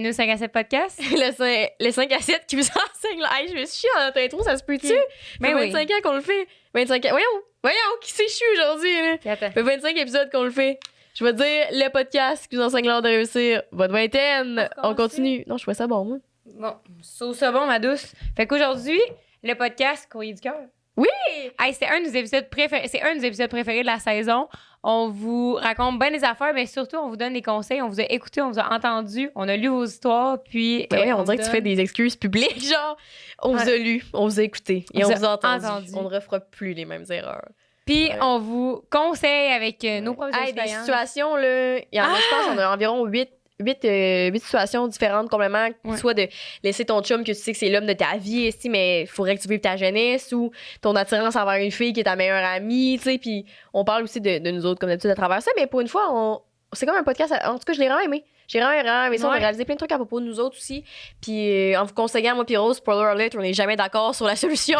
bienvenue au 5 à 7 podcast. le 5 à 7 qui vous enseigne. Là. Hey, je me suis chiée dans notre intro, ça se peut-tu? Mais Ça fait 25 ans qu'on le fait. 25 ans. Voyons, qui c'est chou aujourd'hui? Là? Attends. Ça fait 25 épisodes qu'on le fait. Je vais te dire le podcast qui vous enseigne l'art de réussir votre vingtaine. On continue. Non, je trouvais ça bon, moi. Bon, sauce ça bon, ma douce. Fait qu'aujourd'hui, le podcast Courrier du cœur. Oui! Hey, c'est un de nos épisodes préférés. C'est un de nos épisodes préférés de la saison. On vous raconte bien des affaires, mais surtout, on vous donne des conseils. On vous a écouté, on vous a entendu, on a lu vos histoires, puis... Oui, on dirait que tu fais des excuses publiques, genre, on vous a lu, on vous a écouté et on vous a entendu. On ne refera plus les mêmes erreurs. Puis on vous conseille avec nos propres expériences. Des situations, là, il y en a, je pense, on a environ 8 situations différentes complètement, soit de laisser ton chum que tu sais que c'est l'homme de ta vie ici, mais il faudrait que tu vives ta jeunesse, ou ton attirance envers une fille qui est ta meilleure amie, tu sais, puis on parle aussi de nous autres comme d'habitude à travers ça, mais pour une fois, c'est comme un podcast, en tout cas, je l'ai vraiment aimé. J'ai vraiment aimé ça. On a réalisé plein de trucs à propos de nous autres aussi. Puis en vous conseillant, moi puis Rose, spoiler alert, on n'est jamais d'accord sur la solution.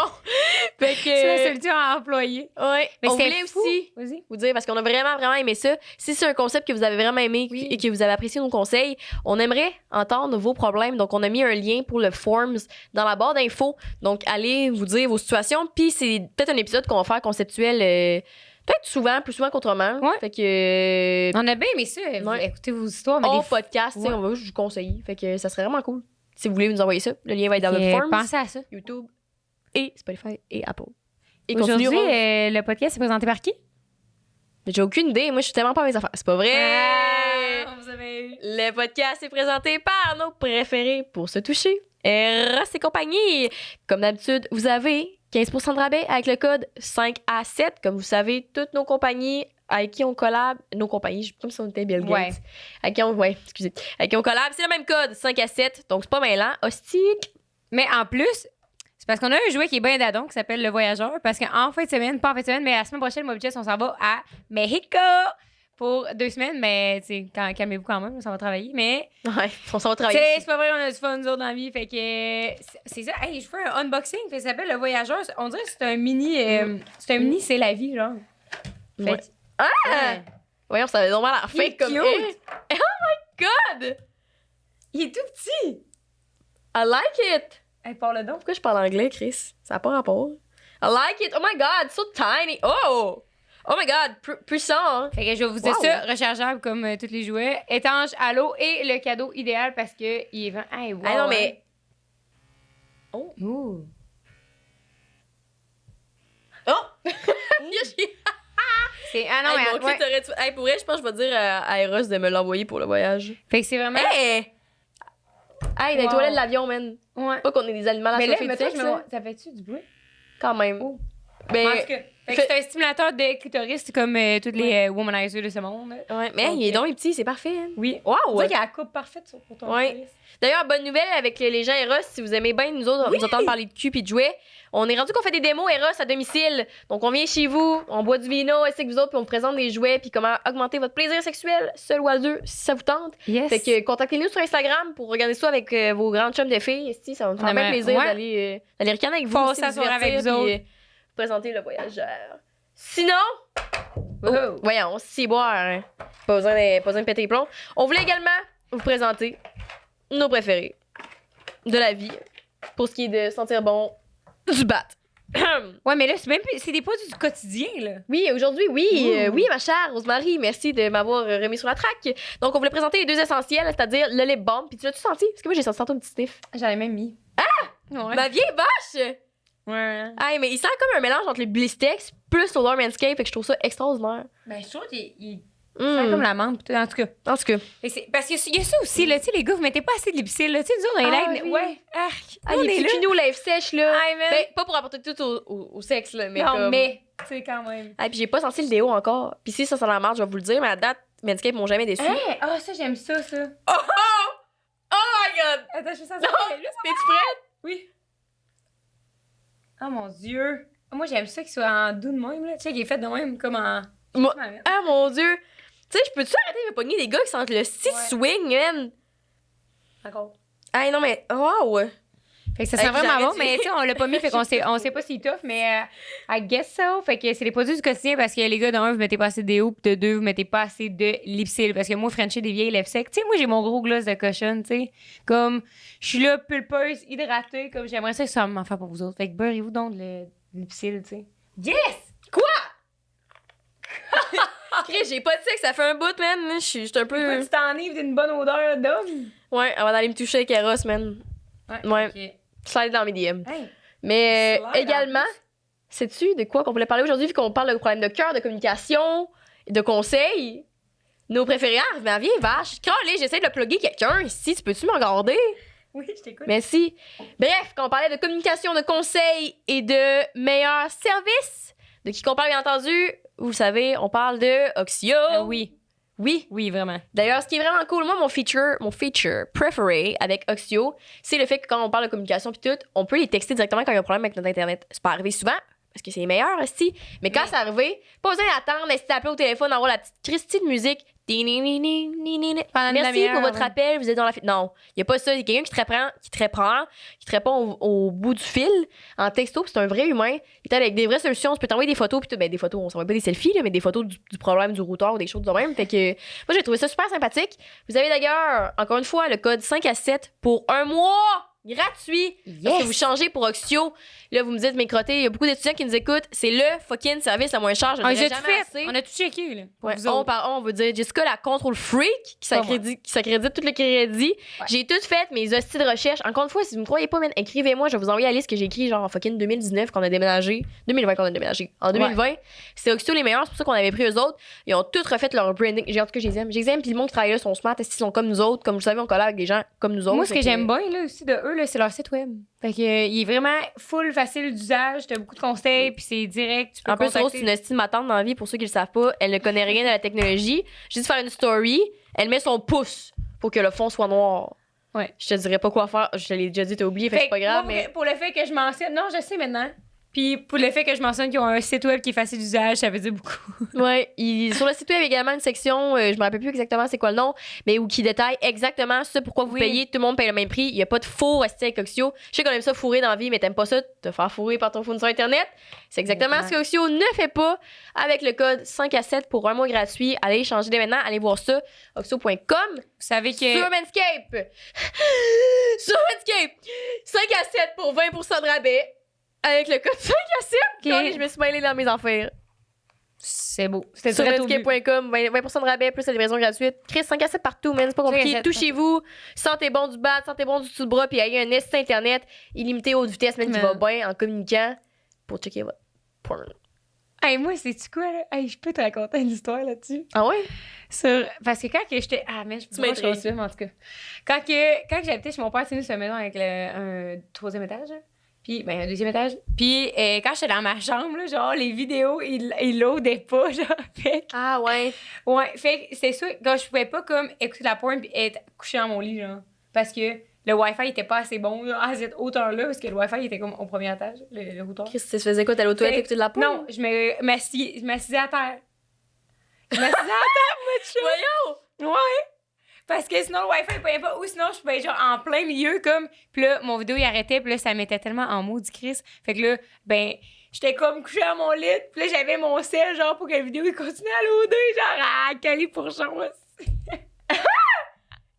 Fait que... C'est la solution à employer. Ouais. Mais on voulait aussi vous dire, parce qu'on a vraiment aimé ça. Si c'est un concept que vous avez vraiment aimé et que vous avez apprécié nos conseils, on aimerait entendre vos problèmes. Donc, on a mis un lien pour le Forms dans la barre d'infos. Donc, allez vous dire vos situations. Puis c'est peut-être un épisode qu'on va faire conceptuel... peut-être plus souvent qu'autrement. Ouais. Fait que... On a bien aimé ça. Écoutez vos histoires. Mais podcast, on va juste vous conseiller. Fait que ça serait vraiment cool. Si vous voulez nous envoyer ça, le lien va être dans le form. Pensez à ça. YouTube et Spotify et Apple. Et aujourd'hui, le podcast est présenté par qui? J'ai aucune idée. Moi, je suis tellement pas à mes affaires. C'est pas vrai! Vous avez... Le podcast est présenté par nos préférés pour se toucher. Eros et compagnie. Comme d'habitude, vous avez 15% de rabais avec le code 5 à 7. Comme vous savez, toutes nos compagnies avec qui on collab, nos compagnies, comme si on était Bill Gates. Ouais. Avec qui on collab, c'est le même code, 5 à 7. Donc, c'est pas mal lent. Hostique. Mais en plus, c'est parce qu'on a un jouet qui est bien dadon, qui s'appelle Le Voyageur. Parce qu'en fin de semaine, pas en fin de semaine, mais la semaine prochaine, moi et Jess, on s'en va à Mexico pour 2 semaines. Mais, tu sais, calmez-vous quand même, on s'en va travailler. Mais. Ouais, on s'en va travailler. C'est pas vrai, on a du fun, nous autres, dans la vie. Fait que. C'est ça. Hey, je fais un unboxing. Fait que ça s'appelle Le Voyageur. On dirait que c'est un mini. C'est un mini, c'est la vie, genre. Fait ouais. Voyons, ça avait normalement l'air fake comme. Cute. Oh my god! Il est tout petit. I like it! Hey, parle donc. Pourquoi je parle anglais, Chris? Ça n'a pas rapport. I like it! Oh my god, so tiny! Oh! Oh my god, puissant! Fait que je vais vous dire ça, rechargeable comme tous les jouets, étanche à l'eau et le cadeau idéal parce que il est vraiment. Hey, wow, ah non, mais. Oh! Ouh. Oh! C'est... Ah non, mais. Hey, pour vrai, je pense que je vais dire à Eros de me l'envoyer pour le voyage. Fait que c'est vraiment. Hey, dans les toilettes de l'avion, man. Ouais. Pas qu'on est des animaux à mais la là, mettons, ça fait-tu du bruit? Quand même. Oh. Ben, en tout cas, fait que c'est un stimulateur de clitoris comme tous les womanizers de ce monde. Ouais, mais il est donc petit, c'est parfait. Hein? Oui. Wow! On dirait qu'il y a la coupe parfaite pour ton clitoris. D'ailleurs, bonne nouvelle avec les gens Eros, si vous aimez bien nous autres, nous entendre parler de cul et de jouets, on est rendu qu'on fait des démos Eros à domicile. Donc, on vient chez vous, on boit du vino, ainsi que vous autres, puis on vous présente des jouets, puis comment augmenter votre plaisir sexuel, seul ou à deux, si ça vous tente. Yes. Fait que contactez-nous sur Instagram pour regarder ça avec vos grandes chums de filles. Si, ça va nous faire bien plaisir d'aller ricaner avec vous. Faut s'asseoir avec vous autres. Présenter le voyageur. Sinon, voyons, si boire, hein. Pas besoin de péter les plombs. On voulait également vous présenter nos préférés de la vie pour ce qui est de sentir bon du bat. Ouais, mais là, c'est des produits du quotidien, là. Oui, aujourd'hui, oui, ma chère Rosemary, merci de m'avoir remis sur la track. Donc, on voulait présenter les 2 essentiels, c'est-à-dire le lip balm. Puis tu l'as-tu senti? Parce que moi, j'ai senti un petit sniff. J'en ai même mis. Ah! Ouais. Ma vieille vache! Ouais. Ah, mais il sent comme un mélange entre le Blistex plus l'odeur Manscaped, fait que je trouve ça extraordinaire. Ben, je trouve qu'il sent comme la menthe, en tout cas. En tout cas. Parce qu'il y a ça aussi, là, tu sais, les gars, vous mettez pas assez de lipsil, là, tu sais, nous autres, on est là. Oui. Ouais. Les petits cunous lèvres sèches, là. Aïe, man. Ben, pas pour apporter tout au sexe, là, mais non, comme... mais, tu sais, quand même. Ah, puis j'ai pas senti le déo encore. Puis si ça sent la marde, je vais vous le dire, mais à date, Manscaped m'ont jamais déçu. Hey, ça, j'aime ça. Oh my god! Attends, je fais ça. T'es-tu prête? Oui. Oh mon Dieu. Moi, j'aime ça qu'il soit en doux de même, là. Tu sais, qu'il est fait de même, comme en. Ah mon Dieu! Tu sais, je peux-tu arrêter de me pogner des gars qui sentent le swing, man? D'accord. Ah non, mais. Wow! Fait que ça sent vraiment bon, mais tu sais, on l'a pas mis, fait qu'on sait pas si tough, mais I guess so. Fait que c'est les produits du quotidien parce que les gars, d'un, vous mettez pas assez de déo, puis de deux, vous mettez pas assez de lipsil. Parce que moi, Frencher des vieilles lèvres secs, tu sais, moi, j'ai mon gros gloss de cochonne, tu sais. Comme, je suis là, pulpeuse, hydratée, comme j'aimerais ça que ça m'en fasse pour vous autres. Fait que beurrez-vous donc le lipsil, tu sais. Yes! Quoi? Chris, j'ai pas dit ça que ça fait un bout, man. Je suis un peu. Tu t'enivres d'une bonne odeur d'homme? Ouais, avant d'aller me toucher avec Eros, man. Ouais. Okay. Slide dans mes DM. Hey, mais slide également, sais-tu de quoi qu'on voulait parler aujourd'hui, vu qu'on parle de problèmes de cœur, de communication, de conseils? Nos préférés, mais viens, vache. Calé, j'essaie de plugger quelqu'un ici. Tu peux-tu me regarder? oui, je t'écoute. Merci. Bref, quand on parlait de communication, de conseils et de meilleurs services, de qui qu'on parle, bien entendu, vous le savez, on parle de Oxio. Oui. Oui. Oui, vraiment. D'ailleurs, ce qui est vraiment cool, moi, mon feature préféré avec Oxio, c'est le fait que quand on parle de communication puis tout, on peut les texter directement quand il y a un problème avec notre Internet. C'est pas arrivé souvent, parce que c'est les meilleurs aussi. Mais quand c'est arrivé, pas besoin d'attendre, d'essayer d'appeler au téléphone, d'avoir la petite Christie de musique. Merci pour votre appel, vous êtes dans la file. Non, il n'y a pas ça. Il y a quelqu'un qui te répond au bout du fil en texto, puis c'est un vrai humain. Il est avec des vraies solutions. Tu peux t'envoyer des photos, puis ben, des photos, on s'envoie pas des selfies, là, mais des photos du problème du routeur ou des choses de même. Fait que moi, j'ai trouvé ça super sympathique. Vous avez d'ailleurs, encore une fois, le code 5 à 7 pour un mois gratuit. Yes. Parce que vous changez pour Oxio. Là, vous me dites, mes crottés, il y a beaucoup d'étudiants qui nous écoutent. C'est le fucking service le moins cher. Je le dirai jamais assez. On a tout checké, là. Ouais, on veut dire Jessica, la contrôle freak, qui s'accrédite tout le crédit. Ouais. J'ai tout fait, mes hosties de recherche. Encore une fois, si vous me croyez pas, écrivez-moi, je vais vous envoyer la liste que j'ai écrite, genre, fucking 2019, qu'on a déménagé. 2020 qu'on a déménagé. En 2020, c'est Oxio les meilleurs, c'est pour ça qu'on avait pris eux autres. Ils ont tous refait leur branding. En tout cas, je les aime. Je les aime, puis le monde qui travaille là sont smart, ils sont comme nous autres. Comme vous savez, on collabore avec des gens comme nous autres. Moi, ce que j'aime bien, là, aussi, de eux, là, c'est leur site web. Fait que, il est vraiment full facile d'usage, t'as beaucoup de conseils, puis c'est direct. Tu peux en plus, Rose, c'est une estime matante dans la vie, pour ceux qui le savent pas. Elle ne connaît rien de la technologie. Juste faire une story, elle met son pouce pour que le fond soit noir. Ouais. Je te dirais pas quoi faire. Je te l'ai déjà dit, t'as oublié, fait que c'est pas grave. Moi, mais pour le fait que je mentionne. Non, je sais maintenant. Puis pour le fait que je mentionne qu'ils ont un site web qui est facile d'usage, ça veut dire beaucoup. Ouais, sur le site web, il y a également une section, je me rappelle plus exactement c'est quoi le nom, mais où qui détaille exactement ce pourquoi vous payez. Tout le monde paye le même prix. Il n'y a pas de four resté avec Oxio. Je sais qu'on aime ça fourrer dans la vie, mais t'aimes pas ça, te faire fourrer par ton fournisseur Internet. C'est exactement ce que Oxio ne fait pas avec le code 5 à 7 pour un mois gratuit. Allez changer dès maintenant, allez voir ça. Oxio.com. Vous savez que. Sur Manscaped. Sur Manscaped. 5 à 7 pour 20% de rabais. Avec le code 5 à 7, okay. Je me suis mêlée dans mes affaires. C'est beau. C'était sur manscaped.com, 20% de rabais, plus la livraison gratuite. Chris, 5 à 7 partout, man, c'est pas compliqué. Touchez-vous, sentez bon du bas, sentez bon du dessous de bras, puis ayez un site internet illimité haute vitesse, même qui va bien en communiquant pour checker votre porn. Hey, moi, c'est-tu quoi, là? Hey, je peux te raconter une histoire là-dessus? Ah ouais? Parce que quand que j'étais... Ah, mais je peux pas chose en tout cas. Quand j'habitais chez mon père, c'est nous, cette maison avec un 3e étage, là. Puis, ben, un 2e étage. Puis, quand j'étais dans ma chambre, là, genre, les vidéos, ils loadaient pas, genre, fait. Ah, ouais. Ouais, fait c'est sûr, quand je pouvais pas, comme, écouter la porn puis être couchée dans mon lit, genre. Parce que le Wi-Fi était pas assez bon, là, à cette hauteur-là, parce que le Wifi était comme au premier étage, le routeur. Qu'est-ce que tu faisais quoi? T'allais aux toilettes écouter de la porn? Non, je m'assisais à terre. Je m'assisais à terre, moi, de Voyons! Ouais! Parce que sinon, le Wi-Fi pouvait pas. Ou sinon, je pouvais être genre en plein milieu, comme. Puis là, mon vidéo, il arrêtait. Puis là, ça mettait tellement en maudit Chris. Fait que là, ben, j'étais comme couchée à mon lit. Puis là, j'avais mon sel, genre, pour que la vidéo, il continue à loader. Genre, à caler pour chance.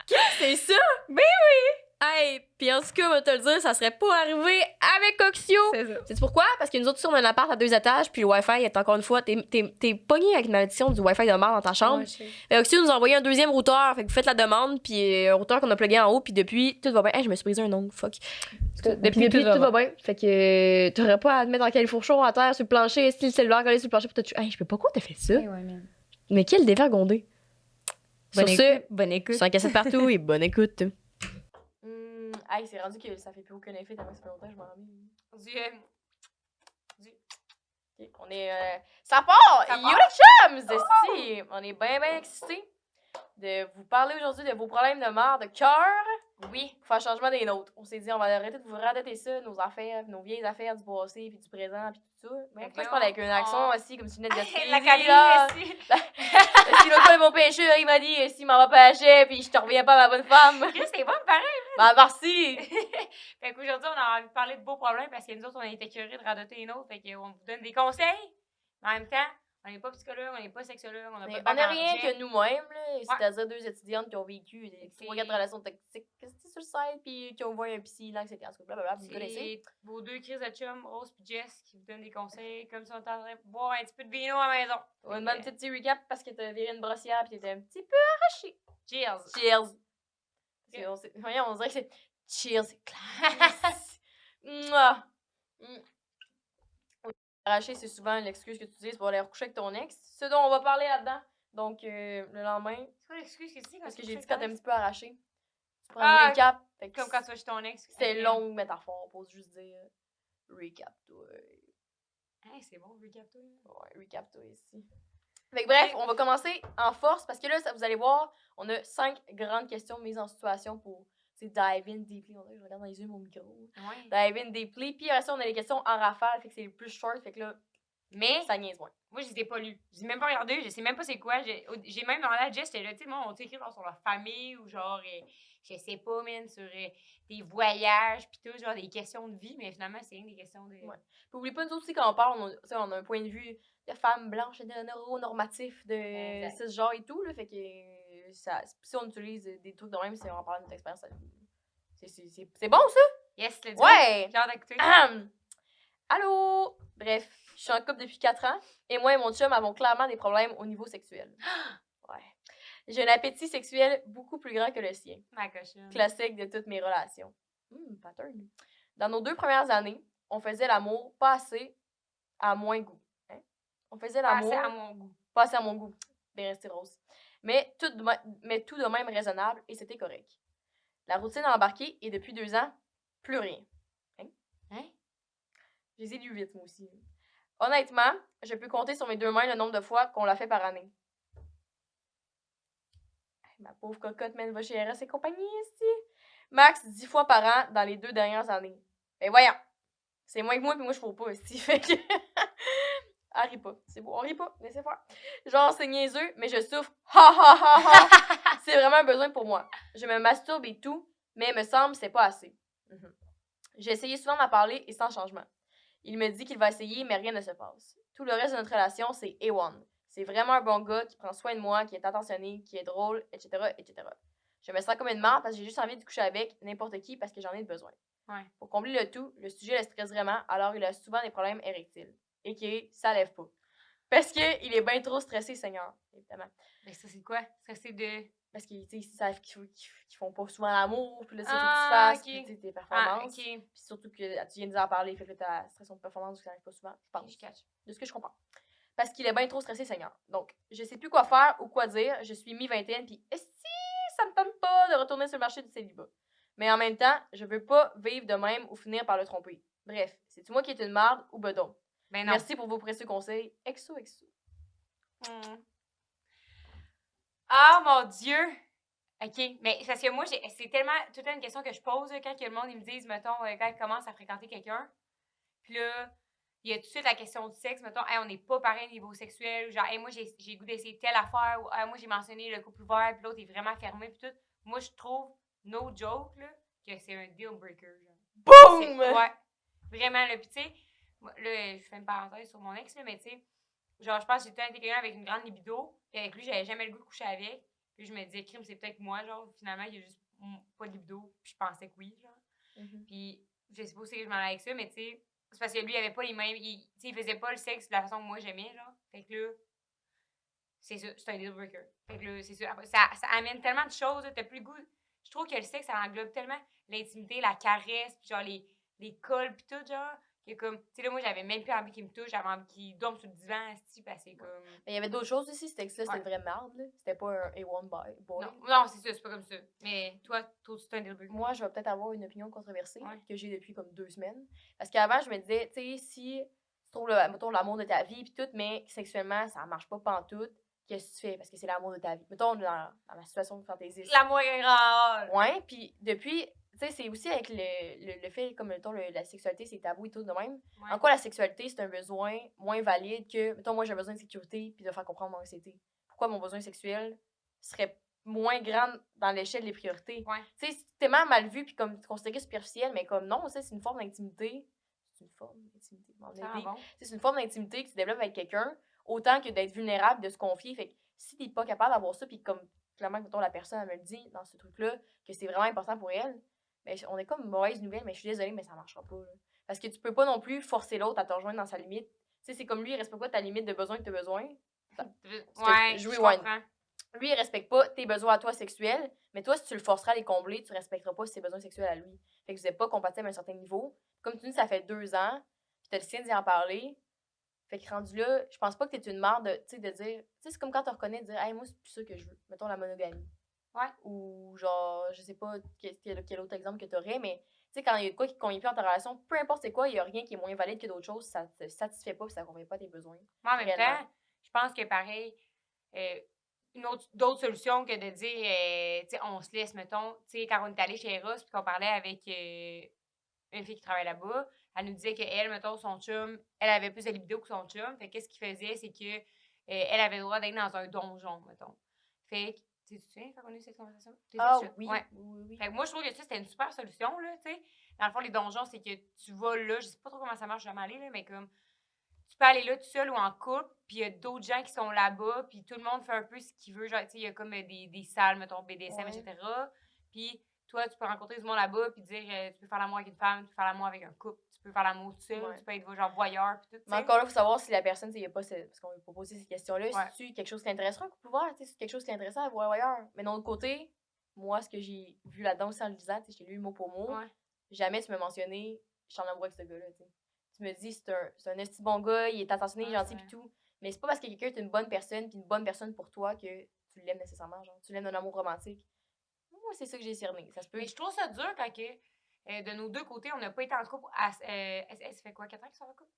Qu'est-ce que c'est ça? Ben oui! Hey, pis en tout cas, on va te le dire, ça serait pas arrivé avec Oxio. C'est ça. Sais-tu pourquoi? Parce que nous autres, on a un appart à 2 étages, puis le Wi-Fi est encore une fois, t'es pogné avec une malédiction du Wi-Fi de merde dans ta chambre. Ouais, Oxio nous a envoyé un 2e routeur, fait que vous faites la demande, puis un routeur qu'on a plugué en haut, puis depuis, tout va bien. Hey, je me suis brisé un ongle, fuck. Depuis tout va bien. Fait que t'aurais pas à te mettre dans quel fourchon à terre, sur le plancher, style cellulaire collé sur le plancher pour te tuer. Hey, je peux pas quoi t'as fait ça? Ouais, mais quel dévergondé. Bonne écoute. 5 à 7 partout et bonne écoute. Hey, c'est rendu que ça fait plus aucun effet tellement ça fait longtemps que je m'en remets. Okay, on est... Ça part! Yo les chums! On est bien excités de vous parler aujourd'hui de vos problèmes de mort, de cœur. Oui, pour faire changement des nôtres. On s'est dit, on va arrêter de vous radoter ça, nos affaires, nos vieilles affaires du passé, puis du présent, puis tout ça. Mais moi, je parle avec un accent aussi, comme si une lettre de la qualité ici. Si l'autre fois, mon péché, il m'a dit, si m'en va pas acheter, puis je te reviens pas, ma bonne femme. C'est bon, pareil. Ben, merci! Fait qu'aujourd'hui, on a envie de parler de beaux problèmes parce que nous autres, on était curieux de radoter une autre. Fait qu'on vous donne des conseils. Mais en même temps, on n'est pas psychologue, on n'est pas sexologue, on n'a pas de bac On n'est en rien budget. que nous-mêmes, là. C'est-à-dire deux étudiantes qui ont vécu des C'est- 3-4 relations toxiques sur le site, puis qui ont vu un psy, l'anxiété, en tout cas, blablabla, vous me connaissez. C'est vos deux crises de chum, Rose et Jess, qui vous donnent des conseils comme si on était en train de boire un petit peu de vino à la maison. On va demander un petit recap parce que t'as viré une brossière puis t'étais un petit peu arraché. Cheers! Cheers! Okay. Voyons, on dirait que c'est cheers, classe. Mouah. Arraché, c'est souvent l'excuse que tu utilises pour aller recoucher avec ton ex. Ce dont on va parler là-dedans. Donc, le lendemain. C'est quoi l'excuse que tu dis? Parce que j'ai dit quand t'es un petit peu arraché. Tu prends Ah, un recap. Fait que comme quand tu vas chez ton ex. c'est longue métaphore pour juste dire recap, toi. Hey, c'est bon, recap toi. Ouais, recap, toi ici. Fait que bref, on va commencer en force parce que là, vous allez voir, on a 5 grandes questions mises en situation pour dive in deeply. On dirait que je regarde dans les yeux mon micro. Ouais. Dive in deeply. Puis après ça, on a les questions en rafale, fait que c'est les plus short, fait que là, mais ça niaise moins. Moi, je les ai pas lus. Je les ai même pas regardés. Je sais même pas c'est quoi. J'ai même demandé à Jess, j'étais là, tu sais, moi, on t'écrit genre sur leur famille ou genre, je sais pas, man, sur des voyages, pis tout, genre des questions de vie, mais finalement, c'est rien des questions de. Ouais. Puis oublie pas, nous autres aussi, quand on parle, on a un point de vue de femme blanche et de neuronormatif de ce genre et tout, là, fait que si on utilise des trucs de même, c'est on parle de notre expérience à nous. C'est bon, ça? Yes, let's go. Ouais! J'ai hâte d'écouter. Allô? Bref, je suis en couple depuis 4 ans et moi et mon chum avons clairement des problèmes au niveau sexuel. Ouais. J'ai un appétit sexuel beaucoup plus grand que le sien. Ma cochonne. Classique de toutes mes relations. Pattern. Dans nos 2 premières années, on faisait l'amour pas assez à moins goût. Hein? On faisait l'amour. Pas assez à mon goût. Pas assez à mon goût. Bien resté rose. Mais tout de même raisonnable et c'était correct. La routine a embarqué et depuis 2 ans, plus rien. Hein? Je les ai lus vite, moi aussi. Honnêtement, je peux compter sur mes 2 mains le nombre de fois qu'on l'a fait par année. Ma pauvre cocotte, man, va chez RS et compagnie, ici. Max, 10 fois par an dans les 2 dernières années. Ben voyons. C'est moins que moi, puis moi, je fous pas, ici. Fait que... Elle rit pas. C'est beau, on rit pas. Laissez faire. Genre, c'est niaiseux, mais je souffre. Ha ha ha ha! C'est vraiment un besoin pour moi. Je me masturbe et tout, mais il me semble que c'est pas assez. J'ai essayé souvent d'en parler et sans changement. Il me dit qu'il va essayer, mais rien ne se passe. Tout le reste de notre relation, c'est A1. C'est vraiment un bon gars qui prend soin de moi, qui est attentionné, qui est drôle, etc., etc. Je me sens comme une marde parce que j'ai juste envie de coucher avec n'importe qui parce que j'en ai besoin. Ouais. Pour combler le tout, le sujet le stresse vraiment, alors il a souvent des problèmes érectiles. Et qui ça lève pas. Parce qu'il est bien trop stressé, Seigneur, évidemment. Mais ça, c'est quoi? Stressé de. Parce qu'ils savent qu'ils font pas souvent l'amour, puis là, c'est faut que tu fasses, okay. puis tes performances. Okay. Puis surtout que tu viens de nous en parler, fait que ta stress de performance, ça arrive pas souvent, je pense. Okay, de ce que je comprends. Parce qu'il est bien trop stressé, Seigneur. Donc, je sais plus quoi faire ou quoi dire. Je suis mi-vingtaine, puis si ça me tente pas de retourner sur le marché du célibat. Mais en même temps, je veux pas vivre de même ou finir par le tromper. Bref, c'est-tu moi qui est une marde ou bedon? Ben non. Merci pour vos précieux conseils. Exo. Ah, mon Dieu! OK. Mais parce que moi, c'est tellement tout le temps une question que je pose là, quand que le monde ils me disent, mettons, quand ils commencent à fréquenter quelqu'un. Puis là, il y a tout de suite la question du sexe. Mettons, hey, on n'est pas pareil au niveau sexuel. Ou genre, hey, moi, j'ai le goût d'essayer telle affaire. Ou hey, moi, j'ai mentionné le couple ouvert. Puis l'autre est vraiment fermé. Puis tout. Moi, je trouve, no joke, là, que c'est un deal breaker. Genre. Boum! Ouais. Vraiment, là. Puis tu sais, là, je fais une parenthèse sur mon ex, là, mais tu sais, genre, je pense que j'ai été quelqu'un avec une grande libido. Puis avec lui, j'avais jamais le goût de coucher avec. Puis je me disais, crime, c'est peut-être moi, genre, finalement, il y a juste pas de libido. Puis je pensais que oui, genre. Puis je sais pas où c'est que je m'en allais avec ça, mais tu sais, c'est parce que lui, il avait pas les mêmes. Il faisait pas le sexe de la façon que moi j'aimais, genre. Fait que là, c'est ça, c'est un deal breaker. Fait que là, c'est ça. Après, ça amène tellement de choses, là, t'as plus le goût. Je trouve que le sexe, ça englobe tellement l'intimité, la caresse, puis genre les cols, puis tout, genre. Que comme, tu sais, là, moi, j'avais même plus envie qu'il me touche, j'avais envie qu'il dorme sur le divan, parce que c'est comme. Mais il y avait d'autres choses aussi, ce texte-là, c'était une vraie merde, là. C'était pas un A1 boy. Non, c'est ça, c'est pas comme ça. Mais toi, c'est un deal breaker. Moi, je vais peut-être avoir une opinion controversée que j'ai depuis comme 2 semaines. Parce qu'avant, je me disais, tu sais, si tu trouves, mettons, l'amour de ta vie, puis tout, mais sexuellement, ça marche pas pantoute, qu'est-ce que tu fais? Parce que c'est l'amour de ta vie. Mettons, dans ma situation de fantaisiste. L'amour est grand. Ouais, puis depuis, tu sais, c'est aussi avec le fait, comme, mettons, la sexualité, c'est tabou et tout de même. Ouais. En quoi la sexualité, c'est un besoin moins valide que, mettons, moi, j'ai besoin de sécurité puis de faire comprendre mon anxiété. Pourquoi mon besoin sexuel serait moins grande dans l'échelle des priorités. Ouais. Tu sais, c'est tellement mal vu, puis comme considéré superficiel, mais comme non, ça, c'est une forme d'intimité. C'est une forme d'intimité. Bon. C'est une forme d'intimité que tu développes avec quelqu'un, autant que d'être vulnérable, de se confier. Fait que si t'es pas capable d'avoir ça, puis comme clairement, mettons, la personne, elle me le dit dans ce truc-là, que c'est vraiment important pour elle, ben, on est comme une mauvaise nouvelle, mais je suis désolée, mais ça marchera pas. Là. Parce que tu peux pas non plus forcer l'autre à te rejoindre dans sa limite. Tu sais, c'est comme lui, il respecte pas ta limite de besoin que tu as besoin. Ouais, je comprends. Lui, il respecte pas tes besoins à toi sexuels, mais toi, si tu le forceras à les combler, tu respecteras pas ses besoins sexuels à lui. Fait que vous n'êtes pas compatibles à un certain niveau. Comme tu dis, ça fait 2 ans, puis t'as le sien d'y en parler. Fait que rendu là, je pense pas que t'es une mère de, de dire... Tu sais, c'est comme quand tu reconnais, de dire « Hey, moi, c'est plus ça que je veux. » Mettons la monogamie. Ouais. Ou genre, je sais pas quel autre exemple que t'aurais, mais tu sais, quand il y a de quoi qui convient plus dans ta relation, peu importe c'est quoi, il y a rien qui est moins valide que d'autres choses, ça te satisfait pas, puis ça convient pas à tes besoins. Mais en même temps, je pense que pareil, d'autres solutions que de dire, tu sais, on se laisse, mettons, tu sais, quand on est allé chez Eros, puis qu'on parlait avec une fille qui travaille là-bas, elle nous disait qu'elle, mettons, son chum, elle avait plus de libido que son chum. Fait qu'est-ce qu'il faisait, c'est que elle avait le droit d'être dans un donjon, mettons. Fait que, tu te souviens quand on a eu cette conversation? Oui. Ouais. Oui. Fait que moi, je trouve que ça, c'était une super solution, là, tu sais. Dans le fond, les donjons, c'est que tu vas là, je sais pas trop comment ça marche, je vais jamais aller, là, mais comme, tu peux aller là tout seul ou en couple, puis il y a d'autres gens qui sont là-bas, puis tout le monde fait un peu ce qu'il veut. Genre, tu sais, il y a comme des salles, mettons, BDSM, etc. Puis toi, tu peux rencontrer du monde là-bas, puis dire, tu peux faire l'amour avec une femme, tu peux faire l'amour avec un couple, tu peux faire l'amour tout seul, tu peux être genre voyeur, puis tout, mais encore là, il faut savoir si la personne, il n'y a pas parce qu'on lui poser ces questions-là, si tu quelque chose qui l'intéresserait un couple ouvert, tu sais, c'est quelque chose qui l'intéresserait à voir ailleurs. Mais d'un autre côté, moi, ce que j'ai vu là-dedans aussi en le lisant, j'ai lu mot pour mot, jamais tu me mentionnais, je suis en amour avec ce gars-là, tu sais. Tu me dis, c'est un esti bon gars, il est attentionné, gentil, puis tout. Mais c'est pas parce que quelqu'un est une bonne personne, puis une bonne personne pour toi, que tu l'aimes nécessairement, genre, tu l'aimes d'un amour romantique. Moi, c'est ça que j'ai cerné. Ça se peut. Mais je trouve ça dur quand que, de nos deux côtés, on n'a pas été en couple. Ça fait quoi, 4 ans qu'ils sont en couple?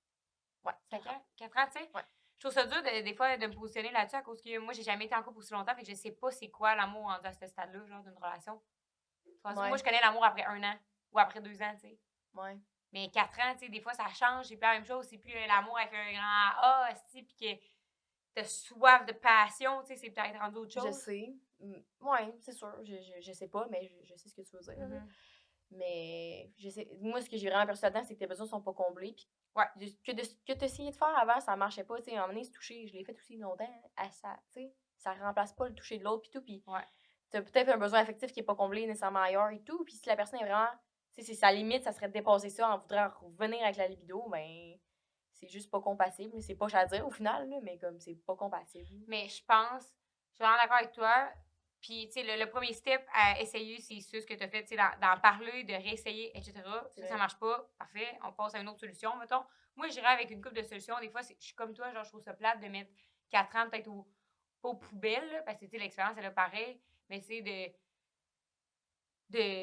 Ouais. 4 ans, tu sais? Ouais. Je trouve ça dur, des fois, de me positionner là-dessus à cause que moi, j'ai jamais été en couple aussi longtemps, fait que je sais pas c'est quoi l'amour rendu à ce stade-là, genre, d'une relation. Moi, je connais l'amour après 1 an ou après 2 ans, tu sais. Ouais. Mais 4 ans, tu sais, des fois, ça change, c'est plus la même chose, c'est plus l'amour avec un grand A, aussi, puis que t'as soif de passion, tu sais, c'est peut-être rendu autre chose. Je sais. Ouais, c'est sûr. Je sais pas, mais je sais ce que tu veux dire. Mais je sais, moi, ce que j'ai vraiment perçu là-dedans, c'est que tes besoins sont pas comblés. Puis que t'essayais de faire avant, ça marchait pas. Tu sais, à un moment donné, se toucher, je l'ai fait aussi longtemps, à ça, tu sais, ça remplace pas le toucher de l'autre, puis tout. Puis t'as peut-être un besoin affectif qui est pas comblé nécessairement ailleurs et tout. Puis si la personne est vraiment, tu sais, c'est sa limite, ça serait de dépasser ça en voudrant revenir avec la libido, ben, c'est juste pas compatible. C'est pas à dire au final, là, mais comme c'est pas compatible. Mais je pense, je suis vraiment d'accord avec toi. Puis, tu sais, le premier step à essayer, c'est ce que tu as fait, tu sais, d'en parler, de réessayer, etc. Si ça marche pas, parfait, on passe à une autre solution, mettons. Moi, j'irais avec une couple de solutions. Des fois, je suis comme toi, genre, je trouve ça plate de mettre 4 ans peut-être pas aux poubelles, là, parce que, tu sais, l'expérience, elle est pareil, mais c'est de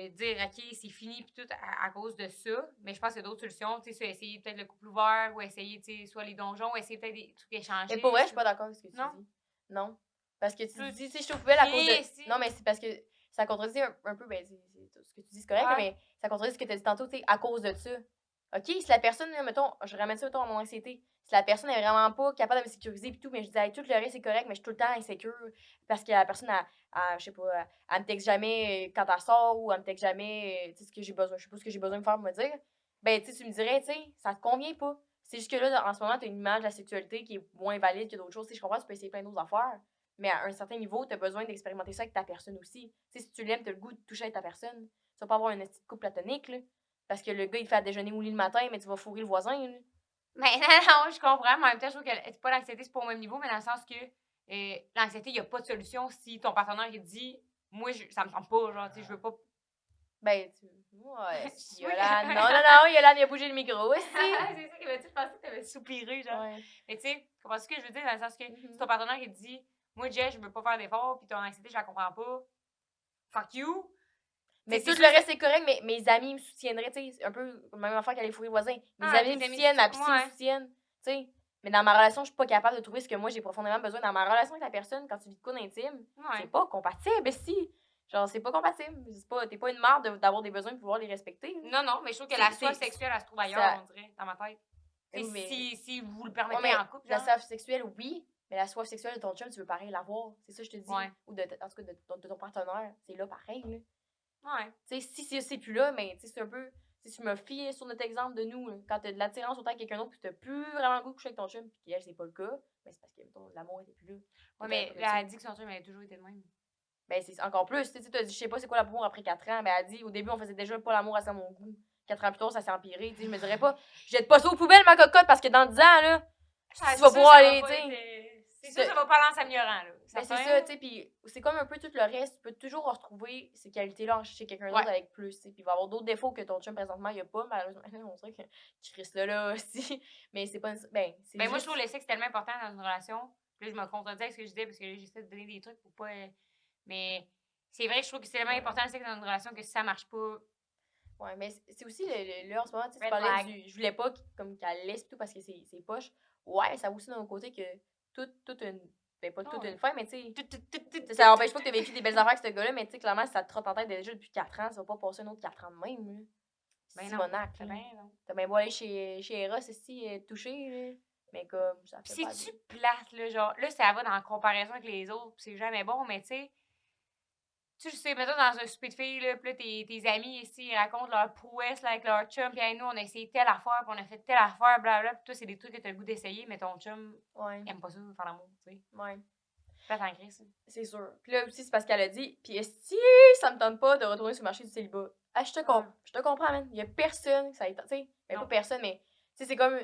dire, OK, c'est fini, puis tout, à cause de ça. Mais je pense qu'il y a d'autres solutions, tu sais, essayer peut-être le couple ouvert, ou essayer, tu sais, soit les donjons, ou essayer peut-être des trucs échangés. Mais pour vrai, je suis pas d'accord avec ce que tu dis. Non. Parce que tu dis, tu sais, je suis aux poubelles à cause de. Non, mais c'est parce que ça contredit un peu, ben, ce que tu dis, c'est correct, mais ça contredit ce que tu as dit tantôt, tu sais, à cause de ça. OK, si la personne, mettons, je ramène ça, mettons, à mon anxiété. Si la personne est vraiment pas capable de me sécuriser et tout, mais je dis, hey, tout le reste, c'est correct, mais je suis tout le temps insécure parce que la personne, je sais pas, elle me texte jamais quand elle sort ou elle me texte jamais, tu sais, ce que j'ai besoin, je sais pas ce que j'ai besoin de faire pour me dire. Ben, tu sais, tu me dirais, tu sais, ça te convient pas. C'est juste que là, en ce moment, tu as une image de la sexualité qui est moins valide que d'autres choses. Tu sais, je comprends, tu peux essayer plein d'autres affaires, mais à un certain niveau, tu as besoin d'expérimenter ça avec ta personne aussi. Tu sais, si tu l'aimes, tu as le goût de toucher avec ta personne. Tu vas pas avoir une petite couple platonique, là. Parce que le gars, il fait à déjeuner au lit le matin, mais tu vas fourrer le voisin, là. Mais non, je comprends, mais en même temps, je trouve que c'est pas l'anxiété, c'est pas au même niveau, mais dans le sens que l'anxiété, il n'y a pas de solution si ton partenaire il dit moi, ça me semble pas, genre, tu sais, je veux pas. Ben, ouais, Yolande. Non, Yolande, il a bougé le micro aussi. C'est ça qui m'a dit, je pensais que t'avais soupiré, genre. Ouais. Mais tu sais, comprends ce que je veux dire, dans le sens que si ton partenaire il dit moi, Jess, je veux pas faire d'efforts, puis ton anxiété, je la comprends pas, fuck you. Mais tout le reste, c'est correct, mais mes amis me soutiendraient, tu sais, un peu comme la même affaire qu'aller fourrer le voisin. Mes amis me soutiennent, ma psy me soutienne, tu sais. Mais dans ma relation, je suis pas capable de trouver ce que moi, j'ai profondément besoin. Dans ma relation avec la personne, quand tu vis de quoi d'intime, c'est pas compatible, si. Genre, c'est pas compatible. T'es pas une marde d'avoir des besoins et de pouvoir les respecter. Non, mais je trouve que la soif sexuelle, elle se trouve ailleurs, on dirait, dans ma tête. Si vous le permettez en couple. La soif sexuelle, oui, Mais la soif sexuelle de ton chum, tu veux pareil l'avoir. C'est ça que je te dis. Ouais. Ou en tout cas de ton partenaire. C'est là pareil, là. Ouais. Tu sais, si c'est plus là, mais c'est un peu. Si tu me fies sur notre exemple de nous, là, quand t'as de l'attirance autant avec quelqu'un d'autre, puis t'as plus vraiment le goût de coucher avec ton chum, puis qu'elle, c'est pas le cas, ben c'est parce que l'amour était plus là. Ouais, mais elle a dit que son chum avait toujours été de même. Ben c'est encore plus. Tu sais, tu as dit, je sais pas c'est quoi l'amour après 4 ans, ben elle a dit, au début, on faisait déjà pas l'amour à mon goût. 4 ans plus tard, ça s'est empiré. Tu sais, je me dirais pas, jette pas ça aux poubelles, ma cocotte, parce que dans 10 ans, là, tu vas pouvoir aller, tu sais. C'est sûr, ça va pas aller en s'améliorant, là. Ben c'est ça, tu sais, puis c'est comme un peu tout le reste. Tu peux toujours retrouver ces qualités-là chez quelqu'un d'autre avec plus, tu sais. Puis il va y avoir d'autres défauts que ton chum, présentement, il y a pas, malheureusement. On dirait que Chris là aussi. Mais c'est pas. Ben, c'est moi, je trouve le sexe tellement important dans une relation. Puis là, je me contredis avec ce que je disais parce que là, j'essaie de donner des trucs pour pas. Mais c'est vrai, je trouve que c'est tellement important le sexe dans une relation que si ça marche pas. Ouais, mais c'est aussi là, en ce moment, tu parlais du. Je voulais pas qu'elle laisse tout parce que c'est poche. Ouais, ça vaut aussi d'un côté que toute une. Ben, pas toute une fin, mais tu sais. Ça empêche pas que tu aies vécu des belles affaires avec ce gars-là, mais tu sais, clairement, si ça te trotte en tête déjà depuis 4 ans, ça va pas passer un autre 4 ans de même, là. Ben C'est non. T'as bien beau aller chez Eros ici, toucher, là. Mais comme, ça fait pas. C'est-tu plate, là? Genre, là, ça va dans la comparaison avec les autres, pis c'est jamais bon, mais tu sais. Tu sais, mettons dans un souper de filles, là, pis là, tes amis ici, ils racontent leur prouesse là, avec leur chum, pis hey, nous, on a essayé telle affaire, pis on a fait telle affaire, blablabla, pis toi, c'est des trucs que t'as le goût d'essayer, mais ton chum aime pas ça, faire l'amour, tu sais. Ouais. Pas tant crise, ça. C'est sûr. Puis là aussi, c'est parce qu'elle a dit, puis si ça me tente pas de retourner sur le marché du célibat, ah, je te comprends, man. Il y a personne qui ça tu sais, ben pas personne, mais tu sais, c'est comme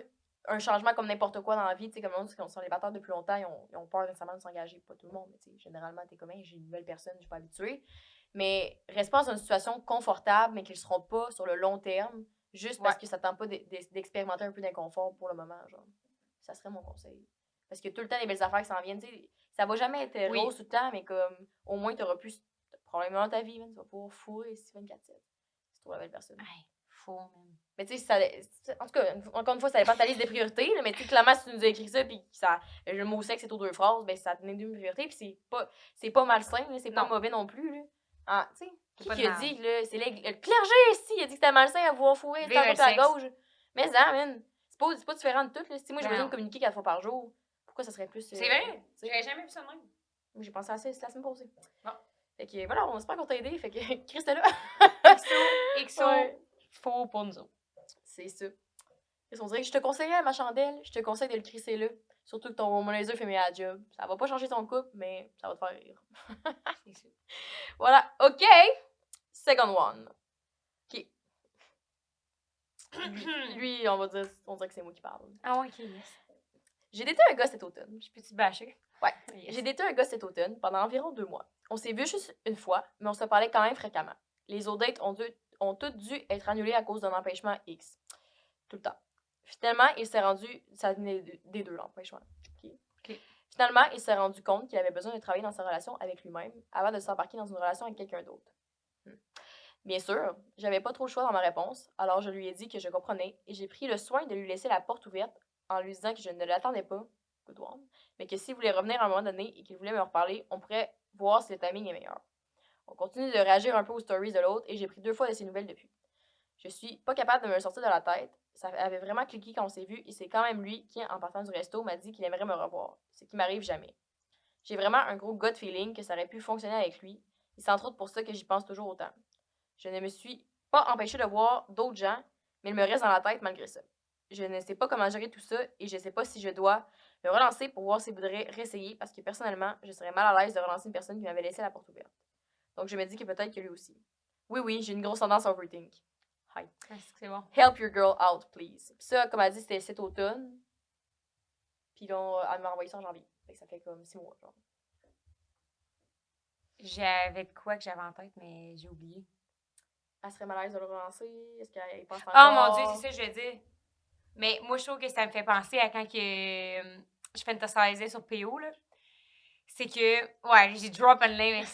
un changement comme n'importe quoi dans la vie, tu sais, comme le monde qui sont célibataires depuis longtemps, ils ont peur nécessairement de s'engager, pas tout le monde, mais tu sais, généralement, t'es comme, j'ai une nouvelle personne, je suis pas habituée. Mais reste pas dans une situation confortable, mais qu'ils seront pas sur le long terme, juste parce que ça tente pas d'expérimenter un peu d'inconfort pour le moment, genre. Ça serait mon conseil. Parce que tout le temps, les belles affaires qui s'en viennent, tu sais, ça va jamais être rose tout le temps, mais comme, au moins, t'auras plus, probablement dans ta vie, man, tu vas pouvoir fourrer ici 24/7. C'est toi la belle personne. Hey, fou, man. Mais tu sais, en tout cas, encore une fois, ça dépend de ta liste des priorités, là, mais tu sais, clairement, si tu nous as écrit ça, puis le mot sexe c'est aux 2 phrases, ben ça tenait 2 priorités, puis c'est pas malsain, là, c'est pas mauvais non plus, là. Ah, tu sais, qui a dit, là, c'est le clergé ici, il a dit que c'était malsain à vouloir fourrer, tant à la gauche. Mais ça, man, c'est pas différent de tout, là. Si moi, j'ai besoin de communiquer 4 fois par jour, pourquoi ça serait plus. C'est vrai, j'avais jamais vu ça de même. Moi, j'ai pensé à ça la semaine passée. Bon. Fait que voilà, on espère qu'on t'a aidé, fait que Chris est là. XO, faux pour nous autres. C'est ça. On dirait que je te conseillais ma chandelle, je te conseille de le crisser là. Surtout que ton womanizer fait meilleur job. Ça va pas changer ton couple, mais ça va te faire rire. C'est sûr. Voilà, OK. Second one. OK. Lui, on dirait que c'est moi qui parle. Ah ouais, OK, yes. J'ai daté un gars cet automne. Je peux-tu bâcher? Ouais. Yes. J'ai daté un gars cet automne pendant environ 2 mois. On s'est vu juste une fois, mais on se parlait quand même fréquemment. Les autres dates ont toutes dû être annulées à cause d'un empêchement X. Tout le temps. Finalement, il s'est rendu... Ça venait des deux, l'empêchement. Okay. Finalement, il s'est rendu compte qu'il avait besoin de travailler dans sa relation avec lui-même avant de s'embarquer dans une relation avec quelqu'un d'autre. Bien sûr, j'avais pas trop le choix dans ma réponse, alors je lui ai dit que je comprenais et j'ai pris le soin de lui laisser la porte ouverte en lui disant que je ne l'attendais pas, good one, mais que s'il voulait revenir à un moment donné et qu'il voulait me reparler, on pourrait voir si le timing est meilleur. On continue de réagir un peu aux stories de l'autre et j'ai pris 2 fois de ses nouvelles depuis. Je suis pas capable de me le sortir de la tête. Ça avait vraiment cliqué quand on s'est vu et c'est quand même lui qui, en partant du resto, m'a dit qu'il aimerait me revoir, ce qui m'arrive jamais. J'ai vraiment un gros gut feeling que ça aurait pu fonctionner avec lui et c'est entre autres pour ça que j'y pense toujours autant. Je ne me suis pas empêchée de voir d'autres gens, mais il me reste dans la tête malgré ça. Je ne sais pas comment gérer tout ça et je ne sais pas si je dois me relancer pour voir s'il voudrait réessayer parce que personnellement, je serais mal à l'aise de relancer une personne qui m'avait laissé la porte ouverte. Donc je me dis que peut-être que lui aussi. Oui, j'ai une grosse tendance à overthink. Hi. C'est bon. Help your girl out, please. Puis ça, comme elle dit, c'était cet automne. Puis là, elle m'a envoyé ça en janvier. Fait que ça fait comme 6 mois, genre. J'avais de quoi que j'avais en tête, mais j'ai oublié. Elle serait mal à l'aise de le relancer? Est-ce qu'elle pense encore? Oh mon Dieu, c'est ça que je veux dire. Mais moi, je trouve que ça me fait penser à quand que je fantasisais sur PO, là. C'est que, ouais, j'ai drop un name,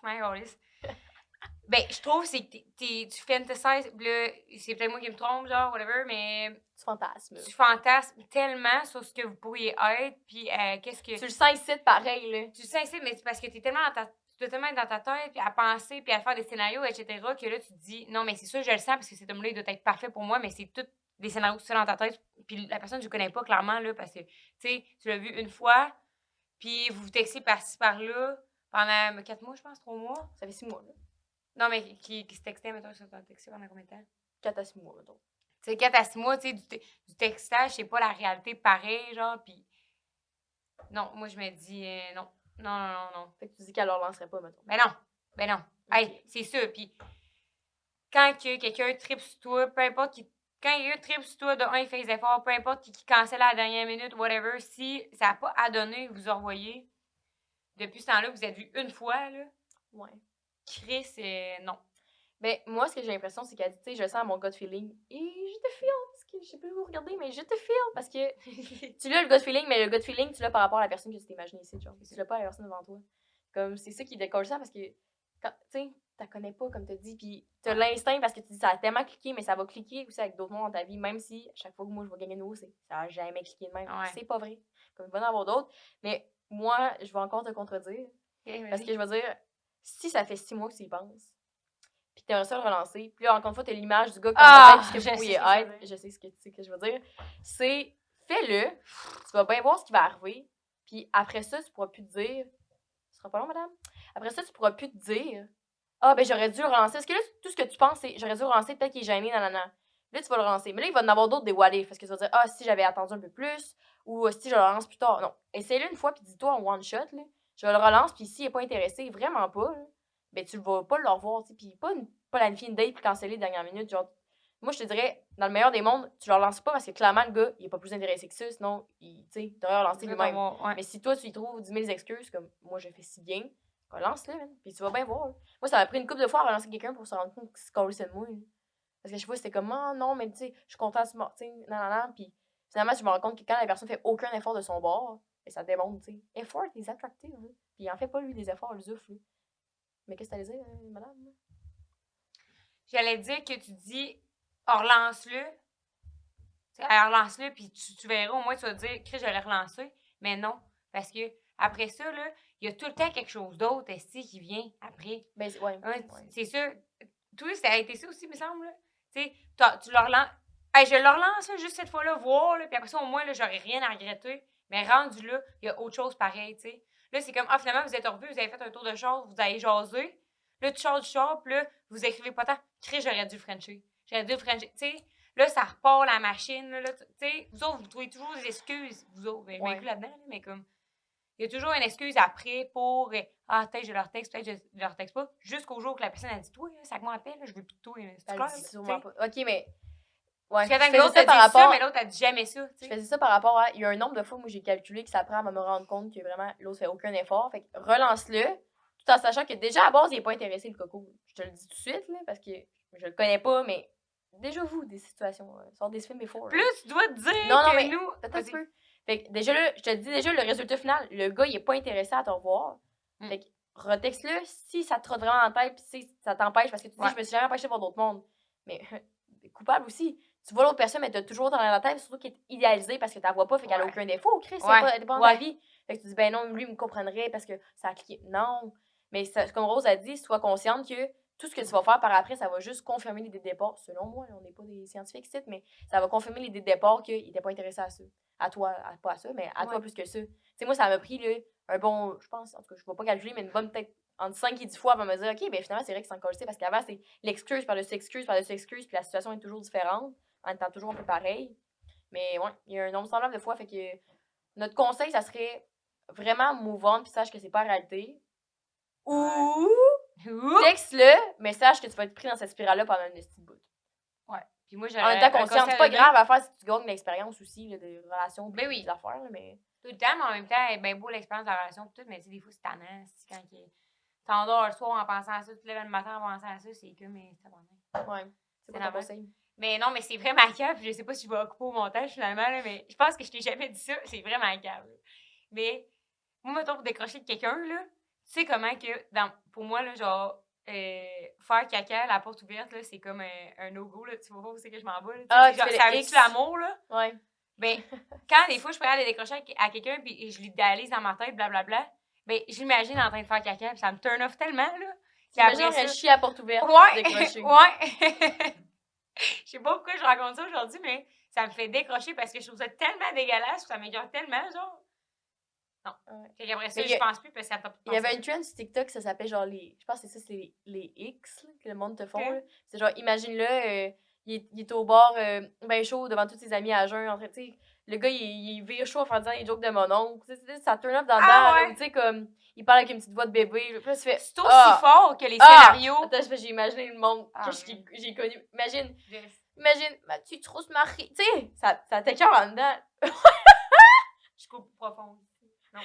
mais ben, je trouve c'est que tu fantasises, là, c'est peut-être moi qui me trompe, genre, whatever, mais tu fantasmes tellement sur ce que vous pourriez être, puis qu'est-ce que... Tu le sens ici pareil, là. Tu le sens ici, mais c'est parce que tu dois tellement être dans ta tête, puis à penser, puis à faire des scénarios, etc., que là, tu te dis, non, mais c'est sûr, je le sens, parce que cet homme-là, il doit être parfait pour moi, mais c'est tout des scénarios tout ça dans ta tête, puis la personne, je ne connais pas clairement, là, parce que, tu sais, tu l'as vu une fois, puis vous vous textez par-ci, par-là, pendant 4 mois, je pense, 3 mois. Ça fait 6 mois, là. Non, mais qui se textait, mettons, sur ton texte pendant combien de temps? 4 à 6 mois, mettons. Tu sais, 4 à 6 mois, tu sais, du textage, c'est pas la réalité pareil, genre, puis non, moi, je me dis, non. Non. Fait que tu dis qu'elle leur lancerait pas, mettons. Ben non. Okay. Hey, c'est ça, puis quand que quelqu'un tripe sur toi, peu importe qui... Quand quelqu'un tripe sur toi, de un, il fait des efforts, peu importe qui cancelle à la dernière minute, whatever, si ça n'a pas à donner, vous revoyez, depuis ce temps-là, vous êtes vu une fois, là. Ouais. Chris, non. Ben, moi, ce que j'ai l'impression, c'est qu'elle dit, tu sais, je sens mon gut feeling. Et je te feel, parce que je sais pas vous regarder, mais je te feel, parce que tu l'as le gut feeling, mais le gut feeling, tu l'as par rapport à la personne que tu t'es imaginé ici, genre. Tu l'as pas à la personne devant toi. Comme, c'est ça qui décolle ça, parce que, tu sais, t'as connais pas, comme t'as dit, puis t'as l'instinct, parce que tu dis, ça a tellement cliqué, mais ça va cliquer aussi avec d'autres mondes dans ta vie, même si, à chaque fois que moi, je vais gagner nouveau, ça a jamais cliqué de même. Ouais. C'est pas vrai. Comme, il va y en avoir d'autres. Mais moi, je vais encore te contredire. Parce que je veux dire, si ça fait 6 mois que tu y penses, puis t'es un seul relancé, puis là, encore une fois, t'as l'image du gars qui peut être, je sais ce que je veux dire, c'est, fais-le, tu vas bien voir ce qui va arriver, puis après ça, tu pourras plus te dire, ce sera pas long, madame, après ça, tu pourras plus te dire, ah, ben j'aurais dû le relancer, parce que là, tout ce que tu penses, c'est, j'aurais dû le relancer, peut-être qu'il est gêné, nanana. Là, tu vas le relancer, mais là, il va en avoir d'autres des what if, parce que tu vas dire, ah, si j'avais attendu un peu plus, ou si je le relance plus tard, non, essaye-le une fois, puis dis-toi en one shot, là, je le relance, puis s'il est pas intéressé, vraiment pas, là, ben tu vas pas le revoir, tu sais, puis pas planifier une date puis canceller dernière minute, genre, moi je te dirais, dans le meilleur des mondes, tu le relances pas parce que clairement le gars, il est pas plus intéressé que ça, sinon, tu sais, il t'aurait relancé lui-même. Ouais. Mais si toi, tu lui trouves 10 000 excuses, comme moi je fais si bien, relance-le, man, puis tu vas bien voir, là. Moi, ça m'a pris une couple de fois à relancer quelqu'un pour se rendre compte qu'il se collait de moi, là. Parce que je sais pas, c'était comme, oh non, mais tu sais, je suis contente, tu sais, non, puis finalement, je me rends compte que quand la personne fait aucun effort de son bord, et ça démontre, tu sais, effort is attractive, hein. Puis il en fait pas, lui, des efforts, le zouf, lui. Mais qu'est-ce que t'allais dire, madame? J'allais dire que tu dis, relance-le. Relance-le, puis tu verras, au moins, tu vas te dire, Chris, je l'ai relancé. Mais non. Parce que après ça, là, il y a tout le temps quelque chose d'autre, qui vient après. Ben, ouais. C'est sûr. Toi, ça a été ça aussi, me semble. Tu sais, tu le relances. Hey, je le relance, là, juste cette fois-là, voir, là, puis après ça, au moins, là, j'aurais rien à regretter. Mais rendu là, il y a autre chose pareil, tu sais. Là, c'est comme, finalement, vous êtes revus, vous avez fait un tour de char, vous avez jasé. Là, tu changes du char, puis là, vous écrivez pas tant. Chris, j'aurais dû le Frencher. J'aurais dû le Frencher. Tu sais, là, ça repart la machine. Là, tu sais, vous autres, vous trouvez toujours des excuses. Vous autres, ben, plus là-dedans, là, mais comme. Il y a toujours une excuse après pour peut-être je leur texte, peut-être je leur texte pas. Jusqu'au jour que la personne a dit toi, ça que moi appelle, je veux plus de toi. C'est clair, sûrement pas. Ok, mais. Ouais. Je faisais l'autre a dit ça, mais l'autre a dit jamais ça. Je faisais ça par rapport à. Il y a un nombre de fois où j'ai calculé que ça prend à me rendre compte que vraiment l'autre fait aucun effort. Fait que relance-le, tout en sachant que déjà à base, il n'est pas intéressé le coco. Je te le dis tout de suite, là, parce que je le connais pas, mais déjà vous, des situations. Sort des films before. Plus tu dois te dire non, que mais nous. Peut-être un peu. Fait que déjà là, je te dis déjà le résultat final. Le gars, il est pas intéressé à te revoir. Fait que retexte-le si ça te trotte vraiment en tête puis si ça t'empêche parce que tu dis je me suis jamais empêchée pour d'autres mondes. Mais coupable aussi. Tu vois l'autre personne, mais t'as toujours dans la tête, surtout qu'elle est idéalisée parce que t'as vois pas, fait qu'elle a aucun défaut. Chris, c'est dépend de ta vie. Fait que tu dis, ben non, lui, il me comprendrait parce que ça a cliqué. Non. Mais ça, comme Rose a dit, sois consciente que tout ce que tu vas faire par après, ça va juste confirmer l'idée de départ. Selon moi, on n'est pas des scientifiques ici, mais ça va confirmer l'idée de départ qu'il n'était pas intéressé à ça. À toi, pas à ça, mais à toi plus que ça. Tu sais, moi, ça m'a pris là, un bon, je pense, en tout cas, je ne vais pas calculer, mais une bonne peut-être entre 5 et 10 fois avant de me dire, OK, ben finalement, c'est vrai que c'est encore parce qu'avant, c'est l'excuse par-dessus excuse, par-dessus excuse, puis la situation est toujours différente, en étant toujours un peu pareil. Mais ouais, il y a un nombre semblable de fois, fait que notre conseil, ça serait vraiment move on, puis sache que c'est pas la réalité. Ou texte-le, mais sache que tu vas être pris dans cette spirale-là pendant une petite bout. Ouais. Puis moi, en étant conscient, c'est pas grave à faire si tu gagnes l'expérience aussi, là, des relations, des affaires, là, mais. Tout le temps, mais en même temps, c'est bien beau l'expérience de la relation, tout, mais tu sais, des fois, c'est tannant. Quand t'endors le soir en pensant à ça, tu te lèves le matin en pensant à ça, c'est que, mais ça va. Ouais, c'est pas ton conseil. Mais non, mais c'est vraiment câble, je sais pas si je vais occuper au montage finalement, là, mais je pense que je t'ai jamais dit ça, c'est vraiment câble. Mais, moi, mettons, pour décrocher de quelqu'un, là, tu sais comment que, pour moi, là, genre, faire caca à la porte ouverte, là, c'est comme un no-go, là, tu vois pas où c'est que je m'en vais, là. Genre, ça veut-tu l'amour, là? Ouais. Ben, quand des fois, je peux aller décrocher à quelqu'un puis je l'idéalise dans ma tête, blablabla, ben, je l'imagine en train de faire caca puis ça me turn off tellement, là. T'imagines qu'elle chie à porte ouverte. Ouais, ouais. Je sais pas pourquoi je raconte ça aujourd'hui, mais ça me fait décrocher parce que je trouve ça tellement dégueulasse, ça m'écoeure tellement, genre. Non. Ouais. Fait qu'après ça, Mais je pense plus parce que ça t'a Il y avait une trend sur TikTok, ça s'appelait genre les. Je pense que c'est ça, c'est les X là, que le monde te font. Ok. Là. C'est genre, imagine-le, il est au bar, ben chaud, devant tous ses amis à jeun, en train, tu sais. Le gars, il vire chaud en faisant des jokes de mon oncle. Tu sais, ça turn up dans le Ah, dedans, là, ouais. ou tu sais, comme, il parle avec une petite voix de bébé. Puis là, tu fais. C'est aussi fort que les scénarios. Attends, j'ai imaginé le monde Ah, que j'ai connu. Imagine, Yes. Mathieu Trousse-Marie. Tu sais, ça t'écœure en dedans. Je coupe profond. Non.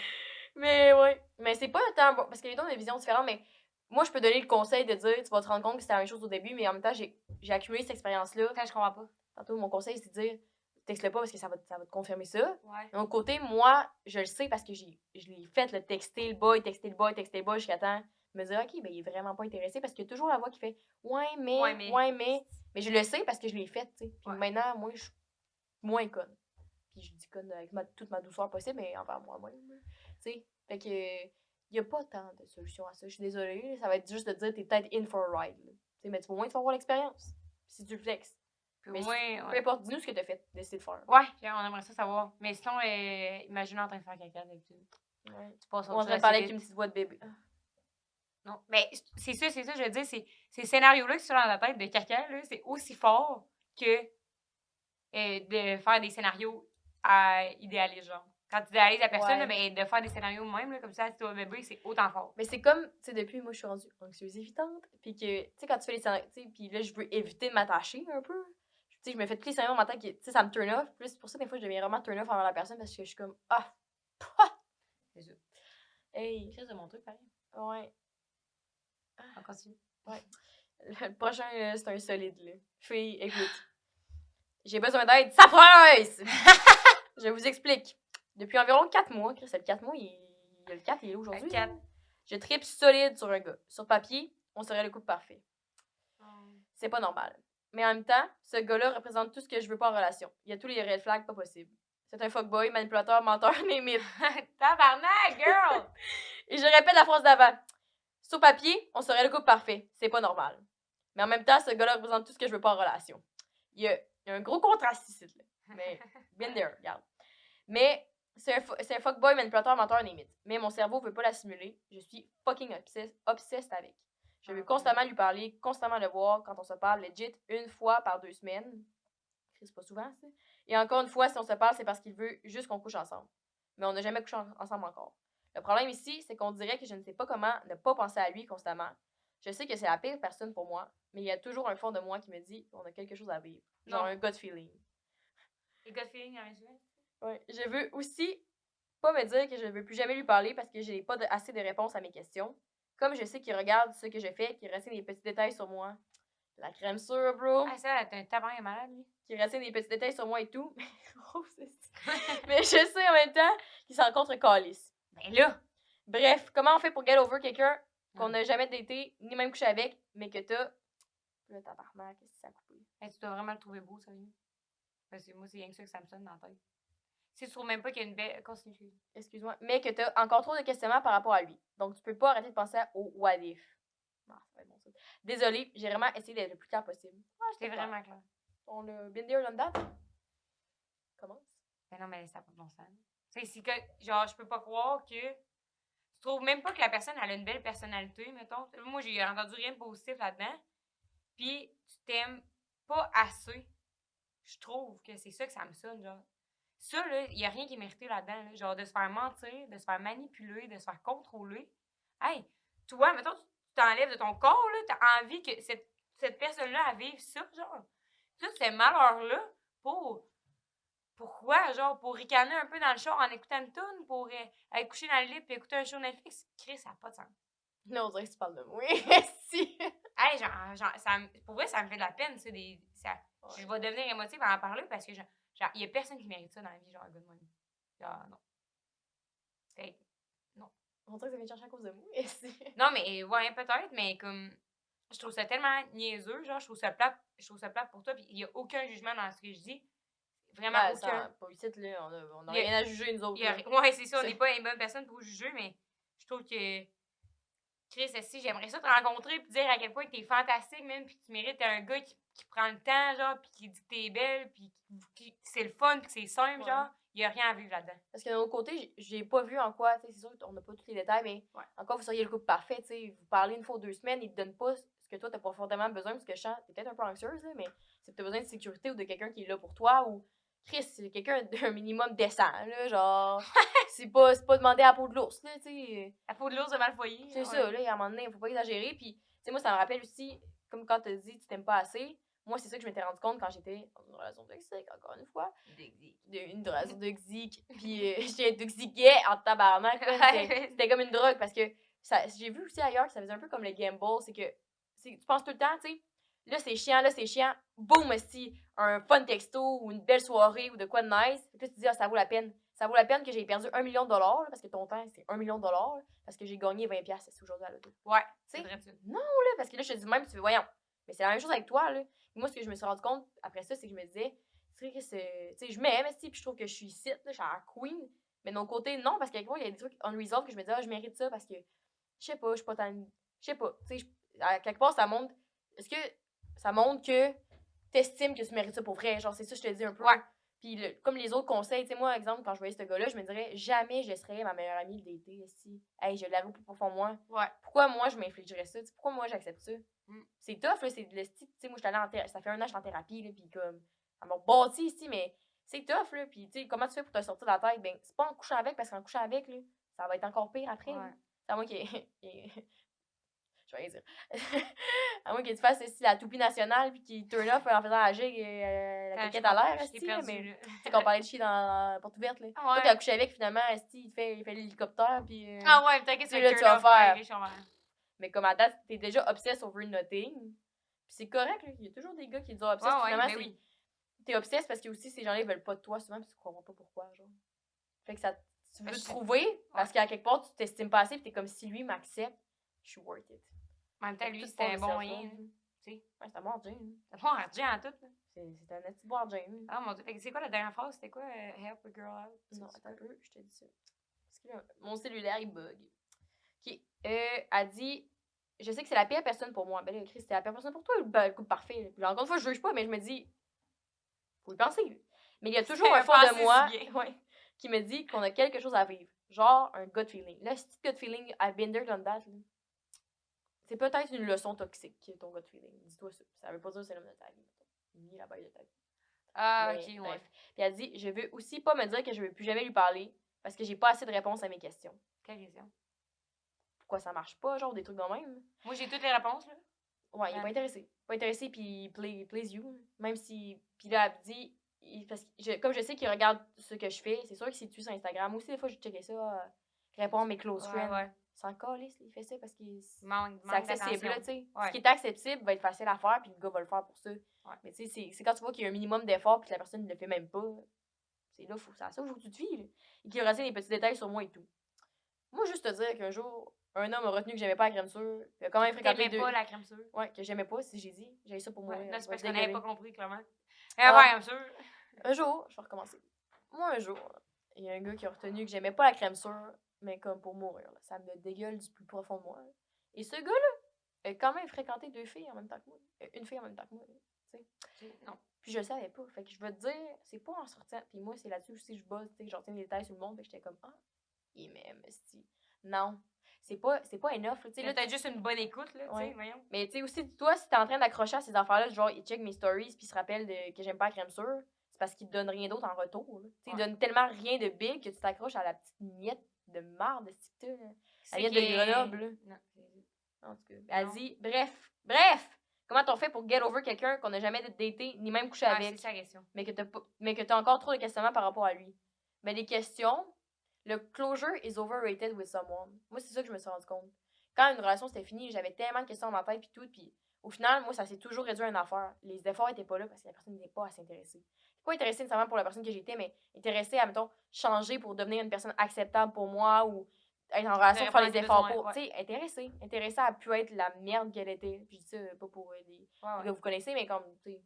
Mais ouais. Mais c'est pas tant bon. Parce qu'il y a des visions différentes, mais moi, je peux donner le conseil de dire, tu vas te rendre compte que c'était la même chose au début, mais en même temps, j'ai accumulé cette expérience-là. Quand je comprends pas. Tantôt, mon conseil, c'est de dire, texte-le pas parce que ça va te confirmer ça. Ouais. De l'autre côté, moi, je le sais parce que je l'ai fait, le texter le boy, jusqu'à temps de me dire, OK, ben, il est vraiment pas intéressé parce qu'il y a toujours la voix qui fait, ouais, mais. Mais je le sais parce que je l'ai fait, tu sais. Puis maintenant, moi, je suis moins conne. Puis je dis conne avec toute ma douceur possible, mais envers moi-même. Tu sais, fait que il y a pas tant de solutions à ça. Je suis désolée, ça va être juste de dire t'es peut-être in for a ride. Tu sais, mais au moins tu vas avoir l'expérience. Si tu le flexes. Mais peu importe, dis-nous ce que t'as fait, décide de faire. Ouais, on aimerait ça savoir. Mais sinon, imagine en train de faire caca d'habitude. Ouais. Tu passes Ou en train de parler avec une petite voix de bébé. Non, mais c'est ça, je veux dire, ces scénarios-là qui sont dans ta tête de caca, là, c'est aussi fort que de faire des scénarios idéalistes, genre. Quand tu idéalises la personne, là, ben, de faire des scénarios même, là, comme ça, si tu as un bébé, c'est autant fort. Mais c'est comme, tu sais, depuis, moi, je suis rendue anxieuse évitante, puis que, tu sais, quand tu fais les scénarios, tu sais, puis là, je veux éviter de m'attacher un peu. Tu sais, je me fais tous les scénarios dans ma tête, tu sais, ça me turn off. Plus pour ça, des fois, je deviens vraiment turn off envers la personne parce que je suis comme, C'est ça. Hey. C'est de mon truc, pareil. Ouais. On continue. Ouais. Le prochain, c'est un solide, là. Fille, écoute. J'ai besoin d'aide, ça presse! Je vous explique. Depuis environ 4 mois, Chris, c'est le 4 mois, il y a le 4, il est où aujourd'hui? Le 4. Je tripe solide sur un gars. Sur papier, on serait le couple parfait. C'est pas normal. Mais en même temps, ce gars-là représente tout ce que je veux pas en relation. Il y a tous les red flags pas possibles. C'est un fuckboy, manipulateur, menteur, limite. Tabarnak, girl! Et je répète la phrase d'avant. Sur papier, on serait le couple parfait. C'est pas normal. Mais en même temps, ce gars-là représente tout ce que je veux pas en relation. Il y a un gros contraste ici, là. Mais, been there, regarde. Mais, c'est un fuckboy, manipulateur, menteur, limite. Mais mon cerveau veut pas l'assimiler. Je suis fucking obsessed avec. Je veux constamment lui parler, constamment le voir quand on se parle, legit, une fois par 2 semaines. C'est pas souvent, ça. Et encore une fois, si on se parle, c'est parce qu'il veut juste qu'on couche ensemble. Mais on n'a jamais couché ensemble encore. Le problème ici, c'est qu'on dirait que je ne sais pas comment ne pas penser à lui constamment. Je sais que c'est la pire personne pour moi, mais il y a toujours un fond de moi qui me dit qu'on a quelque chose à vivre. Genre un gut feeling. Un gut feeling, en résumé? Ouais. Je veux aussi pas me dire que je ne veux plus jamais lui parler parce que je n'ai pas assez de réponses à mes questions. Comme je sais qu'il regarde ce que je fais, qu'il reste des petits détails sur moi. La crème sûre, bro. Ah, ça, t'as un tabac malade, lui. Qu'il reste des petits détails sur moi et tout. Mais je sais en même temps qu'il s'en contre calice. Ben là! Bref, comment on fait pour get over quelqu'un qu'on n'a jamais daté, ni même couché avec, mais que t'as. Là, tabarnak, qu'est-ce que ça a coupé? Hey, tu dois vraiment le trouver beau, sérieux. Parce que moi, c'est rien que ça que ça me sonne dans la tête. Si tu trouves même pas qu'il y a une belle. Continue. Excuse-moi. Mais que t'as encore trop de questionnements par rapport à lui. Donc, tu peux pas arrêter de penser au what if. Non, ça va être bon, ça. Désolée, j'ai vraiment essayé d'être le plus clair possible. J'étais vraiment clair. On a been there, done that. Commence. Ben non, mais ça n'a pas de bon sens. Tu sais, c'est que, genre, je peux pas croire que. Tu trouves même pas que la personne elle a une belle personnalité, mettons. Moi, j'ai entendu rien de positif là-dedans. Puis, tu t'aimes pas assez. Je trouve que c'est ça que ça me sonne, genre. Ça, là, il y a rien qui est mérité là-dedans. Là. Genre, de se faire mentir, de se faire manipuler, de se faire contrôler. Hey, toi, mettons, tu t'enlèves de ton corps, là, t'as envie que cette personne-là, elle vive ça, genre. Tout ce malheur-là, pourquoi? Genre, pour ricaner un peu dans le char en écoutant une toune, pour aller coucher dans le lit et écouter un show Netflix, Chris, ça n'a pas de sens. Non, on dirait que tu parles de moi. Si. Hey, genre pour vrai, ça me fait de la peine, ça. Je vais devenir émotive à en parler parce que, genre, il y a personne qui mérite ça dans la vie, genre, un gars de même. Genre, non. Non. On dirait que ça vient de chercher à cause de moi. Non, mais, ouais, peut-être, mais comme, je trouve ça tellement niaiseux, genre, je trouve ça plate pour toi, puis il n'y a aucun jugement dans ce que je dis. Vraiment aucun. Pas ici, là, on a rien à juger, nous autres. Ouais, c'est ça, on n'est pas une bonne personne pour juger, mais je trouve que, Chris, si j'aimerais ça te rencontrer et dire à quel point t'es fantastique, même, puis tu mérites un gars qui qui prend le temps, genre, puis qui dit que t'es belle, puis qui c'est le fun, puis que c'est simple, genre, il y a rien à vivre là-dedans. Parce que de l'autre côté, j'ai pas vu en quoi, tu sais, c'est sûr qu'on n'a pas tous les détails, mais en quoi vous seriez le couple parfait, tu sais. Vous parlez une fois ou 2 semaines, ils te donnent pas ce que toi, t'as profondément besoin, parce que je sens, t'es peut-être un peu anxieuse, là, mais c'est que t'as besoin de sécurité ou de quelqu'un qui est là pour toi, ou Chris, c'est quelqu'un d'un minimum décent, là, genre. c'est pas demander à la peau de l'ours, là, tu sais. La peau de l'ours de Malfoyer. C'est ça, là, à un moment donné, il faut pas exagérer, puis, tu sais, moi, ça me rappelle aussi, comme quand t'as dit, tu t'aimes pas assez. Moi, c'est ça que je m'étais rendu compte quand j'étais en relation toxique, encore une fois. Une relation toxique. Puis j'étais toxiquée en tabarnak. C'était comme une drogue parce que j'ai vu aussi ailleurs que ça faisait un peu comme le gamble. C'est que tu penses tout le temps, tu sais, là c'est chiant. Boum, si un fun texto ou une belle soirée ou de quoi de nice. Puis là, tu te dis, ah, ça vaut la peine. Ça vaut la peine que j'ai perdu $1 million là, parce que ton temps, c'est $1 million parce que j'ai gagné 20$ aujourd'hui à l'auto. Ouais, c'est vrai. Non, là, parce que là, je te dis même, tu fais, voyons. Mais c'est la même chose avec toi, là. Moi, ce que je me suis rendu compte après ça, c'est que je me disais, tu sais, je m'aime, puis je trouve que je suis ici, là, je suis la queen. Mais de mon côté, non, parce qu'à quelque part, il y a des trucs unresolved que je me dis, ah, je mérite ça parce que, je sais pas, je suis pas tant. Je sais pas, tu sais, à quelque part, ça montre. Est-ce que ça montre que t'estimes que tu mérites ça pour vrai? Genre, c'est ça, je te dis un peu. Ouais. Puis, comme les autres conseils, tu sais, moi, exemple, quand je voyais ce gars-là, je me dirais, jamais je laisserais ma meilleure amie le dater, si. Hey, je l'avoue plus profond moi. Ouais. Pourquoi moi, je m'infligerais ça? T'sais, pourquoi moi, j'accepte ça? C'est tough, là, c'est de l'esti. Tu sais, moi, je suis allée en thérapie, ça fait 1 an que je suis en thérapie, là, pis comme, ça m'a bâti ici, mais c'est tough, là, pis tu sais, comment tu fais pour te sortir de la tête? Ben, c'est pas en couchant avec, parce qu'en couchant avec, là, ça va être encore pire après. Ouais. C'est à moi qui. Je vais rien dire. à moins que tu fasses ici la toupie nationale, puis qu'il turn off en faisant la gigue, la coquette à l'air, esti, mais tu sais, qu'on parlait de chier dans la porte ouverte, là. Ouais. Toi, t'as couché avec, finalement, esti, il fait l'hélicoptère, puis. Ah ouais, peut-être que c'est là, tu vas faire. faire. Mais comme à date, t'es déjà obsesse over nothing. Puis c'est correct, là. Il y a toujours des gars qui disent obsesse. Ouais, finalement, ben oui. T'es obsesse parce que aussi ces gens-là, ils veulent pas de toi souvent, puis tu comprends pas pourquoi, genre. Fait que ça. Tu veux te trouver, parce qu'à quelque part, tu t'estimes pas assez, puis t'es comme si lui m'accepte, je suis worth it. En même temps, lui, c'était un bon moyen. Tu sais. Ouais, c'est un bon Jane. C'est un bon argent en tout, là. C'est un petit bon Jane. Ah mon dieu. Fait que c'est quoi la dernière phrase? C'était quoi? Help a girl out? Non, attends un peu, je te dis ça. Parce que là, mon cellulaire, il bug. Ok. Elle dit. Je sais que c'est la pire personne pour moi. Ben là, Chris, c'est la pire personne pour toi, le couple parfait. Là. Encore une fois, je juge pas, mais je me dis, faut y penser. Mais il y a toujours un fond de moi qui me dit qu'on a quelque chose à vivre. Genre un gut feeling. Là, ce petit gut feeling, I've been there, done that. Là. C'est peut-être une leçon toxique, ton gut feeling. Dis-toi ça. Ça veut pas dire que c'est l'homme de ta vie. Ni la baille de ta vie. Ah, mais, ok, bref. ouais. Puis elle dit, je veux aussi pas me dire que je veux plus jamais lui parler parce que j'ai pas assez de réponses à mes questions. Quelle question? Pourquoi ça marche pas, genre des trucs de même? Moi, j'ai toutes les réponses, là. Ouais, il est pas intéressé. Pas intéressé, puis please you. Même si. Puis là, elle dit. Parce que comme je sais qu'il regarde ce que je fais, c'est sûr que s'il tue sur Instagram, aussi, des fois, je checkais ça, répondre à mes close friends. Ouais. Sans calisse, il fait ça parce que c'est accessible, là, tu sais. Ouais. Ce qui est accessible va être facile à faire, puis le gars va le faire pour ça. Ouais. Mais tu sais, c'est quand tu vois qu'il y a un minimum d'effort, puis que la personne ne le fait même pas. C'est là, c'est à ça qu'il faut que tu te fies, là. Et qu'il retienne des petits détails sur moi et tout. Moi, juste te dire qu'un jour, un homme a retenu que j'aimais pas la crème sûre. Il a quand même fréquenté pas la crème sûre? Ouais, que j'aimais pas, si j'ai dit. J'avais ça pour moi. Là, c'est parce qu'on n'avait pas compris, clairement. Ouais, crème sûre. Un jour, je vais recommencer. Moi, un jour, il y a un gars qui a retenu que j'aimais pas la crème sûre, mais comme pour mourir. Là. Ça me dégueule du plus profond de moi. Là. Et ce gars-là a quand même fréquenté 2 filles en même temps que moi. Une fille en même temps que moi. Tu sais. Non. Puis je le savais pas. Fait que je veux te dire, c'est pas en sortant. Puis moi, c'est là-dessus aussi que je bosse, tu sais, que je retiens des détails sur le monde. Fait que j'étais comme, ah, il m'aime, esti. Non. C'est pas enough. Tu sais, là, peut-être juste une bonne écoute, là, ouais. tu sais, voyons. Mais tu sais, aussi, toi, si t'es en train d'accrocher à ces affaires-là, genre, il check mes stories, puis il se rappelle que j'aime pas la crème sûre, c'est parce qu'il te donne rien d'autre en retour. Tu sais, il donne tellement rien de big que tu t'accroches à la petite miette de marde de ce que la miette de Grenoble, là. Non. En tout cas. Elle dit, bref, comment t'as fait pour get over quelqu'un qu'on n'a jamais daté, ni même couché avec? C'est sa question. Mais que t'as encore trop de questionnements par rapport à lui. Mais les questions, le closure is overrated with someone. Moi, c'est ça que je me suis rendu compte. Quand une relation c'était fini, j'avais tellement de questions dans ma tête, puis tout, puis au final, moi, ça s'est toujours réduit à une affaire. Les efforts étaient pas là parce que la personne n'était pas à s'intéresser. Pas intéressée nécessairement pour la personne que j'étais, mais intéressée à, mettons, changer pour devenir une personne acceptable pour moi ou être en relation pour faire les efforts pour. Tu sais, intéressée à pu être la merde qu'elle était. Puis je dis ça pas pour des gars que vous connaissez, mais comme, tu sais,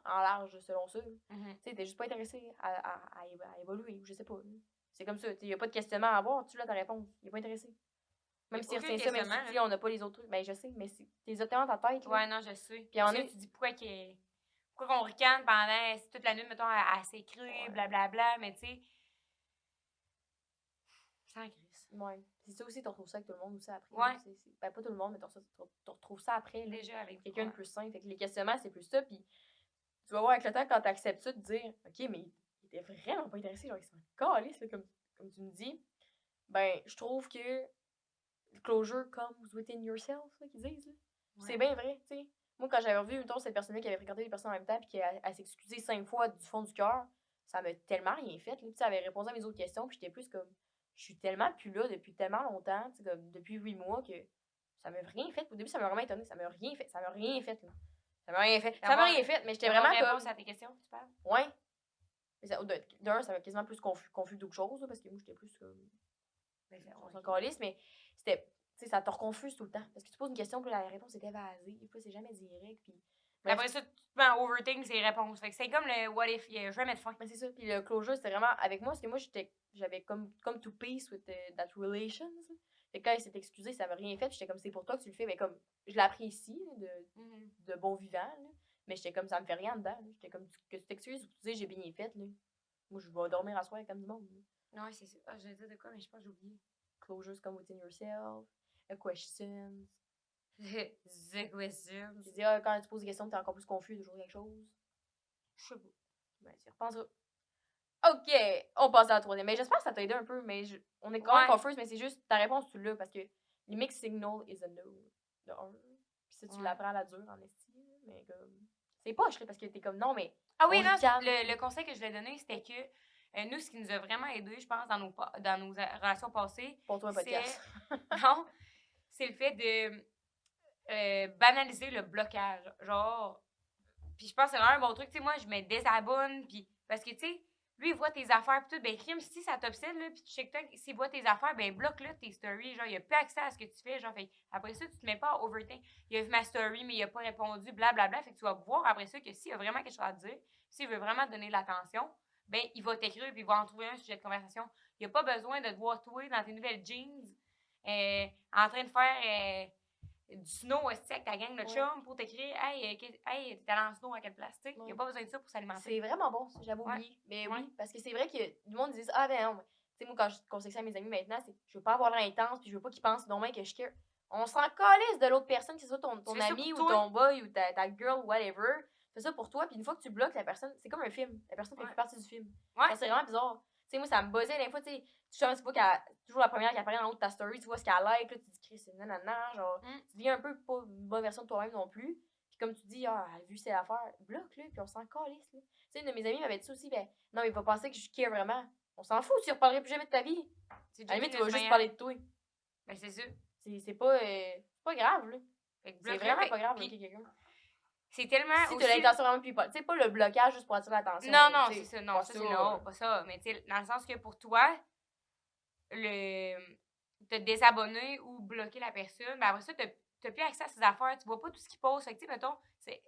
en large, selon ça. Tu sais, t'es juste pas intéressée à évoluer, ou je sais pas. C'est comme ça. Il n'y a pas de questionnement à avoir, tu l'as ta réponse. Il est pas intéressé. Même si retient ça, même si on n'a pas les autres trucs. Ben, je sais, mais t'es tellement dans ta tête. Ouais, non, je sais. Puis on tu dis pourquoi qu'il pourquoi qu'on ricane pendant toute la nuit, mettons, à s'écrire, blablabla, mais tu sais, sans crise. Ouais. C'est ça aussi, tu retrouves ça avec tout le monde aussi après. Ouais. Ben, pas tout le monde, mais tu retrouves ça après. Là. Déjà avec quelqu'un de plus sain. Fait que les questionnements, c'est plus ça. Puis tu vas voir avec le temps, quand tu acceptes ça, de dire, OK, mais il était vraiment pas intéressé. Genre, il s'en calisse, là, comme tu me dis. Ben, je trouve que closure comes within yourself, là, qu'ils disent. Là. Ouais. C'est bien vrai, tu sais. Moi, quand j'avais revu, mettons, cette personne-là qui avait fréquenté des personnes en même temps, puis qui a s'excusé 5 fois du fond du cœur, ça m'a tellement rien fait. Là. Puis elle avait répondu à mes autres questions, puis j'étais plus comme, je suis tellement plus là depuis tellement longtemps, tu sais, comme depuis 8 mois, que ça m'a rien fait. Au début, ça m'a vraiment étonné. Ça m'a rien fait. Ça m'a rien fait, là. Ça m'a rien fait. Ça m'a rien fait, mais j'étais vraiment réponse comme. à tes questions, tu parles? Ouais. D'un, ça m'a quasiment plus confus d'autres choses, là, parce que moi, j'étais plus comme. On s'en calisse, mais c'était. Tu sais, ça te reconfuse tout le temps. Parce que tu poses une question, puis la réponse est évasée, puis c'est jamais direct, puis. Après ça, tu te mets en overthink ses réponses. Fait que c'est comme le what if, il n'y a jamais de fin. Mais c'est ça. Puis le closure, c'était vraiment avec moi, parce que moi, j'avais comme to peace with that relations. Fait que quand il s'est excusé, ça m'a rien fait. J'étais comme, c'est pour toi que tu le fais, mais comme, je l'apprécie, de bon vivant, là. Mais j'étais comme, ça me fait rien dedans. J'étais comme, que tu t'excuses ou que tu dis, j'ai bien fait, là. Moi, je vais dormir à soir comme du monde. Non, c'est ça. Ah, je vais dire de quoi, mais je pense que j'ai oublié. Closures come within yourself. A questions. The question. Tu dis, quand tu poses des questions, t'es encore plus confus, toujours quelque chose. Je sais pas. Ben, tu y repenseras. OK, on passe à la troisième. Mais j'espère que ça t'a aidé un peu, mais on est quand même confus, mais c'est juste ta réponse, tu l'as, parce que le mixed signal is a no. De un. Puis ça, tu l'apprends à la dure en esti, mais comme. C'est poche, là, parce que t'es comme non, mais. Ah oui, non, le conseil que je lui ai donné, c'était que nous, ce qui nous a vraiment aidé, je pense, dans nos relations passées. Pour toi, un podcast. Non, c'est le fait de banaliser le blocage. Genre, puis je pense que c'est vraiment un bon truc. Tu sais, moi, je me désabonne, puis parce que, tu sais, lui, il voit tes affaires, puis tout, ben, crime, si ça t'obsède, là, puis TikTok, s'il voit tes affaires, ben, bloque-le tes stories. Genre, il a plus accès à ce que tu fais. Genre, fait après ça, tu te mets pas à overthink. Il a vu ma story, mais il a pas répondu, blablabla. Fait que tu vas voir après ça que s'il y a vraiment quelque chose à te dire, s'il veut vraiment te donner de l'attention, ben, il va t'écrire, puis il va en trouver un sujet de conversation. Il a pas besoin de te voir toi dans tes nouvelles jeans, en train de faire du snow aussi avec ta gang de chum pour t'écrire hey, t'es allé en snow à quelle place, tu sais. Il n'y a pas besoin de ça pour s'alimenter. C'est vraiment bon, ça, j'avais oublié. Mais oui, parce que c'est vrai que du monde dit ah ben non, tu sais, moi quand je conseille ça à mes amis maintenant, c'est que je veux pas avoir l'air intense, puis je veux pas qu'ils pensent non que je care. On s'en calisse de l'autre personne, que ce soit ton ami ou ton boy ou ta girl ou whatever. Fais ça pour toi, puis une fois que tu bloques la personne, c'est comme un film. La personne fait plus partie du film. Ça, c'est vraiment bizarre. Tu sais, moi, ça me buzzait des fois, tu sais, tu vois qu'elle toujours la première qui apparaît dans l'autre de ta story, tu vois ce qu'elle like, là, tu dis, Chris, c'est nanana, genre, tu deviens un peu pas une bonne version de toi-même non plus. Puis comme tu dis, ah, elle a vu ses affaires, bloque, là, puis on s'en calisse, là. Tu sais, une de mes amies m'avait dit ça aussi, ben, non, mais il va penser que je care vraiment. On s'en fout, tu reparlerais plus jamais de ta vie. À la limite, tu vas juste parler de toi. Ben, c'est ça. C'est pas grave, là. C'est vraiment pas grave, bloquer quelqu'un. C'est tellement. Si tu as l'intention vraiment plus. Tu sais, pas le blocage juste pour attirer l'attention. Non, c'est ça. Non, ça, c'est non, pas ça. Mais tu sais, dans le sens que pour toi, te désabonner ou bloquer la personne, ben après ça, t'as plus accès à ses affaires, tu vois pas tout ce qu'il pose. Fait que, tu sais, mettons,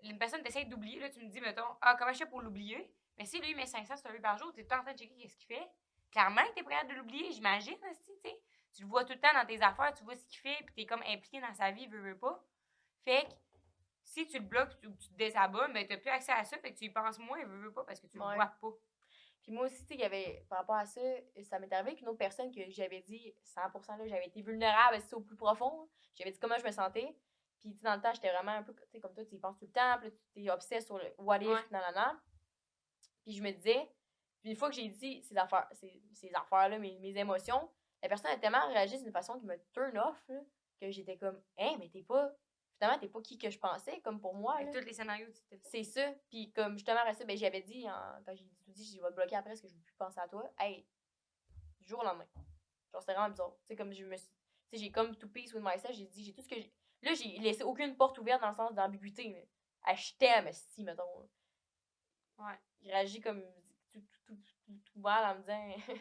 une personne t'essaie d'oublier, là, tu me dis, mettons, ah, comment je fais pour l'oublier? Mais si lui, il met 500 stories par jour, t'es tout le temps en train de checker qu'est-ce qu'il fait. Clairement que t'es prêt à l'oublier, j'imagine, aussi, tu sais. Tu le vois tout le temps dans tes affaires, tu vois ce qu'il fait, puis t'es comme impliqué dans sa vie, veux pas. Fait que, si tu le bloques ou tu te désabonnes, ben t'as plus accès à ça, fait que tu y penses moins, veux pas, parce que tu le vois pas. Puis moi aussi, tu sais, il y avait, par rapport à ça, ça m'est arrivé avec une autre personne que j'avais dit 100%, là, j'avais été vulnérable, c'est au plus profond. J'avais dit comment je me sentais. Puis, tu sais, dans le temps, j'étais vraiment un peu, tu sais, comme toi, tu y penses tout le temps, puis tu es obsédé sur le what if, nanana. Puis je me disais, puis une fois que j'ai dit ces affaires-là, mes émotions, la personne a tellement réagi d'une façon qui me turn off, là, que j'étais comme, hein, mais finalement, t'es pas qui que je pensais, comme pour moi. Avec tous les scénarios, c'est ça. Puis comme justement, après ça, ben, j'avais dit, quand j'ai tout dit, je vais te bloquer après parce que je veux plus penser à toi. Hey, du jour au lendemain. Genre, c'était vraiment bizarre. Tu sais, comme je me suis. Tu sais, j'ai comme to peace with myself, j'ai dit, j'ai tout ce que j'ai. Là, j'ai laissé aucune porte ouverte dans le sens d'ambiguïté. Je t'aime, si, mettons. Ouais. Il réagit comme tout mal en me disant.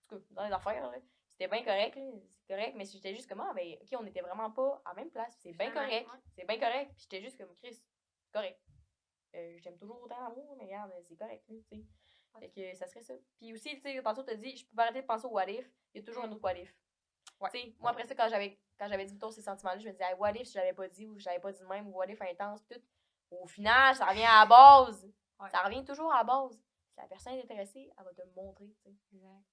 En tout cas, dans les affaires, là. C'était bien correct, là. C'est correct, mais j'étais juste comme, ben, ok, on était vraiment pas à la même place. C'est bien correct. Ouais. C'est bien correct. Puis j'étais juste comme, Chris, c'est correct. J'aime toujours autant l'amour, mais regarde, c'est correct, tu sais. Fait que ça serait ça. Puis aussi, tu sais, tantôt, t'as dit, je peux pas arrêter de penser au what if. Il y a toujours un autre what if. Ouais. Tu sais, moi, après ça, quand j'avais dit plutôt ces sentiments-là, je me disais, hey, what if si je l'avais pas dit ou je l'avais pas dit de même, ou what if intense, tout. Au final, ça revient à la base. Ouais. Ça revient toujours à la base. Si la personne est intéressée, elle va te le montrer, tu sais. Exact.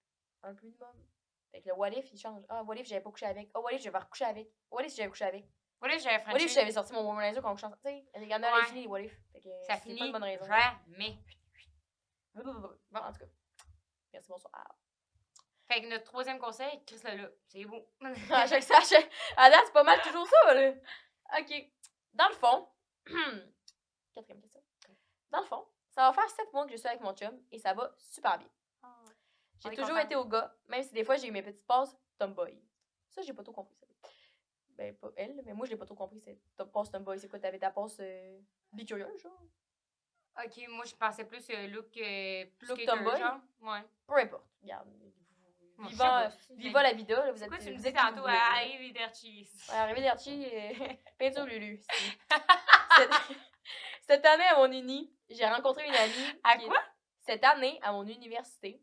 Un peu de même. Fait que le what if, il change. Ah, what if, j'avais pas couché avec. Ah, what if, je vais recoucher avec. What if, j'avais couché avec. Voilà, j'avais What if, Frenché. j'avais sorti mon womanizer quand on couche ensemble. Tu sais, il y en a à Ouais. l'infini, les what if. Fait que Ça c'est pas une finit bonne raison. jamais. Bon, en tout cas. Merci, bonsoir. Fait que notre troisième conseil, Chris le là. C'est beau. À chaque ça, à date, c'est pas mal toujours ça, là. OK. Dans le fond, quatrième question. Dans le fond, ça va faire 7 mois que je suis avec mon chum et ça va super bien. J'ai toujours été au gars, même si des fois j'ai eu mes petites passes tomboy. Ça, j'ai pas trop compris. Ça. Ben, pas elle, mais moi, je l'ai pas trop compris. C'est passe tomboy. C'est quoi, t'avais ta passe bicurieuse, genre? Ok, moi je pensais plus look, plus Look que tomboy? genre. Ouais. Peu importe. Regarde. Moi, je sais Viva, pas. viva la vida, là, vous êtes. Pourquoi tu me vous dis êtes qui vous tantôt voulez, là. arrivederci? Arrivederci, peinture Lulu. Cette année à mon uni, j'ai rencontré une amie. À quoi? Cette année à mon université,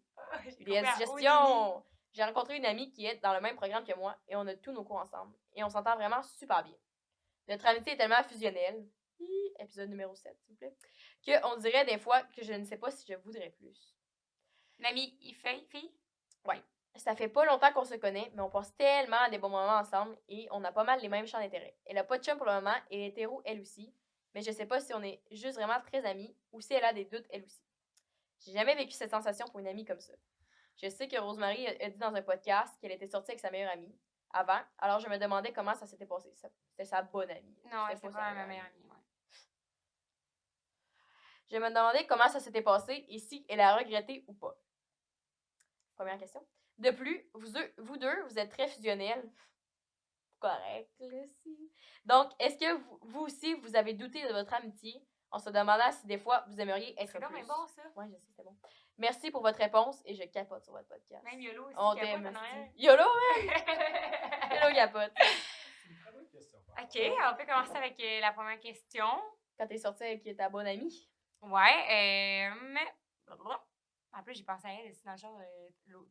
gestion, j'ai rencontré une amie qui est dans le même programme que moi et on a tous nos cours ensemble. Et on s'entend vraiment super bien. Notre amitié est tellement fusionnelle, épisode numéro 7, s'il vous plaît, qu'on dirait des fois que je ne sais pas si je voudrais plus. L'ami, fille? Ouais. Ça fait pas longtemps qu'on se connaît, mais on passe tellement des bons moments ensemble et on a pas mal les mêmes champs d'intérêt. Elle a pas de chum pour le moment et est hétéro elle aussi, mais je sais pas si on est juste vraiment très amis ou si elle a des doutes elle aussi. J'ai jamais vécu cette sensation pour une amie comme ça. Je sais que Rosemary a dit dans un podcast qu'elle était sortie avec sa meilleure amie avant, alors je me demandais comment ça s'était passé. C'était sa bonne amie. Non, c'était c'est sa pas ma meilleure amie. Ouais. Je me demandais comment ça s'était passé et si elle a regretté ou pas. Première question. De plus, vous deux, vous êtes très fusionnels. Correct, là, si. Donc, est-ce que vous aussi, vous avez douté de votre amitié en se demandant si des fois, vous aimeriez être plus? C'est bon, ça. Oui, je sais, c'était bon. Merci pour votre réponse et je capote sur votre podcast. Même YOLO aussi, on capote t'aime, en arrière. YOLO, man! YOLO capote. C'est une très bonne question. OK, on peut commencer avec la première question. Quand t'es sortie avec ta bonne amie? Ouais, mais... En plus, j'ai pensé à elle aussi dans le genre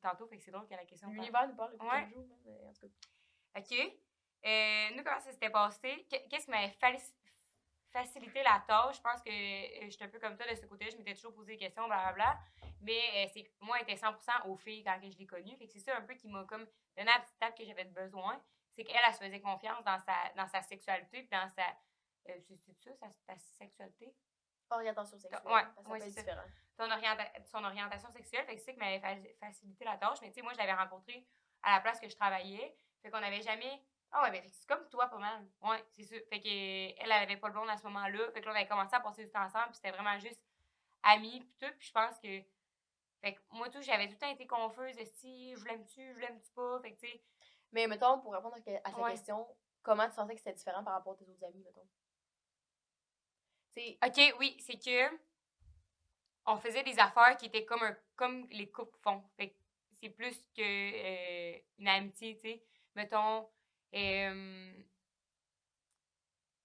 tantôt, fait que c'est drôle que la question... L'univers nous parle depuis Ouais. 15 jours, mais en tout cas. OK. Nous, comment ça s'était passé? Qu'est-ce qui m'avait facilité la tâche? Je pense que j'étais un peu comme toi de ce côté-là. Je m'étais toujours posé des questions, blablabla. Mais moi, elle était 100% aux filles quand je l'ai connue. Fait que c'est ça un peu qui m'a comme donné la petite tape que j'avais besoin. C'est qu'elle, elle se faisait confiance dans sa sexualité puis dans sa... c'est ça, sa sexualité? Orientation sexuelle. Ouais, ça peut être différent. Son orientation sexuelle. Fait que c'est ça qui m'avait facilité la tâche. Mais tu sais, moi, je l'avais rencontrée à la place que je travaillais. Fait qu'on n'avait jamais... Ah ouais, ben c'est comme toi pas mal. Ouais, c'est sûr. Fait que elle avait pas le blonde à ce moment-là. Fait que là, on avait commencé à passer du temps ensemble. Puis c'était vraiment juste amis puis tout. Puis je pense que... Fait que moi, tout, j'avais tout le temps été confuse. Si je l'aime-tu pas. Fait que tu sais... Mais mettons, pour répondre à sa question, comment tu sentais que c'était différent par rapport à tes autres amis, mettons? T'sais, OK, oui, c'est que on faisait des affaires qui étaient comme les couples font. Fait que c'est plus que une amitié, tu sais. Mettons,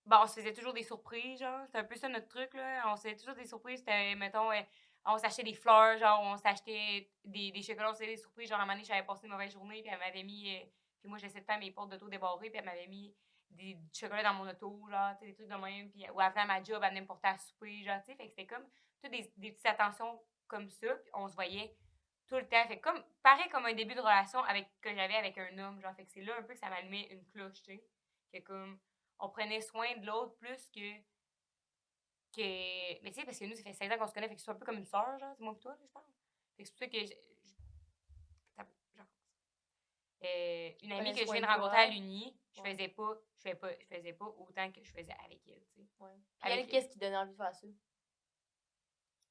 bon, on se faisait toujours des surprises, genre. C'était un peu ça notre truc, là. On se faisait toujours des surprises. C'était, mettons, on s'achetait des fleurs, genre, on s'achetait des chocolats, on se faisait des surprises. Genre, à un moment donné, j'avais passé une mauvaise journée, puis elle m'avait mis... puis moi, je laissais tout le temps mes portes d'auto débarrées, puis elle m'avait mis du chocolat dans mon auto, genre, tu sais, des trucs de même. Puis, ou après, à ma job, elle venait me porter à souper, genre, tu sais. Fait que c'était comme toutes des petites attentions comme ça, puis on se voyait tout le temps. Fait comme, pareil comme un début de relation que j'avais avec un homme, genre. Fait que c'est là un peu que ça m'allumait une cloche, tu sais. Que comme... on prenait soin de l'autre plus que... Mais tu sais, parce que nous, ça fait 16 ans qu'on se connaît, fait que c'est un peu comme une sœur, genre, c'est moi et toi, là, je parle. Fait que c'est pour ça que une amie que je viens de rencontrer à l'Uni, je faisais pas autant que je faisais avec elle, tu sais. Ouais. Puis elle, qu'est-ce qui donnait envie de faire ça?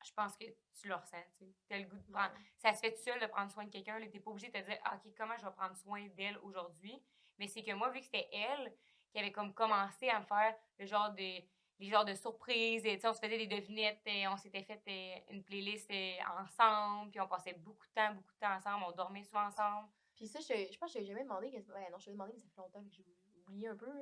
Je pense que tu le ressens, tu sais. T'as le goût de prendre... Ça se fait tout seul de prendre soin de quelqu'un, là. T'es pas obligé de te dire, OK, comment je vais prendre soin d'elle aujourd'hui? Mais c'est que moi, vu que c'était elle qui avait comme commencé à me faire les genres de surprises, et, on se faisait des devinettes, et on s'était fait une playlist ensemble, puis on passait beaucoup de temps ensemble, on dormait souvent ensemble. Puis ça, je pense que je t'ai jamais demandé. Non, je t'ai demandé, mais ça fait longtemps que j'ai oublié un peu.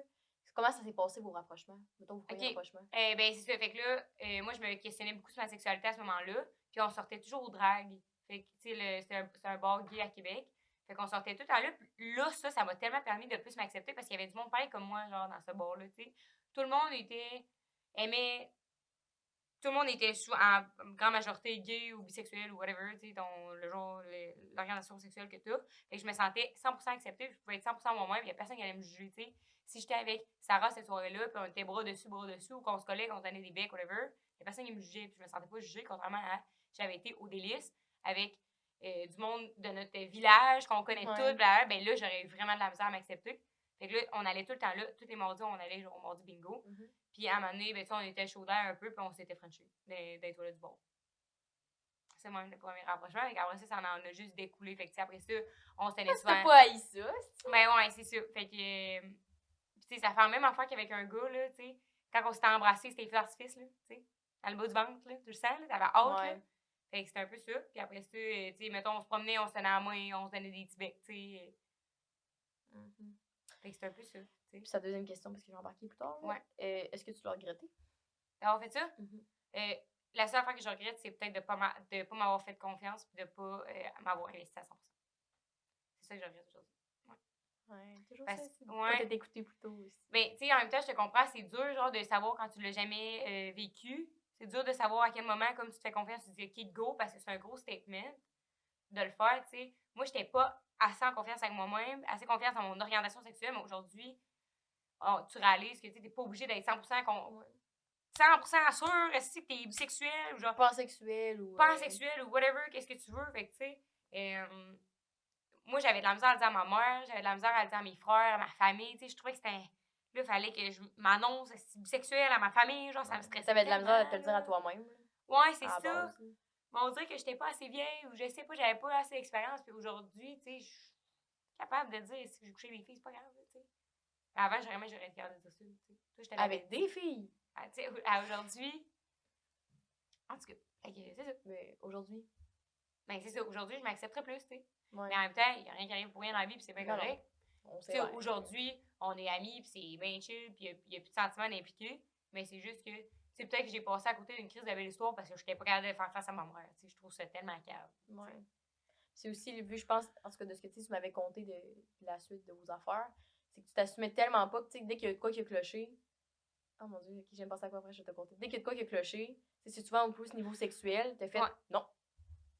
Comment ça s'est passé, vos rapprochements? Mettons, vos premiers rapprochements. Ben, c'est ça. Fait que là, moi, je me questionnais beaucoup sur ma sexualité à ce moment-là. Puis on sortait toujours au drag. Fait que, tu sais, c'est un bar gay à Québec. Fait qu'on sortait tout le temps là. Puis là, ça m'a tellement permis de plus m'accepter parce qu'il y avait du monde pareil comme moi, genre, dans ce bar-là, tu sais. Tout le monde aimait tout le monde était en grande majorité gay ou bisexuel ou whatever, tu sais, l'orientation sexuelle que t'as. Fait que je me sentais 100% acceptée, je pouvais être 100% moi-même, il y a personne qui allait me juger, tu sais. Si j'étais avec Sarah cette soirée-là, puis on était bras dessus, ou qu'on se collait, qu'on se donnait des becs, whatever, il y a personne qui me jugeait, puis je me sentais pas jugée, contrairement à j'avais été au délice avec du monde de notre village, qu'on connaît tout, blablabla, ben là, j'aurais eu vraiment de la misère à m'accepter. Fait que là, on allait tout le temps là, tous les mardis, on allait au mardi bingo. Puis à un moment donné, ben, on était chaud d'air un peu, puis on s'était frenché dans les toilettes du bord. C'est même le premier rapprochement. Après ça, ça en a juste découlé. Fait que après ça, on se tenait souvent. T'as pas haï ça? Ben ouais, c'est ça. Fait que, tu sais, ça fait la même affaire qu'avec un gars, là, tu sais. Quand on s'était embrassé, c'était feu d'artifice, là, tu sais. Dans le bas du ventre, là. Tu le sens, là. T'avais hâte, là. Fait que c'était un peu ça. Puis après ça, tu sais, mettons, on se promenait, on se tenait à la main, on se donnait des petits becs, tu sais. Fait que c'était un peu ça. Puis sa deuxième question, parce que je vais embarquer plus tard. Ouais. Est-ce que tu l'as regretté? D'avoir fait ça? La seule affaire que je regrette, c'est peut-être de pas m'avoir fait confiance et de pas m'avoir investi à 100%. C'est ça que je regrette aujourd'hui. Ouais, toujours ça. Ouais. Peut-être écouté plus tôt aussi. Ben, tu sais, en même temps, je te comprends, c'est dur, genre, de savoir quand tu l'as jamais vécu. C'est dur de savoir à quel moment, comme tu te fais confiance, tu te dis OK, go, parce que c'est un gros statement de le faire, tu sais. Moi, j'étais pas assez en confiance avec moi-même, assez confiance en mon orientation sexuelle, mais aujourd'hui, tu réalises que tu n'es pas obligé d'être 100% 100% sûr si tu es bisexuel ou genre pansexuel ou whatever, qu'est-ce que tu veux. Fait que, tu sais, moi, j'avais de la misère à le dire à ma mère, j'avais de la misère à le dire à mes frères, à ma famille. Tu sais, je trouvais que c'était. Là, il fallait que je m'annonce bisexuelle à ma famille, genre, ça me stressait. T'avais de la misère à te le dire à toi-même. Ouais, c'est ça. Mais on dirait que j'étais pas assez vieille ou je sais pas, j'avais pas assez d'expérience. Puis aujourd'hui, tu sais, je suis capable de dire si je couchais avec des filles, c'est pas grave, tu sais. Avant, j'aurais été capable de dire ça, tu sais. Avec des filles? Tu sais, aujourd'hui. En tout cas, c'est ça. Mais aujourd'hui? Ben, c'est ça. Aujourd'hui, je m'accepterais plus, tu sais. Ouais. Mais en même temps, il n'y a rien qui arrive pour rien dans la vie, puis c'est bien correct. Tu sais, aujourd'hui, on est amis, puis c'est bien chill, puis il n'y a plus de sentiments d'impliquer. Mais c'est juste que, c'est peut-être que j'ai passé à côté d'une crise de belle histoire parce que je n'étais pas capable de faire face à ma mère. Tu sais, je trouve ça tellement cave. Ouais. C'est aussi, vu, je pense, en tout cas, de ce que tu m'avais conté de la suite de vos affaires, c'est que tu t'assumais tellement pas que, tu sais, dès qu'il y a quoi qui a cloché. Oh mon Dieu, j'aime pas ça quoi après, je vais te compter. Dès qu'il y a quoi qui a cloché, c'est souvent en plus niveau sexuel, t'as fait non,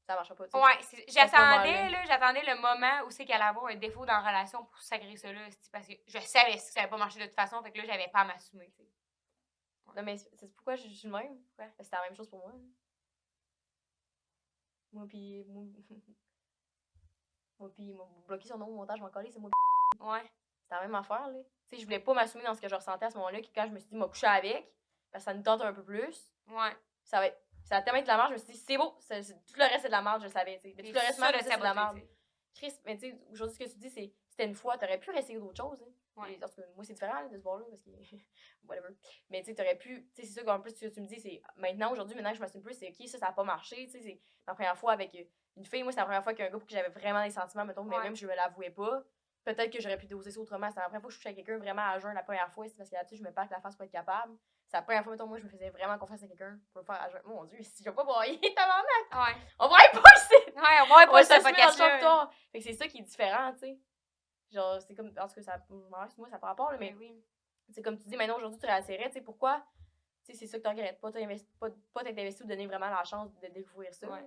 ça marche pas. Ouais, j'attendais le moment où c'est qu'elle allait avoir un défaut dans la relation pour sacrer ça là, parce que je savais que ça allait pas marcher de toute façon, fait que là, j'avais pas à m'assumer, tu sais. Non, mais c'est pourquoi je suis le même. Pourquoi? C'était la même chose pour moi. Moi, puis bloquer son nom au montage, je m'en collais, c'est moi. Ouais. C'était la même affaire, là. Tu sais, je voulais pas m'assumer dans ce que je ressentais à ce moment-là, que quand je me suis dit, m'a couché avec, parce que ça nous tente un peu plus. Ouais. Ça a tellement été de la merde, je me suis dit, c'est beau, tout le reste, c'est de la merde, je le savais, tu sais. Mais tout le reste, c'est de la merde. Chris, mais tu sais, aujourd'hui, ce que tu dis, c'était une fois, t'aurais pu essayer d'autres choses, hein. Ouais. Parce que moi, c'est différent là, de ce bord-là, parce que. Whatever. Mais tu sais, t'aurais pu. Tu sais, c'est ça qu'en plus, ce que tu me dis, c'est. Maintenant que je m'assume plus, c'est OK, ça a pas marché. Tu sais, c'est ma première fois avec une fille. Moi, c'est la première fois qu'un gars pour qui j'avais vraiment des sentiments, mettons, mais même je me l'avouais pas. Peut-être que j'aurais pu doser ça autrement. C'est la première fois que je touchais à quelqu'un vraiment à jeun la première fois. C'est parce que là-dessus, je me pacte la face pour être capable. C'est la première fois, mettons, moi, je me faisais vraiment confiance à quelqu'un pour le faire à jeun. Mon Dieu, si je vais pas broyer, tabarnak! Ouais. On broye pas ici! Ouais, on broye pas ici, podcast-là. Fait que c'est ça qui est différent, tu sais. Genre, c'est comme. En tout cas, moi, ça par rapport, là, mais oui. C'est comme tu dis, maintenant, aujourd'hui, tu réassérais, tu sais, pourquoi? Tu sais, c'est ça que tu regrettes pas, pas t'être investi ou donner vraiment la chance de découvrir ça. Ouais.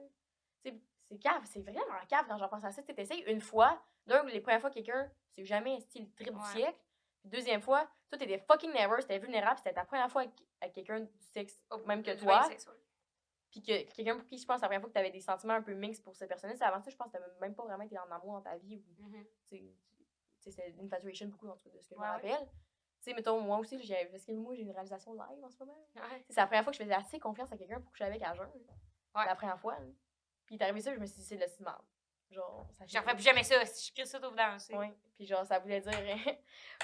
Tu sais, c'est cave, c'est vraiment cave quand j'en pense à ça. Tu essayes une fois, les premières fois, quelqu'un, c'est jamais style trip du siècle. Puis deuxième fois, toi, t'étais fucking nerveux, t'étais vulnérable, c'était ta première fois avec quelqu'un du sexe, même que toi. Puis que quelqu'un pour qui, je pense, la première fois que t'avais des sentiments un peu mixtes pour cette personne-là, c'est avant ça, je pense que t'avais même pas vraiment été en amour dans ta vie. C'est une infatuation beaucoup, en tout cas, de ce que je me rappelle. Tu sais, mettons, moi aussi, parce que moi, j'ai une réalisation live en ce moment. Ouais. C'est la première fois que je faisais assez confiance à quelqu'un pour coucher avec à jeun. Ouais. La première fois. Là. Puis il est arrivé ça, je me suis dit, c'est de la mal. Genre, ça j'en ferais plus jamais ça. Si je crie ça, t'ouvres dans aussi. Oui. Puis genre, ça voulait dire.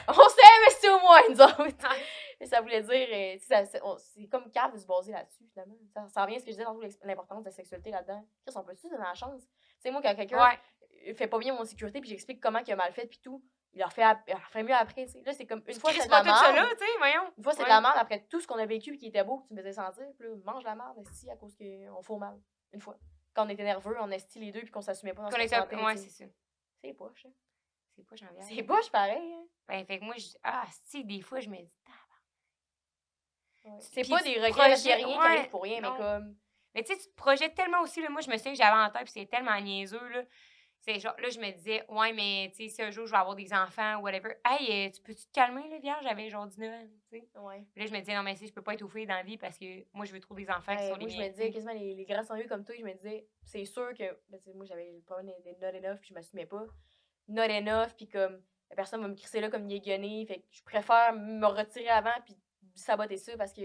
On s'aime, c'est au moins, nous autres. Et ça voulait dire. C'est comme cave de se baser là-dessus, finalement. Ça revient à ce que je disais dans l'importance de la sexualité là-dedans. Chris, on peut-tu donner la chance? Tu sais, moi, quand quelqu'un fait pas bien mon sécurité, puis j'explique comment il a mal fait, puis tout. Il leur fait mieux après, tu sais. Là, c'est comme une fois, c'est de la merde. Une fois, c'est de la merde après tout ce qu'on a vécu et qui était beau, que tu me faisais sentir. Puis là, mange la merde, esti, à cause qu'on fout mal. Une fois. Quand on était nerveux, on estit les deux puis qu'on s'assumait pas dans ce qu'on sentait. Ouais, c'est ça. C'est poche, hein. C'est poche en viande. C'est poche pareil, hein. Ben, fait que moi, si, des fois, je me dis, Ouais. C'est Puis pas tu des regrets, projettes- parce qu'il y a rien qui ouais, arrive pour rien, non. mais comme... Mais tu sais, tu te projettes tellement aussi, là. Moi, je me souviens que j'avais en tête, puis c'est tellement niaiseux, là. C'est genre, là, je me disais, ouais, mais tu sais, si un jour je vais avoir des enfants ou whatever, hey, tu peux-tu te calmer, là, vierge? J'avais genre 19 ans, tu sais. Ouais. Puis là, je me disais, non, mais si, je peux pas étouffer dans la vie parce que moi, je veux trop des enfants qui sont les Moi, je miens. me disais, quasiment les grands sérieux comme toi, je me disais, c'est sûr que... Ben, moi, j'avais le problème des not enough, puis je m'assumais pas. Not enough, puis comme, la personne va me crisser là comme guéguenné, fait que je préfère me retirer avant, puis saboter ça, parce que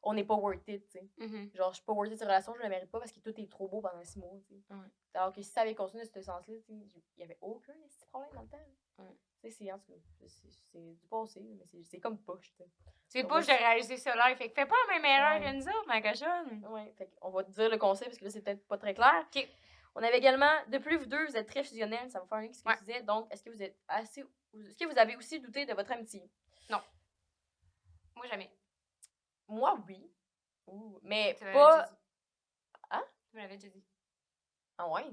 on n'est pas worth it, tu sais. Mm-hmm. Genre, je suis pas worth it cette relation, je la mérite pas, parce que tout est trop beau pendant 6 mois, tu sais. Ouais. Alors que si ça avait continué dans ce sens-là, tu sais, il y avait aucun petit problème dans le temps. Ouais. Tu sais, c'est en tout cas, c'est du passé, mais c'est comme poche, tu sais. C'est On pas va je réaliser ça là. Fait que fais pas la même erreur Ouais. que nous autres, ma cochonne. Ouais, fait qu'on va te dire le concept, parce que là, c'est peut-être pas très clair. OK. On avait également, de plus, vous deux, vous êtes très fusionnels, ça va faire un lien avec ce que Ouais. tu disais. Donc, est-ce que vous êtes assez. Est-ce que vous avez aussi douté de votre amitié? Moi, jamais. Moi, oui. Ouh, mais Tu m'avais pas. déjà dit. Hein? Tu me l'avais déjà dit. Ah ouais?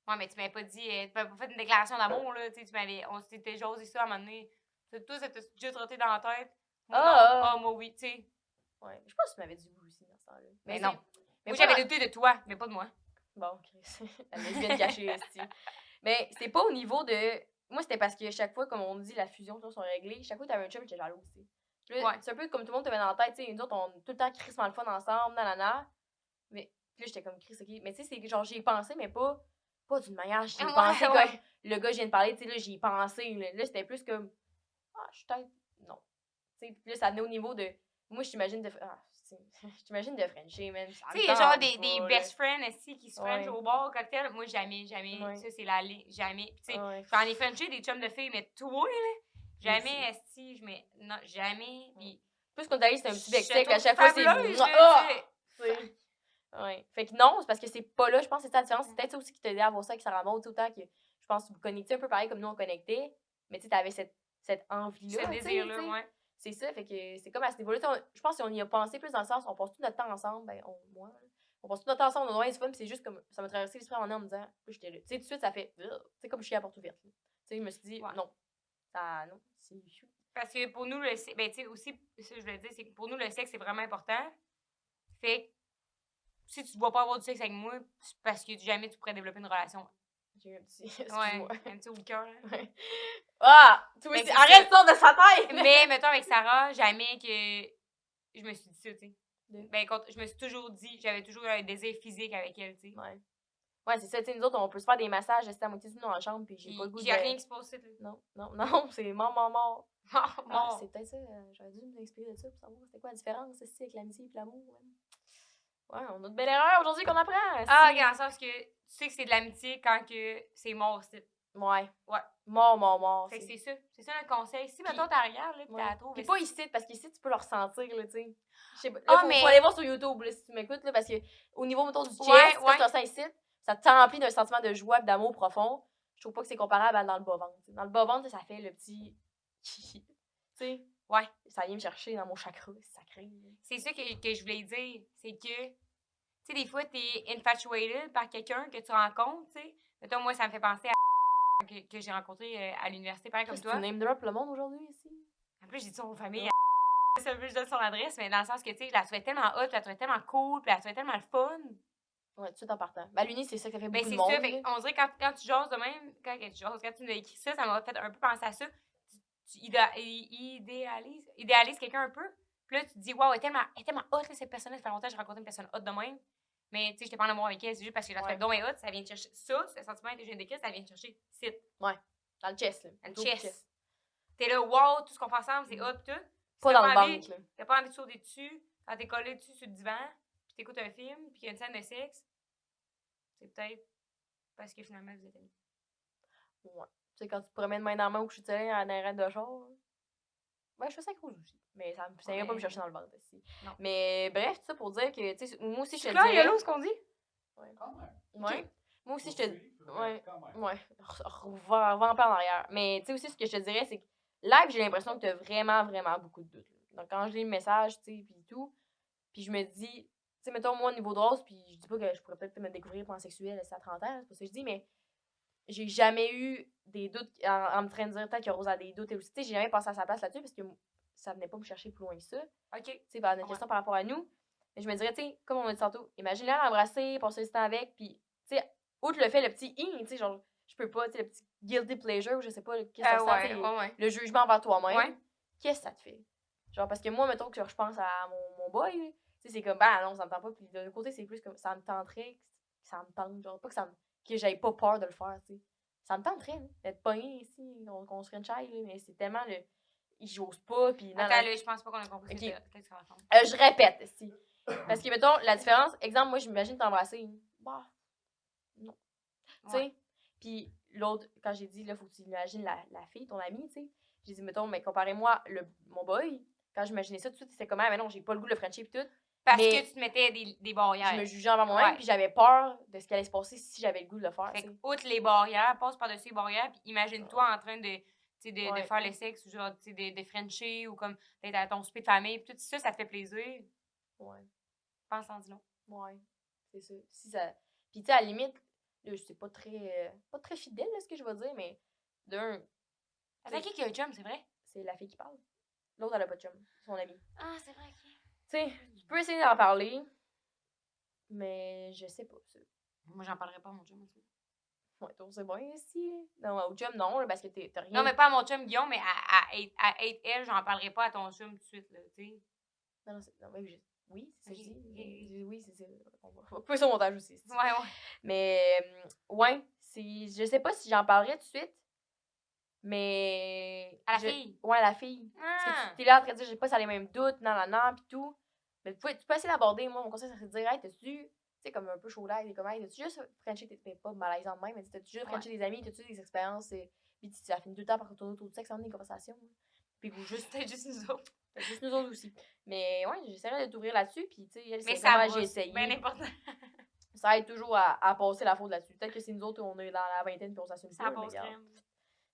Ouais, mais tu m'avais pas dit. Tu m'avais pas fait une déclaration d'amour, là. Tu sais, on s'était jasé ça à un moment donné. Toi, ça t'a déjà trotté dans la tête. Moi, non. Moi, oui, tu sais. Ouais. Je pense que tu m'avais dit oui aussi dans ce temps-là. Mais non. Mais moi, j'avais douté de toi, mais pas de moi. Bon, Chris. La lesbienne cachée, esti. Mais c'est pas au niveau de. Moi, c'était parce que chaque fois, comme on dit, la fusion, tout ça, sont réglées. Chaque fois que t'avais un chum, j'étais jaloux aussi. Ouais. C'est un peu comme tout le monde te met dans la tête, tu sais. Nous autres, on tout le temps crissement le fun ensemble, nanana. Mais puis là, j'étais comme Chris, ok. Mais tu sais, c'est genre, j'y ai pensé, mais pas d'une manière. J'y ai pensé comme le gars, je viens de parler, tu sais, là, j'y ai pensé. Là, c'était plus comme. Ah, je suis peut-être. Non. Tu sais, puis là, ça venait au niveau de. Moi, je t'imagine de. Ah, je t'imagine de Frencher, man. Tu sais, il y a genre des best friends ici qui se French au bar, cocktail. Moi, jamais. Ouais. Ça, c'est la ligne. Jamais. Puis, tu sais, Ouais. j'en ai Frenché des chums de filles, mais toi, là, jamais, Aussi. esti, non, jamais. Puis, plus qu'on t'arrive, c'est un petit bec je sec, te à chaque fois, c'est. fabuleuse, là, Ah! tu sais. Ouais. Fait que non, c'est parce que c'est pas là, je pense que c'est ça la différence. C'est peut-être ça aussi qui t'a aidé à avoir ça avec Sarah Maud, tout le temps que je pense que vous connectez un peu pareil comme nous on connectait. Mais tu sais, t'avais cette envie-là. Ce désir-là, ouais. C'est ça, fait que c'est comme à ce niveau-là. Je pense qu'on y a pensé plus dans le sens, on passe tout notre temps ensemble, ben, moi, on passe tout notre temps ensemble, on a du fun, puis c'est juste comme, ça m'a traversé l'esprit en me disant, là, j'étais là. Tu sais, tout de suite, ça fait, tu sais, comme je suis à la porte ouverte. Tu sais, je me suis dit, non, c'est chou. Parce que pour nous, le sexe, ben, tu sais, aussi, ça, je voulais dire, c'est que pour nous, le sexe, c'est vraiment important. Fait que, si tu ne dois pas avoir du sexe avec moi, c'est parce que jamais tu pourrais développer une relation. J'ai eu un petit, Ouais, un petit haut le cœur, là. Ouais. Ah! Tu vois, arrête ça de sa tête! Mais, mettons, avec Sarah, jamais que je me suis dit ça, tu sais. Ben, je me suis toujours dit, j'avais toujours un désir physique avec elle, tu sais. Ouais. Ouais, c'est ça, tu sais, nous autres, on peut se faire des massages, c'est à moitié de nous dans la chambre, puis j'ai pas le goût de... J'ai rien qui se passe, là. Non, c'est mort. Mort. C'est peut-être ça, j'aurais dû m'inspirer de ça pour savoir c'était quoi la différence, ici, avec l'amitié et l'amour. Ouais, on a de belles erreurs aujourd'hui qu'on apprend. Ah, dans le sens que tu sais que c'est de l'amitié quand que c'est mort, c'est. Ouais. Ouais. Mort. Fait que c'est ça. C'est ça notre conseil. Si, mettons, t'as regardes, là, pis t'as la trouves. Pis pas ici, parce qu'ici, tu peux le ressentir, là, tu sais. Je sais pas. Faut aller voir sur YouTube, là, si tu m'écoutes, là, parce que au niveau, mettons, du chest, quand tu ressens ici, ça t'emplit d'un sentiment de joie et d'amour profond. Je trouve pas que c'est comparable à dans le bas-ventre. Dans le bas-ventre, ça fait le petit... tu sais. Ouais. Ça vient me chercher dans mon chakra, c'est sacré. C'est ça que je voulais dire. C'est que, tu sais, des fois, t'es infatuated par quelqu'un que tu rencontres, tu sais. Mettons, moi, ça me fait penser à que j'ai rencontré à l'université, pareil comme toi. Tu name drop le monde aujourd'hui, ici? En plus, j'ai dit son famille. Ça veut je donne son adresse, mais dans le sens que, tu sais, je la trouvais tellement hot, je la trouvais tellement cool, puis je la trouvais tellement le fun. Ouais, tout de suite en partant. Ben, l'uni, c'est ça qui fait beaucoup de c'est monde. Ça, fait, on dirait quand tu jases de même, quand tu nous as écrit ça, ça m'a fait un peu penser à ça. Tu idéalises quelqu'un un peu, puis là, tu te dis, wow, elle est tellement hot, là, cette personne-là, ça fait longtemps que j'ai rencontré une personne hot de même. Mais, tu sais, je te parle d'amour avec elle, c'est juste parce que je la trouvais donc hot, ça vient de chercher ça, ce sentiment que je viens d'écrire, ça vient de chercher site. Ouais, dans le chest, là. Dans le chest. T'es là, wow, tout ce qu'on fait ensemble, c'est hot, pis tout. Pas dans le ventre, là. T'as pas envie de sauter dessus, quand t'es collé dessus sur le divan, puis t'écoutes un film, puis qu'il y a une scène de sexe, c'est peut-être parce que finalement, vous êtes amis. Ouais. Tu sais, quand tu te promènes main dans la main au coucher de soleil en arrêt de char, ouais, je fais ça avec Rose aussi. Mais ça irait pas me chercher dans le ventre aussi. Non. Mais bref, tout ça pour dire que, tu sais, moi aussi, je te dirais... C'est clair, ce qu'on dit? Ouais. Ouais. Moi aussi, je te... Ouais. On va en parler en arrière. Mais, tu sais, aussi, ce que je te dirais, c'est que live, j'ai l'impression que t'as vraiment, vraiment beaucoup de doutes. Donc, quand je lis le message, tu sais, puis tout, puis je me dis... Tu sais, mettons, moi, au niveau de Rose, puis je dis pas que je pourrais peut-être me découvrir pansexuelle à 30 ans, c'est pas ça que je dis, mais j'ai jamais eu des doutes en me train de dire peut-être que Rose a des doutes. Tu sais, j'ai jamais pensé à sa place là-dessus, parce que ça venait pas me chercher plus loin que ça. OK. Tu sais, par notre question par rapport à nous. Mais je me dirais, tu sais, comme on a dit tantôt, imagine-la l'embrasser, passer du temps avec, puis, tu sais, outre le fait, le petit tu sais, genre, je peux pas, tu sais, le petit guilty pleasure, je sais pas, qu'est-ce que ça sent, le jugement envers toi-même, qu'est-ce que ça te fait? Genre, parce que moi, mettons que je pense à mon boy, tu sais, c'est comme, bah non, ça me tente pas, puis de l'autre côté, c'est plus comme, ça me tenterait, ça me tente, genre, pas que j'avais pas peur de le faire, tu sais. Ça me tenterait, d'être pogné ici, qu'on se frenchaille, mais c'est tellement le. J'ose pas, puis non. Attends, là, je pense pas qu'on a compris qu'est-ce qu'on va faire. Je répète, si. Parce que, mettons, la différence, exemple, moi, je m'imagine t'embrasser. Bah, non. Tu sais? Puis l'autre, quand j'ai dit, là, faut que tu imagines la fille, ton amie, tu sais. J'ai dit, mettons, mais comparez-moi mon boy. Quand j'imaginais ça, tout de suite, c'était comment, mais non, j'ai pas le goût de le frencher, puis tout. Parce que tu te mettais des barrières. Je me jugeais envers moi-même, puis j'avais peur de ce qui allait se passer si j'avais le goût de le faire. Fait que, outre les barrières, passe par-dessus les barrières, puis imagine-toi en train de faire le sexe, ou genre, de frencher, ou comme d'être à ton souper de famille, puis tout ça, ça te fait plaisir. Ouais. Pense en dis non. Ouais, c'est ça. Si ça. Puis, tu sais, à la limite, là, c'est pas très fidèle, là, ce que je vais dire, mais d'un. Attends, qui a un chum, c'est vrai? C'est la fille qui parle. L'autre, elle a pas de chum, son amie. Ah, c'est vrai, ok. Tu sais, tu peux essayer d'en parler, mais je sais pas. Moi, j'en parlerai pas à mon chum, en tout cas. Ouais, toi, c'est bon ici. Non, au chum, non, là, parce que t'as rien. Non, mais pas à mon chum Guillaume, mais à elle, j'en parlerai pas à ton chum tout de suite, là, tu sais. Non, mais oui, c'est ça que je dis. Oui, c'est ça. On va couper son montage aussi. Ouais. Mais, ouais, je sais pas si j'en parlerai tout de suite, mais. À la fille? Ouais, à la fille. Ah. Parce que t'es là en train de dire, j'ai pas ça les mêmes doutes, non, pis tout. Mais tu peux essayer d'aborder. Moi, mon conseil, ça serait de dire, hey, t'as-tu, tu sais, comme un peu chaud l'air, comme, hey, t'as-tu juste frenché, pas malaisant de même, mais t'as-tu juste frenché des amis, t'as-tu des expériences, puis ça finit tout le temps par retourner autour du sexe, on a des conversations. Puis vous juste. C'était juste nous autres. C'était juste nous autres aussi. Mais ouais, j'essaierai de t'ouvrir là-dessus, puis tu sais, mais c'est comment j'ai essayé. bien important. Ça aide toujours à passer la faute là-dessus. Peut-être que c'est nous autres, on est dans la vingtaine, puis on s'assume ça pas. Ça passe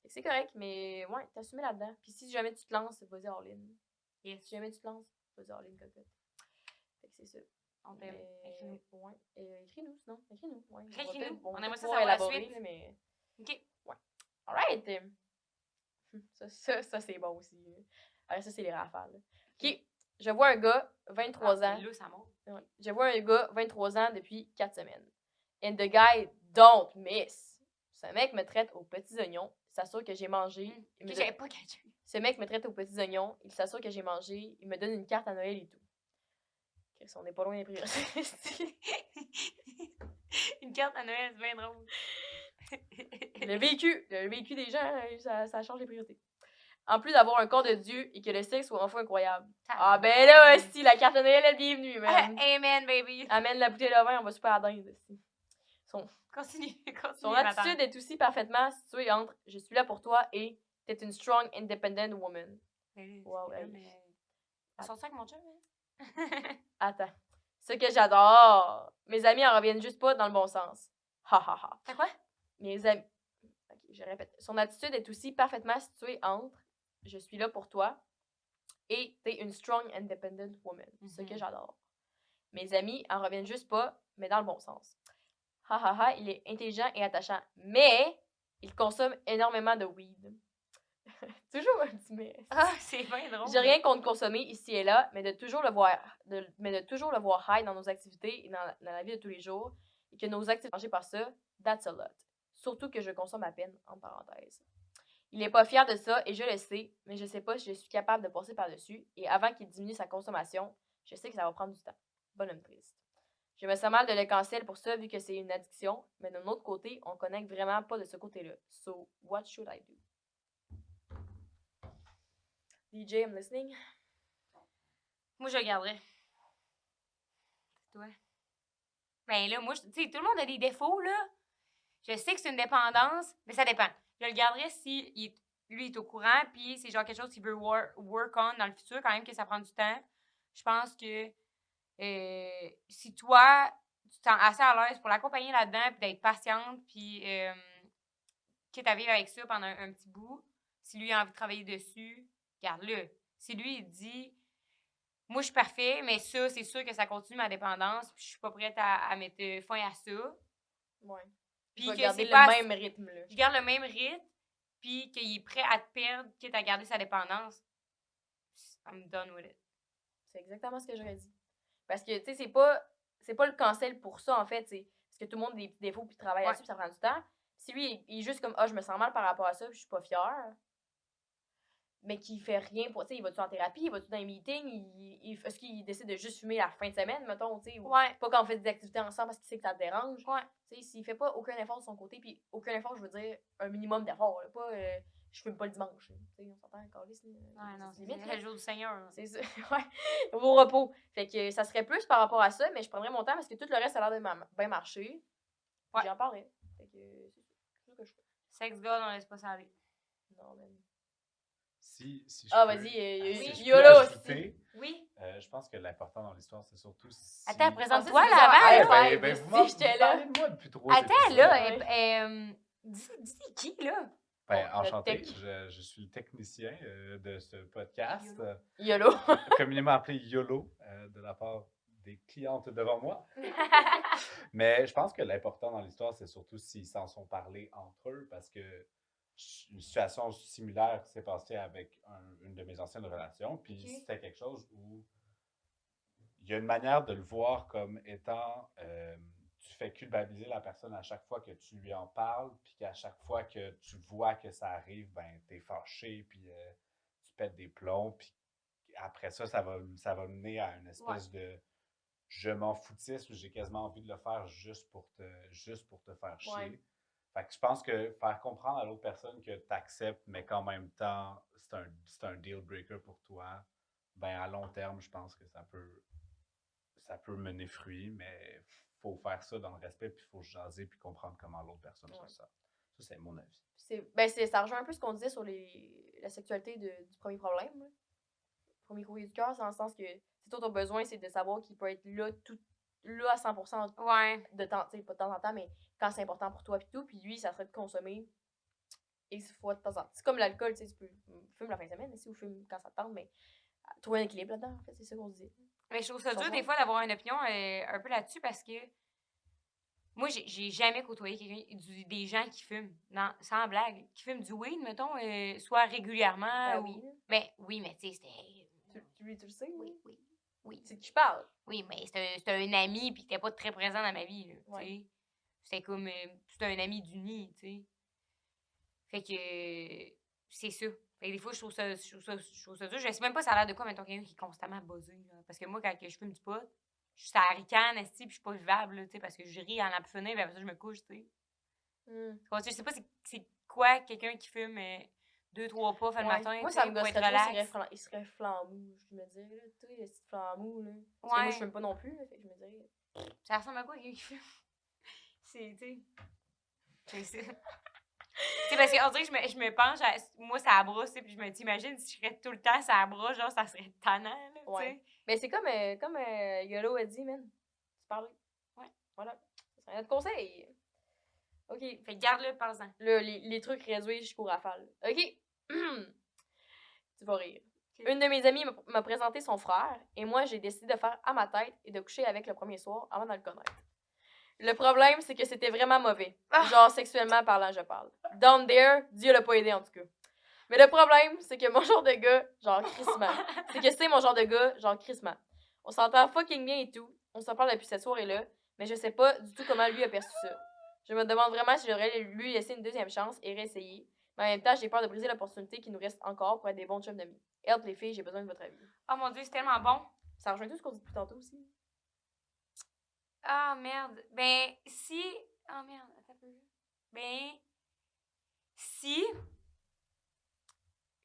c'est correct, mais ouais, t'assumer là-dedans. Puis si jamais tu te lances, vas-y all-in. Yes. Si jamais tu te lances, vas-y all-in, cocotte. Fait que c'est ça. On t'aime. Écris-nous. Ouais. Écris-nous, sinon. Écris-nous. Ouais. Écris-nous. On aimerait ça savoir savoir la élaborer, suite. Mais... OK. Ouais. Alright. Ça c'est bon aussi. Alors, ça, c'est les rafales. OK. Je vois un gars, 23 ans. Là, ça monte. Ouais. Je vois un gars, 23 ans, depuis 4 semaines. And the guy don't miss. Ce mec me traite aux petits oignons. Il s'assure que j'ai mangé. J'avais pas catché. Ce mec me traite aux petits oignons. Il s'assure que j'ai mangé. Il me donne une carte à Noël et tout. Chris, on n'est pas loin des priorités. Une carte à Noël, c'est bien drôle. Le vécu des gens, ça change les priorités. En plus d'avoir un corps de Dieu et que le sexe soit enfin incroyable. Ah ben là, si la carte de Noël est bienvenue, man. Amen, baby. Amène la bouteille de vin, on va super à dingue. Continue. Son attitude est aussi parfaitement située entre « je suis là pour toi » et « t'es une strong, independent woman ». Wow, on sort ça avec mon chum, hein? Attends. Ce que j'adore. Mes amis en reviennent juste pas dans le bon sens. Ha ha ha. C'est quoi? Mes amis. Ok, je répète. Son attitude est aussi parfaitement située entre « je suis là pour toi » et « t'es une strong, independent woman ». Ce que j'adore. Mes amis en reviennent juste pas, mais dans le bon sens. Ha ha ha, il est intelligent et attachant, mais il consomme énormément de weed. Toujours un petit mais. Ah, c'est bien drôle. J'ai rien contre consommer ici et là, mais de toujours le voir high dans nos activités et dans la vie de tous les jours, et que nos activités changées par ça, that's a lot. Surtout que je consomme à peine, en parenthèse. Il n'est pas fier de ça, et je le sais, mais je sais pas si je suis capable de passer par-dessus, et avant qu'il diminue sa consommation, je sais que ça va prendre du temps. Bonhomme triste. Je me sens mal de le cancel pour ça, vu que c'est une addiction, mais d'un autre côté, on connecte vraiment pas de ce côté-là. So, what should I do? DJ, I'm listening. Moi, je le garderais. Toi? Ben là, moi, tu sais, tout le monde a des défauts, là. Je sais que c'est une dépendance, mais ça dépend. Je le garderais si lui est au courant, puis c'est genre quelque chose qu'il veut work on dans le futur, quand même que ça prend du temps. Je pense que si toi, tu te sens assez à l'aise pour l'accompagner là-dedans, puis d'être patiente, puis quitte à vivre avec ça pendant un petit bout, si lui a envie de travailler dessus, garde-le. Si lui, il dit, moi, je suis parfait, mais ça, c'est sûr que ça continue ma dépendance, puis je suis pas prête à mettre fin à ça. Ouais. Puis que garder le même rythme, là. Je garde le même rythme, puis qu'il est prêt à te perdre, quitte à garder sa dépendance. I'm done with it. C'est exactement ce que j'aurais dit. Parce que, tu sais, c'est pas le cancel pour ça, en fait. C'est parce que tout le monde a des petits défauts puis travaille là-dessus, puis ça prend du temps. Si lui, il est juste comme, je me sens mal par rapport à ça, puis je suis pas fière, mais qui fait rien pour, tu sais, il va-tu en thérapie, il va-tu dans les meetings, est-ce qu'il décide de juste fumer la fin de semaine, mettons, tu sais, ou pas quand on fait des activités ensemble parce qu'il sait que ça te dérange. Tu sais, s'il fait pas aucun effort de son côté, puis aucun effort, je veux dire, un minimum d'effort, là, pas je fume pas le dimanche. Tu sais, on s'entend encore là, c'est le jour du Seigneur. C'est ça, ouais, au repos. Fait que ça serait plus par rapport à ça, mais je prendrais mon temps parce que tout le reste a l'air de bien marcher. J'en parlerai. Fait que c'est ça que je fais. Sex God, on laisse pas ça aller. Non, mais... Si vas-y, YOLO aussi. Oui. Je pense que l'important dans l'histoire, c'est surtout si... Attends, présente-toi là avant. Vous j'étais là. Parlez de moi depuis 3 épisodes. Attends, là, dis qui, là? Enchanté, je suis le technicien de ce podcast. YOLO. Communément appelé YOLO, de la part des clientes devant moi. Mais je pense que l'important dans l'histoire, c'est surtout s'ils s'en sont parlé entre eux, parce que une situation similaire s'est passée avec une de mes anciennes relations, puis c'était quelque chose où il y a une manière de le voir comme étant tu fais culpabiliser la personne à chaque fois que tu lui en parles, puis qu'à chaque fois que tu vois que ça arrive, ben t'es fâché, puis tu pètes des plombs, puis après ça va mener à une espèce de je m'en foutisme, j'ai quasiment envie de le faire juste pour te faire chier. Fait que je pense que faire comprendre à l'autre personne que tu acceptes, mais qu'en même temps, c'est un deal breaker pour toi, ben à long terme, je pense que ça peut mener fruit, mais faut faire ça dans le respect, puis il faut jaser, puis comprendre comment l'autre personne fait ça. Ça, c'est mon avis. Ça rejoint un peu ce qu'on disait sur la sexualité du premier problème. Là. Le premier courrier du cœur, c'est dans le sens que toi, ton besoin, c'est de savoir qu'il peut être là, là à 100% de temps, tu sais, pas de temps en temps, mais quand c'est important pour toi, puis tout, puis lui, ça serait de consommer X fois de temps en temps. C'est comme l'alcool, tu sais, tu peux fumer la fin de semaine, ou fumer quand ça te tente, mais trouver un équilibre là-dedans, en fait, c'est ça qu'on se dit. Mais je trouve ça dur des fois d'avoir une opinion un peu là-dessus parce que moi, j'ai jamais côtoyé des gens qui fument, sans blague, qui fument du weed, mettons, soit régulièrement. Mais oui, mais tu sais, c'était. Tu le sais? Oui. C'est de qui je parle? Oui, mais c'était un ami, puis t'étais pas très présent dans ma vie, tu sais. C'était comme. C'était un ami du nid, tu sais. Fait que. C'est ça. Fait que des fois, je trouve ça dur. Je sais même pas ça a l'air de quoi, mettons, quelqu'un qui est constamment buzzé. Parce que moi, quand je fume du pot, je suis à la ricane, puis je suis pas vivable, tu sais, parce que je ris en la finir, puis après ça, je me couche, tu sais. Je sais pas c'est quoi quelqu'un qui fume 2-3 puffs le matin. Moi, ça me gosserait trop, il serait flambou. Je me dirais, là, tu sais, il est flambou, là. Parce que moi, je fume pas non plus, là, fait que je me dirais. Ça ressemble à quoi, quelqu'un qui fume? C'est, tu sais. C'est ça. Tu sais, parce qu'on dirait que je me penche, moi, ça abrosse, puis je me dis, imagine si je serais tout le temps, ça abrosse, genre, ça serait tannant, là, tu sais. Mais c'est comme YOLO a dit, man. Tu parles. Voilà. Ça serait notre conseil. OK. Fait que garde-le, par-en. Là, les trucs réduits jusqu'au rafale. OK. Tu vas rire. Okay. Une de mes amies m'a présenté son frère, et moi, j'ai décidé de faire à ma tête et de coucher avec le premier soir avant de le connaître. Le problème, c'est que c'était vraiment mauvais. Genre, sexuellement parlant, je parle. Down there, Dieu l'a pas aidé, en tout cas. Mais le problème, c'est que mon genre de gars, genre crissement. C'est mon genre de gars, genre crissement. On s'entend fucking bien et tout. On s'en parle depuis cette soirée-là, mais je sais pas du tout comment lui a perçu ça. Je me demande vraiment si j'aurais lui laissé une deuxième chance et réessayer. Mais en même temps, j'ai peur de briser l'opportunité qui nous reste encore pour être des bons chums d'amis. Help les filles, j'ai besoin de votre avis. Oh mon Dieu, c'est tellement bon. Ça rejoint tout ce qu'on dit depuis tantôt aussi. Ah, merde. Ben, si... Ah, merde, attends un peu. Ben, si...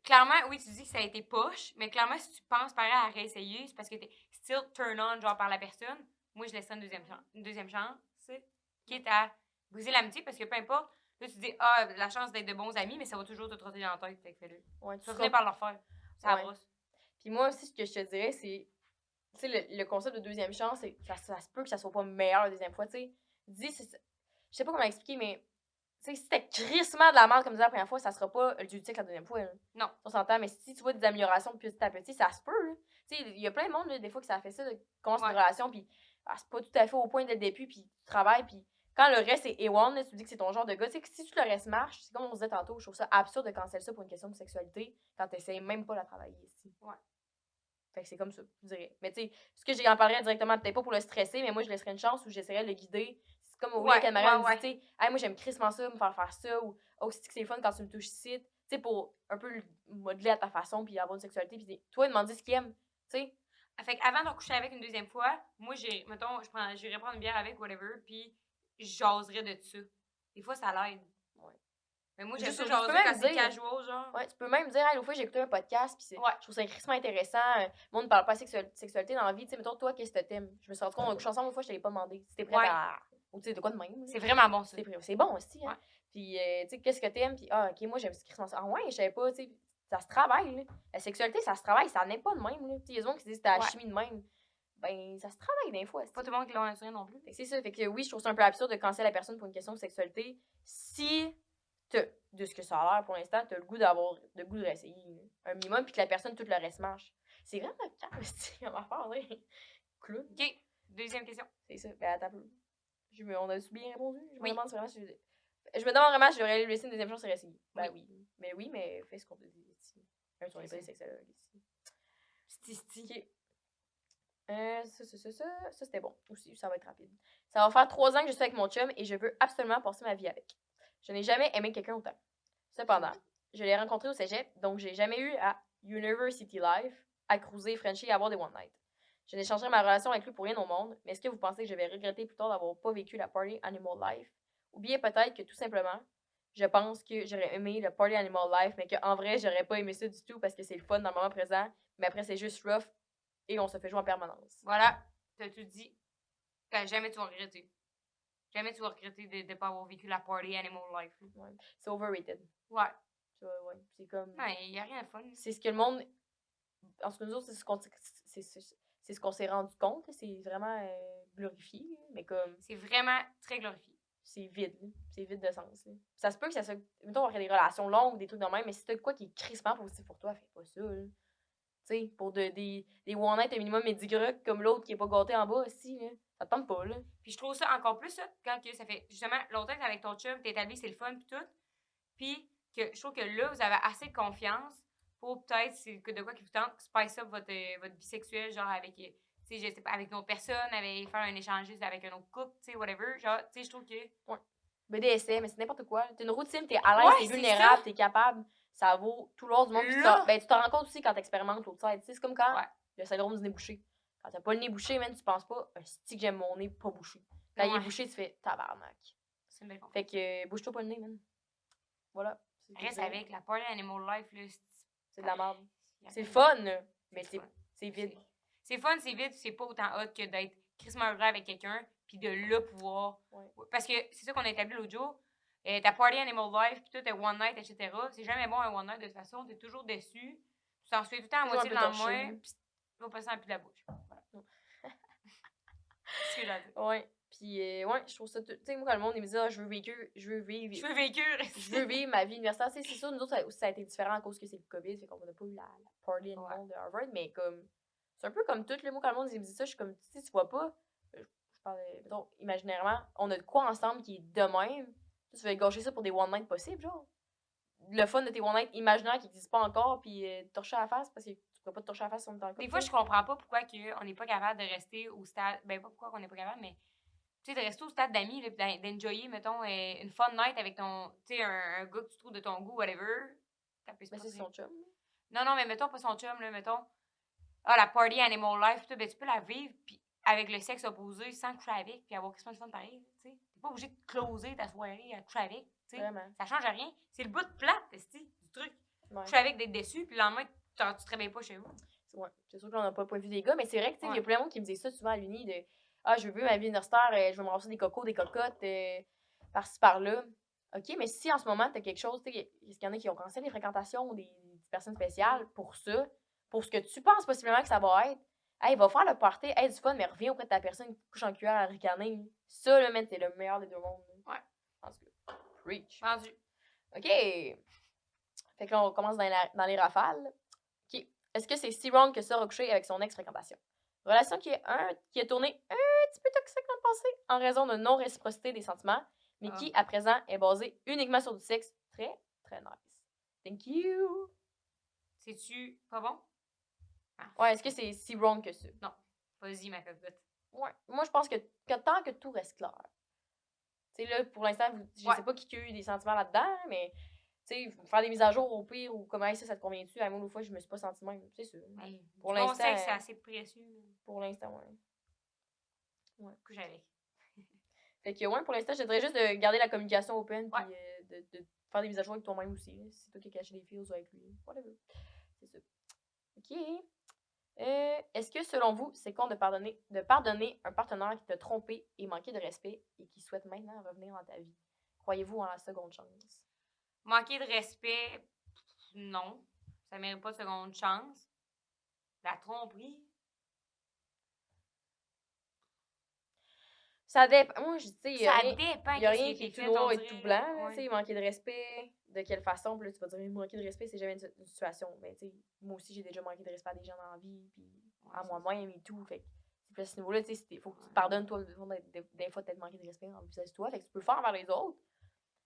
Clairement, oui, tu dis que ça a été poche, mais clairement, si tu penses pareil à réessayer, c'est parce que t'es still turn on, genre, par la personne. Moi, je laisserais une deuxième chance, quitte à briser l'amitié, parce que peu importe, là, tu dis, la chance d'être de bons amis, mais ça va toujours te trotter dans la tête, fait que fais-le. Ouais, tu vas finir par le refaire. Ça brosse. Puis moi aussi, ce que je te dirais, c'est... Tu sais, le concept de deuxième chance, c'est ça se peut que ça soit pas meilleur la deuxième fois, tu sais. Je sais pas comment expliquer, mais tu sais, si t'es crissement de la merde comme ça la première fois, ça sera pas le duty la deuxième fois. Là. Non. On s'entend, mais si tu vois des améliorations de petit à petit, ça se peut. Tu sais, il y a plein de monde, là, des fois, que ça fait ça, de commencer une relation, puis c'est pas tout à fait au point dès le début, puis tu travailles, puis quand le reste est A1, tu dis que c'est ton genre de gars, tu sais, que si tout le reste marche, c'est comme on disait tantôt, je trouve ça absurde de canceller ça pour une question de sexualité quand t'essayes même pas de la travailler ici. Ouais. Fait que c'est comme ça, je dirais. Mais tu sais, ce que j'en parlerais directement, peut-être pas pour le stresser, mais moi, je laisserais une chance où j'essaierais de le guider. C'est comme au lieu qu'elle me dit, tu sais, hey, moi, j'aime crissement ça, me faire ça, ou oh, c'est fun quand tu me touches ici. Tu sais, pour un peu le modeler à ta façon, puis avoir une sexualité, puis toi, demander ce qu'il aime, tu sais. Fait qu'avant de recoucher avec une deuxième fois, moi, mettons, j'irais prendre une bière avec, whatever, puis j'oserais de ça. Des fois, ça l'aide. Ouais. Mais moi, j'aime Juste, ça, tu peux j'oserais même quand c'est dire- casual, genre. Ouais, tu peux même dire, hey, l'autre fois, j'ai écouté un podcast, puis je trouve ça crissement intéressant. Le monde ne parle pas de sexualité dans la vie. Tu sais, mettons, toi, qu'est-ce que t'aimes? Je me suis rendu compte, on couche ensemble, une fois, je t'avais pas demandé. Si t'es prête à. Ou tu sais, de quoi de même? C'est vraiment bon, ça. C'est bon aussi, hein. Ouais. Puis, tu sais, qu'est-ce que t'aimes? Puis, ok, moi, j'aime crissement ça. Ah, ouais, je savais pas, tu sais. Ça se travaille, là. La sexualité, ça se travaille, ça n'est pas de même, là. Tu sais, il y a des gens qui disent que c'est la chimie de même. Ben, ça se travaille des fois. Pas tout le monde qui l'a naturel non plus. Fait que c'est ça. Fait que oui, je trouve ça un peu absurde de canceller la personne pour une question de sexualité si, de ce que ça a l'air pour l'instant, t'as le goût de réessayer un minimum puis que la personne, tout le reste marche. C'est vraiment calme, c'est comme affaire, là. Clown. OK. Deuxième question. C'est ça. Ben, attends un peu. On a bien répondu? Je me Oui. demande vraiment si je me demande vraiment si j'aurais laissé une deuxième chance et réessayer. Ben oui. Mais oui, mais fais ce qu'on te dit ici. Même si on n'est pas des sexologues ici. Sti. Ça, c'était bon aussi. Ça va être rapide. Ça va faire 3 ans que je suis avec mon chum et je veux absolument passer ma vie avec. Je n'ai jamais aimé quelqu'un autant. Cependant, je l'ai rencontré au cégep, donc j'ai jamais eu à University Life à cruiser, frencher et avoir des one night. Je n'échangerai ma relation avec lui pour rien au monde, mais est-ce que vous pensez que je vais regretter plus tard d'avoir pas vécu la party animal life? Ou bien peut-être que tout simplement, je pense que j'aurais aimé le party animal life, mais qu'en vrai, j'aurais pas aimé ça du tout parce que c'est le fun dans le moment présent, mais après, c'est juste rough et on se fait jouer en permanence. Voilà, t'as tout dit. Jamais tu vas regretter. Jamais tu vas regretter de ne pas avoir vécu la party animal life. Ouais. C'est overrated. Ouais. Ouais. C'est comme. Ouais, il n'y a rien de fun. C'est ce que le monde. En ce que nous autres, c'est ce qu'on s'est rendu compte. C'est vraiment glorifié. Mais comme. C'est vraiment très glorifié. C'est vide. C'est vide de sens. Là. Ça se peut que ça soit. Mettons, on aurait des relations longues ou des trucs de même, mais si t'as de quoi qui est crissement positif pour toi, fais pas ça. Tu sais, pour des one-night un minimum médiocre comme l'autre qui est pas gâté en bas aussi, là. Ça te tente pas, là. Puis je trouve ça encore plus, ça, quand que ça fait justement longtemps que t'es avec ton chum, t'es établi, c'est le fun, puis tout. Puis que je trouve que là, vous avez assez de confiance pour peut-être, c'est de quoi qui vous tente, spice up votre vie sexuelle, genre avec, tu sais, je sais pas, avec une autre personne, avec faire un échangiste avec un autre couple, tu sais, whatever. Genre, tu sais, je trouve que. Ouais. BDSM, mais c'est n'importe quoi. T'as une routine, t'es à l'aise, t'es vulnérable, t'es capable. Ça vaut tout l'or du monde. Tu te rends compte aussi quand t'expérimentes l'autre side. C'est comme quand le syndrome du nez bouché. Quand t'as pas le nez bouché, man, tu penses pas, que j'aime mon nez pas bouché. Quand il est bouché, tu fais tabarnak. C'est une belle Fait que bouge-toi pas le nez, man. Voilà. Reste avec la party animal life, là. C'est de la merde. C'est le fun, là. Mais c'est vide. C'est fun, c'est vide, c'est pas autant hot que d'être crissement heureux avec quelqu'un, puis de là pouvoir. Ouais. Parce que c'est ça qu'on a établi l'autre jour. Ta party animal life, puis tout, t'es one night, etc. C'est jamais bon un one night de toute façon, t'es toujours déçu. Tu t'en souviens tout le temps à moitié le lendemain, puis tu vas passer dans le plus de la bouche. Voilà. C'est ce que j'ai à dire. Ouais. Puis, ouais, je trouve ça. Tu sais, moi, quand le monde, il me dit, je veux vivre ma vie universitaire. C'est sûr, nous autres, ça a été différent à cause que c'est le COVID, fait qu'on n'a pas eu la party animal de Harvard, mais comme. C'est un peu comme tout, le mot quand le monde, il me dit ça, je suis comme, tu sais, tu vois pas. Je parle, mettons, imaginairement, on a de quoi ensemble qui est de même. Tu vas gâcher ça pour des one night possibles, genre. Le fun de tes one night imaginaires qui n'existent pas encore, puis te torcher à la face, parce que tu pourrais pas te torcher à la face si on est encore. Des fois, je comprends pas pourquoi on n'est pas capable de rester au stade. Ben, pas pourquoi on n'est pas capable, mais. Tu sais, de rester au stade d'amis, d'enjoyer, mettons, une fun night avec ton. Tu sais, un gars que tu trouves de ton goût, whatever. Mais c'est son chum. Non, mais mettons pas son chum, là, mettons. Ah, la party animal life, tout, ben, tu peux la vivre, puis avec le sexe opposé, sans coucher avec, puis avoir quelque chose de fun pareil, tu sais. T'es pas obligé de closer ta soirée à coucher avec, tu sais. Ça change rien. C'est le bout de plate, du truc. Coucher avec, d'être déçu, puis le lendemain, tu te réveilles pas chez vous. Ouais, c'est sûr qu'on n'a pas le point de vue des gars, mais c'est vrai que, tu sais, il y a plein de monde qui me disait ça souvent à l'uni de je veux vivre ma vie universitaire, je veux me ramasser des cocos, des cocottes, par-ci, par-là. OK, mais si en ce moment, tu as quelque chose, tu sais, est-ce qu'il y en a qui ont cancellé les fréquentations ou des personnes spéciales pour ça, pour ce que tu penses possiblement que ça va être, hey, va faire le party, hey, du fun, mais reviens auprès de ta personne qui couche en cuillère à ricaner. Ça, là, man, c'est le meilleur des deux mondes. Ouais. En tout cas, preach. Vendu. OK. Fait que là, on commence dans les rafales. OK. Est-ce que c'est si wrong que ça, recoucher avec son ex-fréquentation? Relation qui a tourné un petit peu toxique dans le passé en raison de non-réciprocité des sentiments, mais qui, à présent, est basée uniquement sur du sexe. Très, très nice. Thank you! C'est-tu pas bon? Ouais, est-ce que c'est si wrong que ça? Vas-y, ma cocotte. Ouais. Moi, je pense que tant que tout reste clair. Tu sais, là, pour l'instant, je sais pas qui a eu des sentiments là-dedans, mais, tu sais, faire des mises à jour au pire ou comment ça te convient-tu? Moi, l'autre fois, je me suis pas sentie même. C'est sûr. Hey, Pour du l'instant. conseil, c'est assez précieux. Pour l'instant, ouais. Couche avec. Fait que, ouais, pour l'instant, je te dirais juste de garder la communication open puis Ouais. de faire des mises à jour avec toi-même aussi. Là, si c'est toi qui as caché des feels ou avec lui. Whatever. C'est ça. OK. Est-ce que, selon vous, c'est con de pardonner un partenaire qui t'a trompé et manqué de respect et qui souhaite maintenant revenir dans ta vie? Croyez-vous en la seconde chance? Manquer de respect, non. Ça mérite pas de seconde chance. La tromperie. Ça dépend. Moi, je dis, il y a Ça rien, dépend y a qu'est-ce rien qui qui a est été tout fait, noir on et tout dirait, blanc. là. Là, Ouais. tu sais, manquer de respect, de quelle façon? Puis là, tu vas dire, manquer de respect, c'est jamais une situation. Mais tu sais, moi aussi, j'ai déjà manqué de respect à des gens dans la vie, puis à moi-même et tout. Fait que, puis à ce niveau-là, tu sais, il faut que tu te pardonnes, toi, des fois, peut-être manquer de respect en vis-à-vis de toi. Fait que tu peux le faire envers les autres.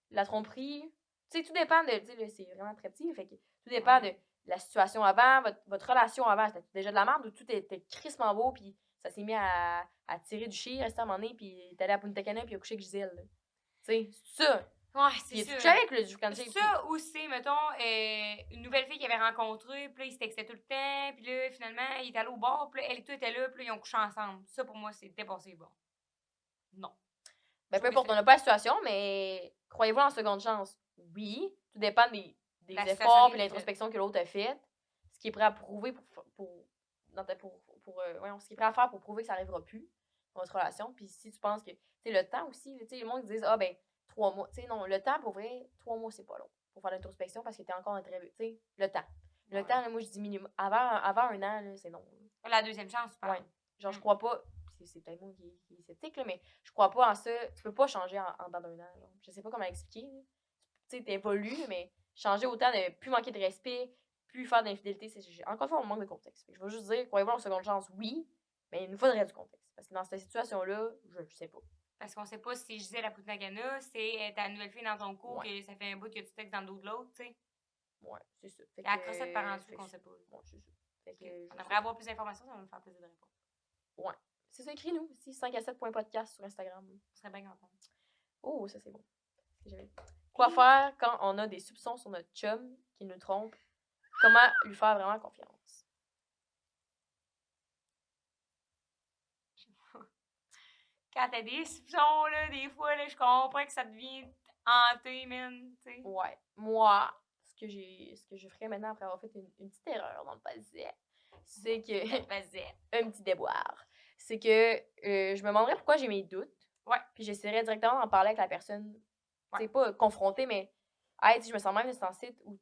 La tromperie, tu sais, tout dépend de. Tu sais, là, c'est vraiment très petit. Fait que tout dépend de la situation avant, votre relation avant. C'était déjà de la merde ou tout était crissement beau, puis ça s'est mis à tirer du chien, resté à un moment donné, puis t'es allé à Punta Cana, puis il a couché avec Gisèle. là. Tu sais, c'est ça. Ouais, Puis c'est tu ça. couché avec le quand j'ai. Ça ou c'est, mettons, une nouvelle fille qu'il avait rencontrée, puis là, ils se textaient tout le temps, puis là, finalement, il est allé au bar, puis là, elle et toi étaient là, puis là, ils ont couché ensemble. Ça, pour moi, c'est dépassé bon. Non. Ben, peu importe, on n'a pas la situation, mais croyez-vous en seconde chance? Oui. Tout dépend des La efforts situation et qui l'introspection que l'autre a faite. Ce qui est prêt à prouver ce qui est prêt à faire pour prouver que ça n'arrivera plus dans votre relation. Puis si tu penses que, tu sais, le temps aussi, tu sais, le monde disent, ah ben, 3 mois. Tu sais, non, le temps, pour vrai, 3 mois, c'est pas long pour faire l'introspection parce que t'es encore en très, tu sais, le temps. Le temps, là, moi, je dis minimum. Avant un an, là, c'est non. La deuxième chance, tu parles. Ouais. Genre, je crois pas. C'est peut-être moi qui est sceptique, là, mais je crois pas en ça. Tu peux pas changer en dedans d'un an. Genre. Je sais pas comment expliquer. Tu sais, t'évolues, mais changer autant de plus manquer de respect, plus faire d'infidélité, encore une fois, on manque de contexte. Fait que je vais juste dire, croyez-vous en seconde chance, oui, mais il nous faudrait du contexte. Parce que dans cette situation-là, je sais pas. Parce qu'on sait pas si je disais la Punta Cana, c'est ta nouvelle fille dans ton cours, que ça fait un bout que tu textes dans le dos de l'autre, tu sais. Ouais, c'est ça. Il y a la crossette de parents dessus qu'on sait pas. Ouais, c'est ça. Fait que, On devrait avoir plus d'informations, ça va me faire plaisir de répondre. Ouais. C'est ça, écris-nous aussi, 5à7.podcast sur Instagram. Je serais bien contente. Oh, ça c'est bon. Quoi faire quand on a des soupçons sur notre chum qui nous trompe? Comment lui faire vraiment confiance? Quand t'as des soupçons, là, des fois, là, je comprends que ça devient hanté, man, tu sais. Ouais. Moi, ce que je ferais maintenant après avoir fait une petite erreur dans le passé, c'est que. Un petit déboire. C'est que je me demanderais pourquoi j'ai mes doutes. Ouais. Puis j'essaierais directement d'en parler avec la personne. Ouais. Tu sais, pas confronter, mais. Hey, je me sens même censée ou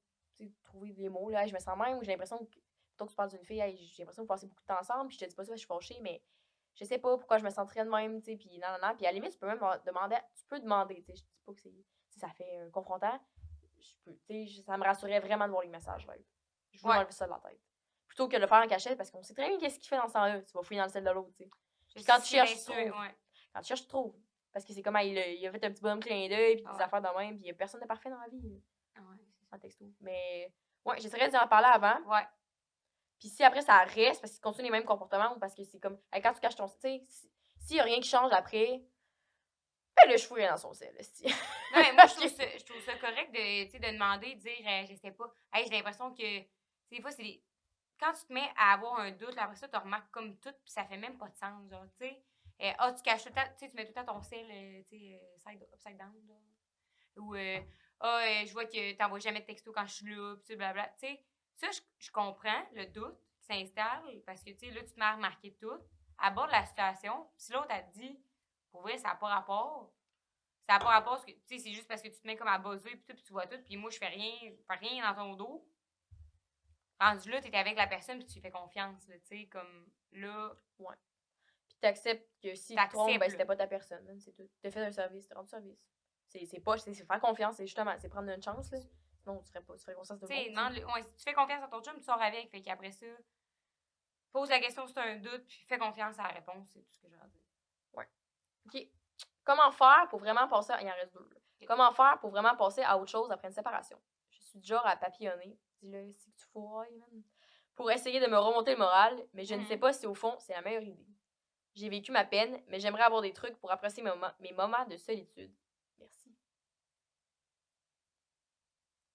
trouver des mots, là. Hey, je me sens même ou j'ai l'impression que. Plutôt que tu parles d'une fille, hey, j'ai l'impression que vous passez beaucoup de temps ensemble, puis je te dis pas ça, je suis fâchée, mais je sais pas pourquoi je me sentirais de même, tu sais, puis non. Puis à la limite, tu peux même demander, tu sais, je dis pas que si ça fait un confrontant, tu sais, ça me rassurait vraiment de voir les messages live. Je veux enlever ça de la tête. Plutôt que de le faire en cachette, parce qu'on sait très bien qu'est-ce qu'il fait dans ce temps-là. Tu vas fouiller dans le sel de l'autre, tu sais. Puis quand tu cherches, tu trouves. Quand tu cherches, tu trouves. Parce que c'est comme, il a fait un petit bonhomme clin d'œil, puis des affaires de même, puis il y a personne de parfait dans la vie. En texto. Mais, ouais, j'essaierais d'en parler avant. Ouais. Puis si après ça reste, parce qu'il continue les mêmes comportements, ou parce que c'est comme, quand tu caches ton. Tu sais, s'il y a rien qui change après, ben là, je fouillerais dans son sel. Non, mais moi, je trouve ça correct de demander, de dire, je sais pas. Hey, j'ai l'impression que, des fois, c'est quand tu te mets à avoir un doute, là, après ça, tu remarques comme tout, puis ça fait même pas de sens, genre, tu sais. Tu caches tout le temps, tu sais, tu mets tout le temps ton sel, tu sais, upside down, là. Ou, je vois que t'envoies jamais de texto quand je suis là, pis blabla. Tu sais, ça, je comprends le doute qui s'installe, parce que, tu sais, là, tu te mets à remarquer tout, aborde la situation, si l'autre, a te dit, pour vrai, ça n'a pas rapport. Ça n'a pas rapport, parce que, tu sais, c'est juste parce que tu te mets comme à buzzer, puis tu vois tout, puis moi, je fais rien dans ton dos. Rendu là, t'es avec la personne, puis tu lui fais confiance, tu sais, comme là. Ouais. Puis t'acceptes que si tu te trompes, ben c'était pas ta personne, hein, c'est tout. T'as fait un service, t'as rendu service. C'est faire confiance, c'est justement, c'est prendre une chance, là. Sinon, tu ferais confiance de monde. Si tu fais confiance à ton chum, tu sors avec, fait qu'après ça, pose la question si t'as un doute, puis fais confiance à la réponse, c'est tout ce que j'ai à dire. Ouais. OK. Comment faire pour vraiment passer il en reste 2. Okay. Comment faire pour vraiment passer à autre chose après une séparation? Je suis du genre à papillonner. Dis-le, c'est que tu fourrailles, man. pour essayer de me remonter le moral, mais je ne sais pas si au fond, c'est la meilleure idée. J'ai vécu ma peine, mais j'aimerais avoir des trucs pour apprécier mes moments de solitude. Merci.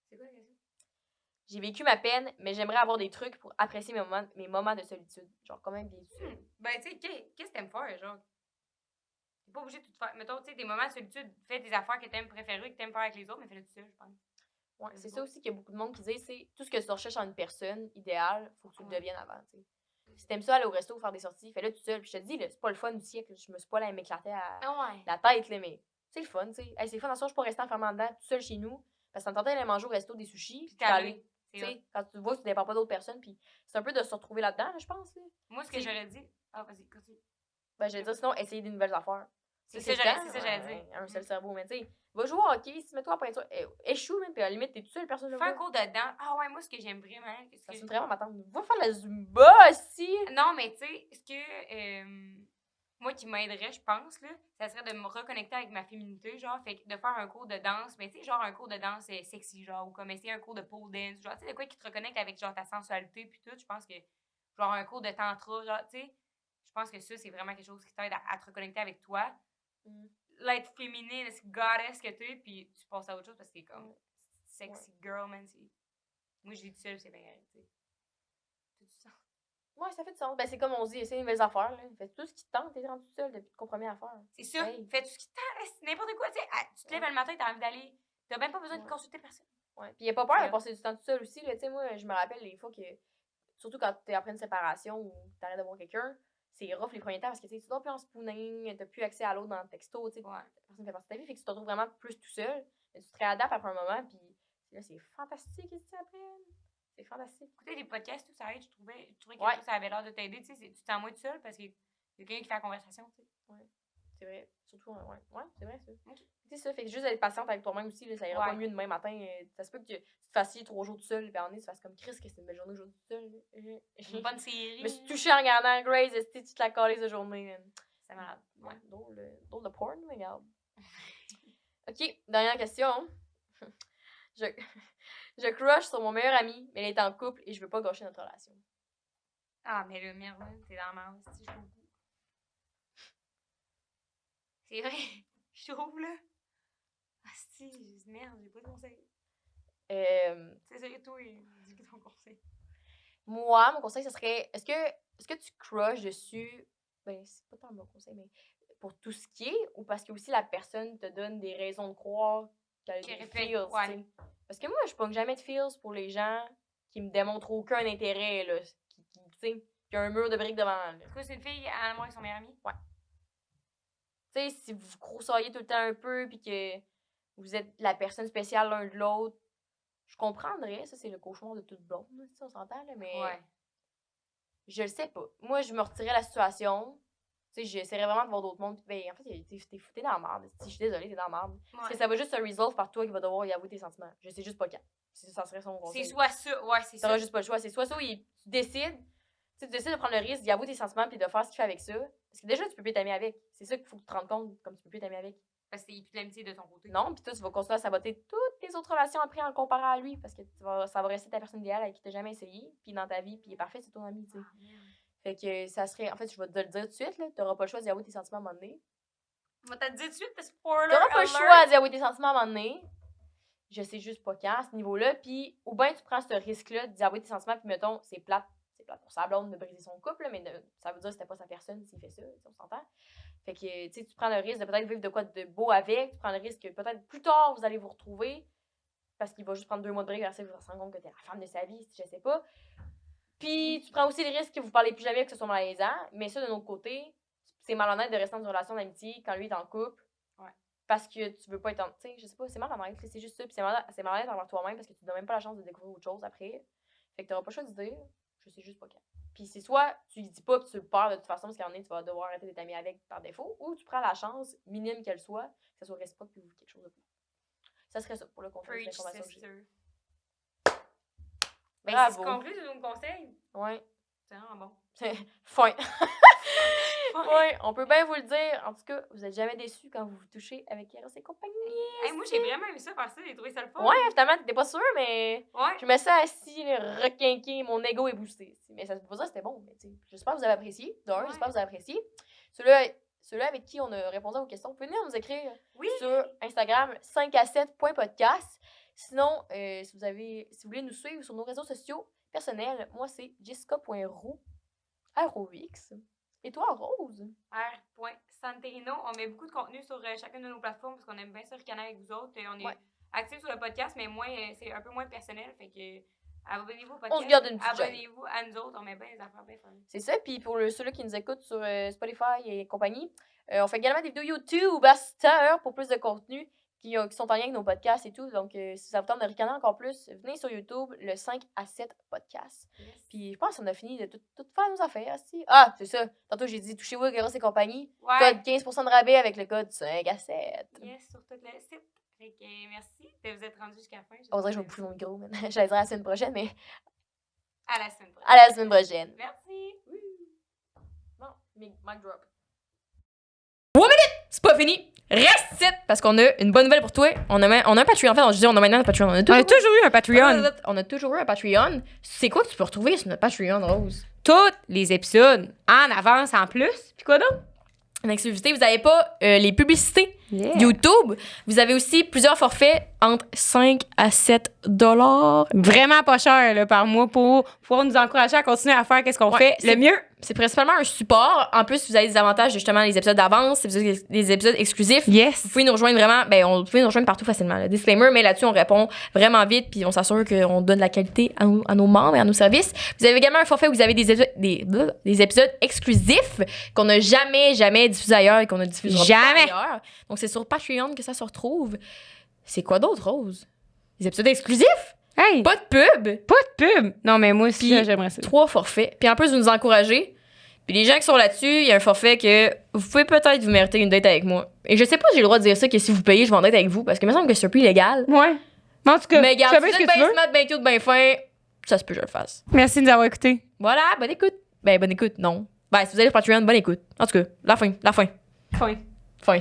C'est quoi la question? J'ai vécu ma peine, mais j'aimerais avoir des trucs pour apprécier mes moments de solitude. Genre, quand même bien sûr. Ben, tu sais, qu'est-ce que t'aimes faire, genre? T'es pas obligé de tout faire. Mettons, tu sais, des moments de solitude, fais des affaires que t'aimes préférer, que t'aimes faire avec les autres, mais fais-le tout seul, je pense. Ouais, c'est ça aussi qu'il y a beaucoup de monde qui dit, c'est tout ce que tu recherches en une personne idéale, faut que tu le deviennes avant, tu sais. Si t'aimes ça aller au resto ou faire des sorties, fais-le tout seul. Puis je te dis, là, c'est pas le fun du siècle. Je me suis pas là à m'éclater à la tête, là, mais c'est le fun, tu sais. Hey, c'est le fun, en soi, je peux rester enfermé dedans tout seul chez nous. Parce que ça me tentait d'aller manger au resto des sushis. Puis t'es allé. Tu sais, quand tu vois que tu dépends pas d'autres personnes. Puis c'est un peu de se retrouver là-dedans, là, je pense. Là. Moi, ce que j'aurais dit. Ah, vas-y, continue. Ben, j'allais dire, sinon, essayer des nouvelles affaires. C'est ça, j'allais dire. Un seul cerveau, mais tu sais, va jouer au hockey, si mets-toi en peinture, échoue, même, puis à la limite, t'es tout seul, personne ne le Fais voit. un cours de danse. Ah ouais, moi, ce que j'aime vraiment. Ça me vraiment m'attendre. Va faire la Zumba aussi! Non, mais tu sais, ce que. Moi qui m'aiderait, je pense, là, ça serait de me reconnecter avec ma féminité, genre, fait que de faire un cours de danse, mais tu sais, genre un cours de danse sexy, genre, ou comme essayer un cours de pole dance, genre, tu sais, de quoi qui te reconnecte avec, genre, ta sensualité, puis tout, je pense que, genre, un cours de tantra, genre, tu sais, je pense que ça, c'est vraiment quelque chose qui t'aide à te reconnecter avec toi. L'être féminine, ce goddess que t'es, puis tu passes à autre chose parce que t'es comme sexy girl, man, moi, je vis tout seul, c'est bien grave, tu sais. Tout ça. Ouais, ça fait du sens. Ben, c'est comme on dit, essayer des nouvelles affaires, là. Fais tout ce qui te tente, t'es rendu tout seul, depuis de compromis à faire. C'est ça. Hey. Fais tout ce qui te tente, c'est n'importe quoi, tu sais. Tu te lèves le matin, t'as envie d'aller. T'as même pas besoin de consulter personne. Ouais. Puis y a pas peur de passer du temps tout seul aussi, là. Tu sais, moi, je me rappelle les fois que, surtout quand t'es après une séparation ou t'arrêtes de voir quelqu'un, c'est rough les premiers temps parce que tu dors plus en spooning, t'as plus accès à l'autre dans le texto, tu sais. Personne fait partie de ta vie, fait que tu te retrouves vraiment plus tout seul. Mais tu te réadaptes après un moment, puis là, c'est fantastique, qu'est-ce que tu apprennes? C'est fantastique. Écouter des podcasts, tout ça aide, je trouvais que ça avait l'air de t'aider, tu sais. Tu te sens moins tout seul parce qu'il y a quelqu'un qui fait la conversation, tu sais. Ouais. C'est vrai. Surtout, ouais, c'est vrai, ça. Okay. C'est ça, fait que juste être patiente avec toi-même aussi, là, ça ira pas mieux demain matin. Ça se peut que tu te fasses 3 jours tout seul, puis en est, tu fasses comme Chris, que c'est une belle journée aujourd'hui tout seul. Une bonne série. Je me suis touchée en regardant Grace, tu te la calais de journée. C'est malade. Ouais, drôle de porn, mais regarde. Ok, dernière question. Je crush sur mon meilleur ami, mais il est en couple et je veux pas gâcher notre relation. Ah, mais le merde, t'es dans la merde, si je trouve. C'est vrai, je trouve, là. Ah, si, merde, j'ai pas de conseil. C'est ça, toi, dis ton conseil. Moi, mon conseil, ce serait, est-ce que tu crushes dessus, ben, c'est pas tant mon conseil, mais pour tout ce qui est, ou parce que aussi la personne te donne des raisons de croire qu'elle a des feels, t'sais. Parce que moi, je pogne jamais de feels pour les gens qui me démontrent aucun intérêt, là, qui a un mur de briques devant elle. Est-ce que c'est une fille à moi et son meilleur ami? Ouais. Tu sais, si vous croussaillez tout le temps un peu, puis que vous êtes la personne spéciale l'un de l'autre, je comprendrais, ça c'est le cauchemar de toute blonde, là, on s'entend, là, mais je le sais pas. Moi, je me retirais la situation, tu sais, j'essaierais vraiment de voir d'autres mondes, ben, en fait, t'es dans la merde, je suis désolée, t'es dans la merde. Parce que ça va juste se resolve par toi qui va devoir y avouer tes sentiments. Je sais juste pas quand. Ça serait son conseil. C'est soit ça, ouais, c'est ça. T'auras juste pas le choix, c'est soit ça, tu décides, tu décides de prendre le risque d'y avouer tes sentiments puis de faire ce qu'il fait avec ça. Parce que déjà, tu peux plus t'aimer avec. C'est ça qu'il faut que tu te rendes compte, comme tu peux plus t'aimer avec. Parce qu'il n'y a plus d'amitié de ton côté. Non, puis toi, tu vas continuer à saboter toutes tes autres relations après en le comparant à lui. Parce que ça va rester ta personne idéale avec qui tu n'as jamais essayé. Puis dans ta vie, puis il est parfait, c'est ton ami, tu sais. Fait que ça serait. En fait, je vais te le dire tout de suite, là. T'auras pas le choix d'y avouer tes sentiments à un moment donné. Je vais te le dire tout de suite, parce que spoiler. T'auras pas le choix d'y avouer tes sentiments à un moment donné. Je sais juste pas quand, à ce niveau-là. Puis, ou bien tu prends ce risque-là d'y avouer tes sentiments, puis mettons, c'est plate pour sa blonde de briser son couple, là, mais ça veut dire que c'était pas sa personne s'il fait ça, on s'entend. Fait que, tu sais, tu prends le risque de peut-être vivre de quoi de beau avec, tu prends le risque que peut-être plus tard, vous allez vous retrouver, parce qu'il va juste prendre 2 mois de break, après ça, vous vous rendez compte que t'es la femme de sa vie, je sais pas. Puis, tu prends aussi le risque que vous parlez plus jamais, que ce soit malaisant, mais ça, de notre côté, c'est malhonnête de rester dans une relation d'amitié quand lui est en couple. Ouais. Parce que tu veux pas être en. Tu sais, je sais pas, c'est malhonnête, c'est juste ça. Puis c'est malhonnête envers toi-même parce que tu te donnes même pas la chance de découvrir autre chose après. Fait que t'auras pas le choix de dire, je sais juste pas quand. Puis c'est soit tu lui dis pas que tu le perds de toute façon parce qu'à un moment donné, tu vas devoir arrêter d'être ami avec par défaut, ou tu prends la chance, minime qu'elle soit, que ça soit réciproque puis quelque chose de plus. Ça serait ça pour le conseil d'information que j'ai. Ben, si tu conclus sur ton conseil. Ouais. C'est vraiment bon. Fin. Ouais, on peut bien vous le dire. En tout cas, vous n'êtes jamais déçus quand vous vous touchez avec Eros et compagnie. Hey, moi, j'ai vraiment aimé ça faire ça. J'ai trouvé ça le fun. Ouais, finalement, t'étais pas sûre, mais Ouais. je me sens assis, requinqué, mon ego est boosté. Mais ça veut pas dire que c'était bon. Mais j'espère que vous avez apprécié. Ouais. J'espère que vous avez apprécié. Ceux-là avec qui on a répondu à vos questions, vous pouvez venir nous écrire sur Instagram 5à7.podcast. Sinon, si vous voulez nous suivre sur nos réseaux sociaux personnels, moi c'est jessica.roux, ROX. Et toi, Rose? R.Santerino. On met beaucoup de contenu sur chacune de nos plateformes parce qu'on aime bien se ricaner avec vous autres. On est actifs sur le podcast, mais c'est un peu moins personnel. Fait que abonnez-vous au podcast. On se garde une petite abonnez-vous à nous autres. On met bien les affaires bien fun. C'est ça. Puis pour ceux-là qui nous écoutent sur Spotify et compagnie, on fait également des vidéos YouTube à cette heure pour plus de contenu qui sont en lien avec nos podcasts et tout. Donc, si ça vous tente de ricaner encore plus, venez sur YouTube, le 5 à 7 podcast. Yes. Puis je pense qu'on a fini de tout faire nos affaires. Si. Ah, c'est ça. Tantôt, j'ai dit touchez-vous avec Eros et compagnie. Ouais. Code 15% de rabais avec le code 5 à 7. Yes, sur tout le site. Fait que merci de vous être rendu jusqu'à la fin. On dirait que je vais bouffer mon micro, man. J'allais dire à la semaine prochaine, mais À la semaine prochaine. à la semaine prochaine. Merci. Bon, mic drop. C'est pas fini. Reste ici parce qu'on a une bonne nouvelle pour toi. On a un Patreon. En fait, je dis on a maintenant un Patreon. On a toujours eu un Patreon. On a toujours eu un Patreon. C'est quoi que tu peux retrouver sur notre Patreon, Rose? Tous les épisodes en avance en plus. Puis quoi d'autre? En exclusivité, vous n'avez pas les publicités YouTube. Vous avez aussi plusieurs forfaits entre 5 à 7 $. Vraiment pas cher là, par mois pour pouvoir nous encourager à continuer à faire qu'est-ce qu'on fait le mieux. C'est principalement un support. En plus, vous avez des avantages, justement, les épisodes d'avance, les épisodes exclusifs. Yes. Vous pouvez nous rejoindre vraiment, vous pouvez nous rejoindre partout facilement. Là. Disclaimer, mais là-dessus, on répond vraiment vite, puis on s'assure qu'on donne de la qualité à nos membres et à nos services. Vous avez également un forfait où vous avez des épisodes exclusifs qu'on n'a jamais diffusés ailleurs et qu'on ne diffusera pas ailleurs. Donc, c'est sur Patreon que ça se retrouve. C'est quoi d'autre, Rose? Des épisodes exclusifs? Hey! Pas de pub! Pas de pub! Non, mais moi aussi, Puis, j'aimerais ça. 3 forfaits. Puis en plus, vous nous encouragez. Puis les gens qui sont là-dessus, il y a un forfait que vous pouvez peut-être vous mériter une date avec moi. Et je sais pas si j'ai le droit de dire ça, que si vous payez, je vais en date avec vous, parce que il me semble que c'est un peu illégal. Ouais. Mais en tout cas, Mais regarde, tu fais si bien vous ce que tu êtes veux. bien smart, bien cute, bien fin, ça se peut que je le fasse. Merci de nous avoir écoutés. Voilà, bonne écoute. Bonne écoute, non. Si vous allez sur Patreon, bonne écoute. En tout cas, la fin. Fin. Fin.